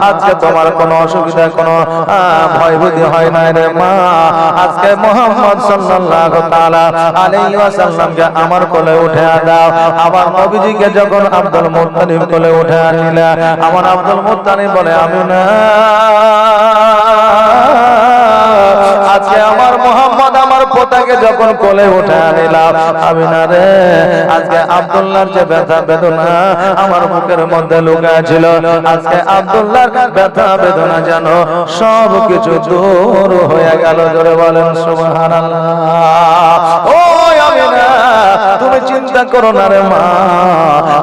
আজকে তোমার কোনো অসুবিধা কোনো ভয় ভীতি হয় না রে মা আজকে মুহাম্মদ সাল্লাল্লাহু তাআলা আলাইহি ওয়াসাল্লামকে আমার কোলে উঠে দাও আবার নবীজিকে যখন আব্দুল মুত্তালিব কোলে উঠে আনিলা আমার আব্দুল মুত্তালিব বলে আমি না আজকে আমার মুহাম্মদ আমার পোতাকে যখন কোলে উঠে আনিলাম আমি না রে আজকে আব্দুল্লাহর যে ব্যথা বেদনা আমার বুকের মধ্যে লুকায় ছিল আজকে আব্দুল্লাহর ব্যথা বেদনা যেন সব কিছু দূর হয়ে গেল জোরে বলেন সুবহানাল্লাহ ও আমিনা তুমি চিন্তা করো না রে মা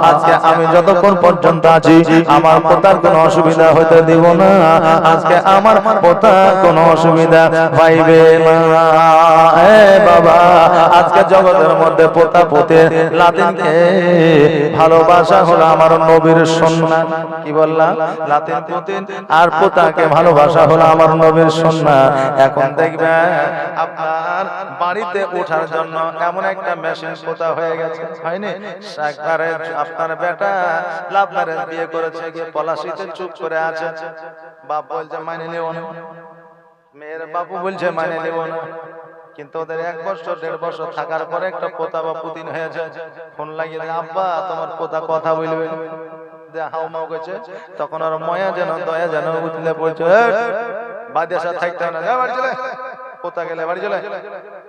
আজকে আমি যতক্ষণ পর্যন্ত আছি আমার পোতার কোনো অসুবিধা হতে দিব না আজকে আমার পোতার কোনো অসুবিধা পাইবে না এ বাবা আজকে জগতের মধ্যে পোতা পোতে লাতিনকে ভালোবাসা হলো আমার নবীর সুন্নাত কি বললাম লাতিন পুতিন আর পোতাকে ভালোবাসা হলো আমার নবীর সুন্নাত এখন দেখবেন আপনার বাড়িতে ওঠার জন্য এমন একটা মেশিন পোতা হয়ে গেছে হয়নি একবারে আপনার বেটা লাভ ম্যারেজ বিয়ে করেছে গিয়ে পলাশিতে চুপ করে আছে বাপ বলছে মানে নেব না মেয়ের বাপু বলছে মানে নেব না কিন্তু ওদের 1 বছর 1.5 বছর থাকার পরে একটা পোতা বা পুতিন হয়েছে ফোন লাগিয়ে আব্বা তোমার পোতা কথা বলবে হাউমাউ গেছে তখন আর ময়া যেন দয়া যেন উঠলে বলছে বাদের সাথে থাকতে না যা বাড়ি চলে পোতা গেলে বাড়ি চলে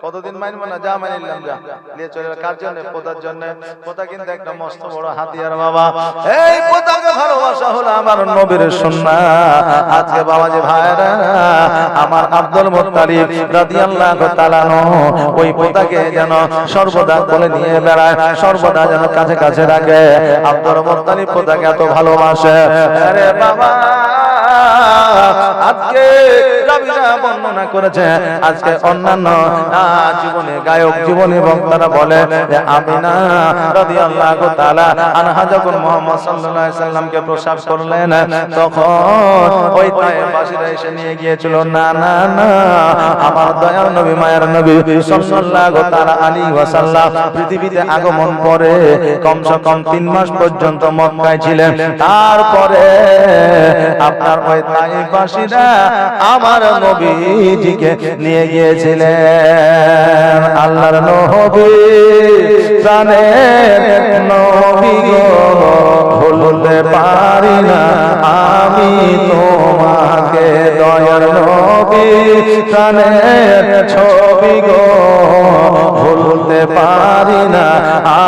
কতদিন মানবো না যা মানি নিলাম যা নিয়ে চলে কার জন্য পোতার জন্য পোতা কিন্তু একটা মস্ত বড় হাতিয়ার বাবা এই পোতাকে ভালোবাসা হলো আমার নবীর সুন্নাত আজকে বাবাজি ভাইরা আমার আব্দুল মুত্তালিব রাদিয়াল্লাহু তাআলা ওই পোতাকে যেন সর্বদা কোলে নিয়ে বেড়ায় সর্বদা যেন কাছে কাছে রাখে আব্দুল মুত্তালিব পোতাকে এত ভালোবাসে আরে বাবা আজকে রাবিরা বর্ণনা করেছে, আজকে অন্যান্য জীবনে গায়ক জীবনী বক্তারা বলে যে আমিনা রাদিয়াল্লাহু তাআলা আনহা যখন মুহাম্মদ সাল্লাল্লাহু আলাইহি সাল্লামকে প্রসাব করলেন, তখন ওই তায়েফবাসীরা এসে নিয়ে গিয়েছিল। না না না, আমার দয়ার নবী মায়ের নবী সাল্লাল্লাহু তাআলা আলাইহি ওয়াসাল্লাম পৃথিবীতে আগমন করে কমসে কম 3 মাস পর্যন্ত মক্কায় ছিলেন। তারপরে আপনার ওই তায়েফবাসীরা আমার নবীজিকে নিয়ে গিয়েছিলেন। আল্লাহর নবী প্রাণের নবী গো, ভুলতে পারি না আমি তোমাকে, দয়ার নবী প্রাণের ছবি গো, ভুলতে পারি না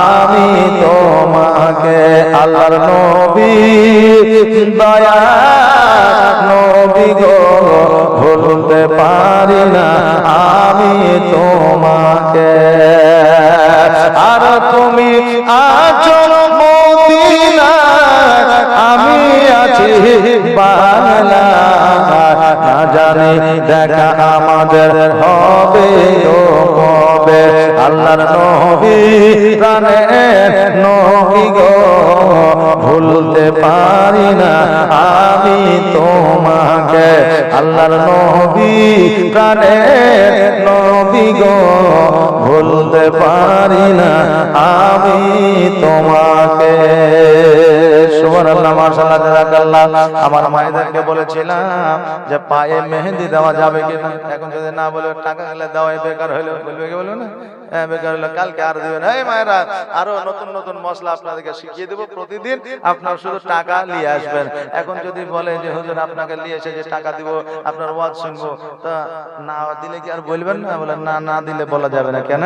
আমি তোমাকে। আল্লাহর নবী দয়া নবী গো, ভুলতে পারি না আমি তোমাকে। আর তুমি আছো মদিনা, আমি আছি বাংলা, না জানি দেখা আমাদের হবে ও কবে। আল্লাহর নবী প্রাণের নবী গো, ভুলতে পারি না আমি তোমাকে। আল্লাহর নবী প্রাণের নবী গো, ভুলতে পারি না আমি তোমাকে। সুবহানাল্লাহ, মাশাআল্লাহ, জাযাকাল্লাহ। আমার মায়েদেরকে বলেছিলাম যে পায়ে মেহেন্দি দেওয়া যাবে কিনা। এখন যদি না বলে টাকা গেলে দেওয়াই বেকার হইলো, বলবে কি বলবে না, হ্যাঁ বেকার হলো, কালকে আর দিবেন। এই মায়েরা, আরো নতুন নতুন মশলা আপনাদেরকে শিখিয়ে দেবো, প্রতিদিন আপনার শুধু টাকা নিয়ে আসবেন। এখন যদি বলে যে হুজুর আপনাকে নিয়ে এসে যে টাকা দিব, আপনার ওয়াজ শুনবো, তা না দিলে কি আর বলবেন না? বলে না, না দিলে বলা যাবে না। কেন?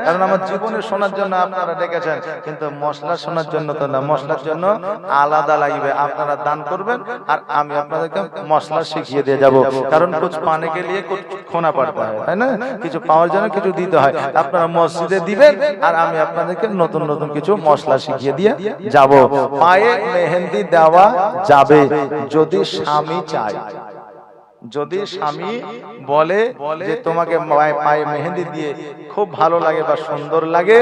কারণ আমার জীবনে শোনার জন্য আপনারা ডেকেছেন, কিন্তু মশলা শোনার জন্য তো না। মশলার জন্য আলাদা লাগবে, আপনারা দান করবেন আর আমি আপনাদেরকে মশলা শিখিয়ে দিয়ে যাব। কারণ কুছ পানে কে লিয়ে কুছ খোনা পড়তা হয়, তাই না? কিছু পাওয়ার জন্য কিছু দিতে হয়। আপনারা মসজিদে দিবেন আর আমি আপনাদেরকে নতুন নতুন কিছু মশলা শিখিয়ে দিয়ে যাব। পায়ে মেহেন্দি দেওয়া যাবে যদি স্বামী চায়। যদি স্বামী বলে যে তোমাকে পায়ে মেহেন্দি দিয়ে খুব ভালো লাগে বা সুন্দর লাগে,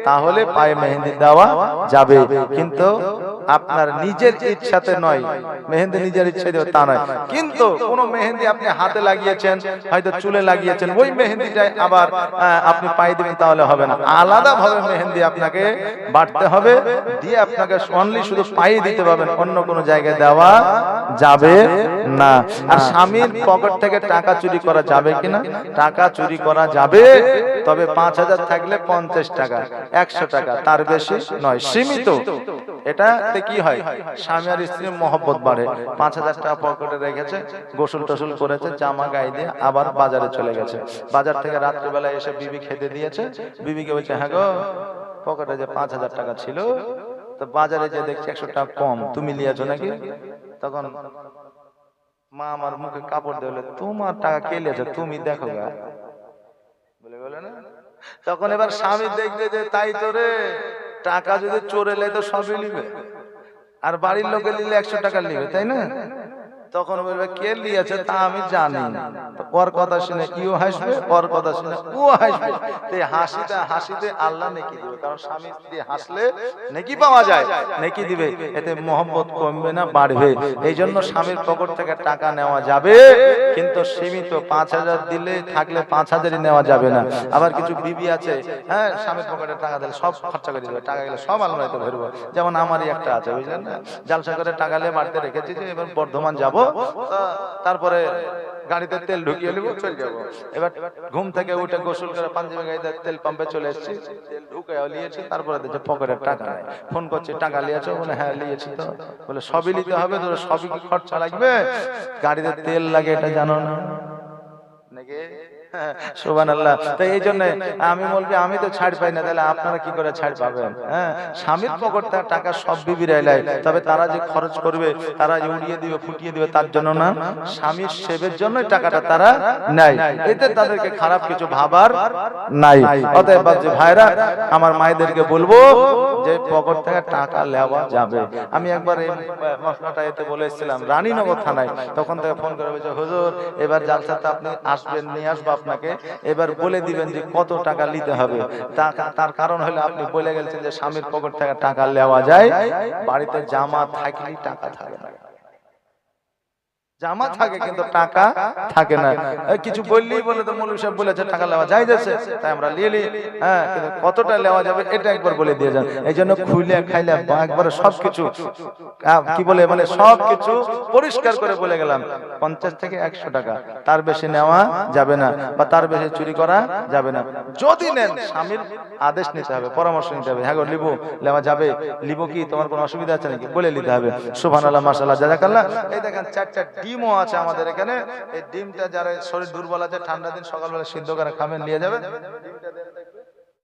তাহলে পায়ে মেহেন্দি দেওয়া যাবে। কিন্তু আপনার নিজের ইচ্ছাতে নয়, মেহেন্দি নিজের ইচ্ছায় দেওয়া তা নয়। কিন্তু কোন মেহেন্দি আপনি হাতে লাগিয়েছেন, হয়তো চুলে লাগিয়েছেন, ওই মেহেন্দিটাই আবার আপনি পায়ে দিবেন, তাহলে হবে না। আলাদা ভাবে মেহেন্দি আপনাকে বাটতে হবে, দিয়ে আপনাকে অনলি শুধু পায়ে দিতে পারবেন, অন্য কোনো জায়গায় দেওয়া যাবে না। আর স্বামীর পকেট থেকে টাকা চুরি করা যাবে কিনা? টাকা চুরি করা যাবে, তবে 5000 থাকলে 50 টাকা, 100 টাকা, তার বেশি নয়, সীমিত। এটাতে কি হয়, স্বামী আর স্ত্রীর মহব্বত বাড়ে। 5000 টাকা পকেটে রেখেছে, গোসল টোসল করেছে, জামা গায়ে দিয়ে আবার বাজারে চলে গেছে। বাজার থেকে রাত্রিবেলা এসে বিবি খেতে দিয়েছে, বিবিকে বলছে হ্যাঁ গো, পকেটে যে 5000 টাকা ছিল, তো বাজারে যে দেখছি 100 টাকা কম, তুমি নিয়েছো নাকি? তখন মা আমার মুখে কাপড় দিলে, তোমার টাকা কে লিয়েছে, তুমি দেখো গা, বলে না। তখন এবার স্বামী দেখবে যে তাই তো রে, টাকা যদি চোরে লে তো সবই নিবে, আর বাড়ির লোকে নিলে 100 টাকা নিবে, তাই না? তখন বলবে কে লিয়েছে তা আমি জানি না। ওর কথা শুনে ইও হাসবে, ওর কথা শুনে ও হাসবে। এই হাসিতে হাসিতে আল্লাহ নেকি দিবে, কারণ স্বামী স্ত্রী হাসলে নেকি পাওয়া যায়, নেকি দিবে। এতে মহব্বত কমবে না, বাড়বে। এই জন্য স্বামীর পকেট থেকে টাকা নেওয়া যাবে, কিন্তু সীমিত। 5000 দিলে থাকলে 5000ই নেওয়া যাবে না। আবার কিছু বিবি আছে, হ্যাঁ, স্বামীর পকেটে টাকা দিলে সব খরচা করে দিবে, টাকা গেলে সব আলমারিতে ভরবো। যেমন আমারই একটা আছে, বুঝলেন না, জালসা করে টাকা নিয়ে বাড়িতে রেখেছি যে এবার বর্ধমান যাব, তারপরে গাড়িতে তেল ঢুকিয়ে নেবো, চলে যাবো। এবার ঘুম থেকে উঠে গোসল করে পাঞ্জাবি গাড়িতে তেল পাম্পে চলে এসেছি, তেল ঢুকে নিয়েছি, তারপরে দেখছি পকেটে টাকা নাই। ফোন করছি, টাকা নিয়েছো? বলে হ্যাঁ নিয়েছি। তো বলে সবই নিতে হবে, তো সবই কি খরচা লাগবে? গাড়িতে তেল লাগে এটা জানো না নাকি? সুবহানাল্লাহ। তো এই জন্য আমি বলবি আমি তো ছাড় পাই না, তাহলে আপনারা কি করে ছাড় পাবেন? হ্যাঁ, স্বামীর পকেট থেকে টাকা সব বিবিরা এলাই, তবে তারা যে খরচ করবে, তারা যে উড়িয়ে দিবে ফুটিয়ে দিবে তার জন্য না, স্বামীর সেবের জন্যই টাকাটা তারা নেয়। এতে তাদেরকে খারাপ কিছু ভাবার নাই। অতএব যে ভাইরা, আমার মায়েদেরকে বলবো যে পকেট থেকে টাকা নেওয়া যাবে। আমি একবার এই মশলাটা এতে বলে এসেছিলাম রানীনগর থানায়, তখন থেকে ফোন করে বলছে হুজুর এবার জালসাতে আপনি আসবেন, নিয়ে আসবো আপনাকে, এবার বলে দিবেন যে কত টাকা নিতে হবে। তার কারণ হলো আপনি বলে গেছেন যে স্বামীর পকেট থেকে টাকা নেওয়া যায়, বাড়িতে জামা থাকলেই টাকা থাকে না, জামা থাকে কিন্তু টাকা থাকে না। কিছু বললেই বলে তো মৌলভী সাহেব বলেছে টাকা নেওয়া যায় যাচ্ছে, তাই আমরা নিয়ে নিই। হ্যাঁ, কিন্তু কতটা নেওয়া যাবে এটা একবার বলে দিয়ে যান। এই জন্য খুইলে খাইলে একবারে সবকিছু কি বলে মানে সবকিছু পরিষ্কার করে বলে গেলাম। 50 থেকে 100 টাকা, তার বেশি নেওয়া যাবে না, বা তার বেশি চুরি করা যাবে না। যদি নেন স্বামীর আদেশ নিতে হবে, পরামর্শ নিতে হবে। হ্যাঁ গো লিবো, নেওয়া যাবে, লিবো কি, তোমার কোনো অসুবিধা আছে নাকি, বলে নিতে হবে। সুবহানাল্লাহ, মাশাআল্লাহ, জাযাকাল্লাহ। এই দেখেন 4টা ডিমও আছে আমাদের এখানে। এই ডিমটা যারা শরীর দুর্বল আছে, ঠান্ডা দিন সকালবেলা সিদ্ধ করে খাবেন, নিয়ে যাবেন।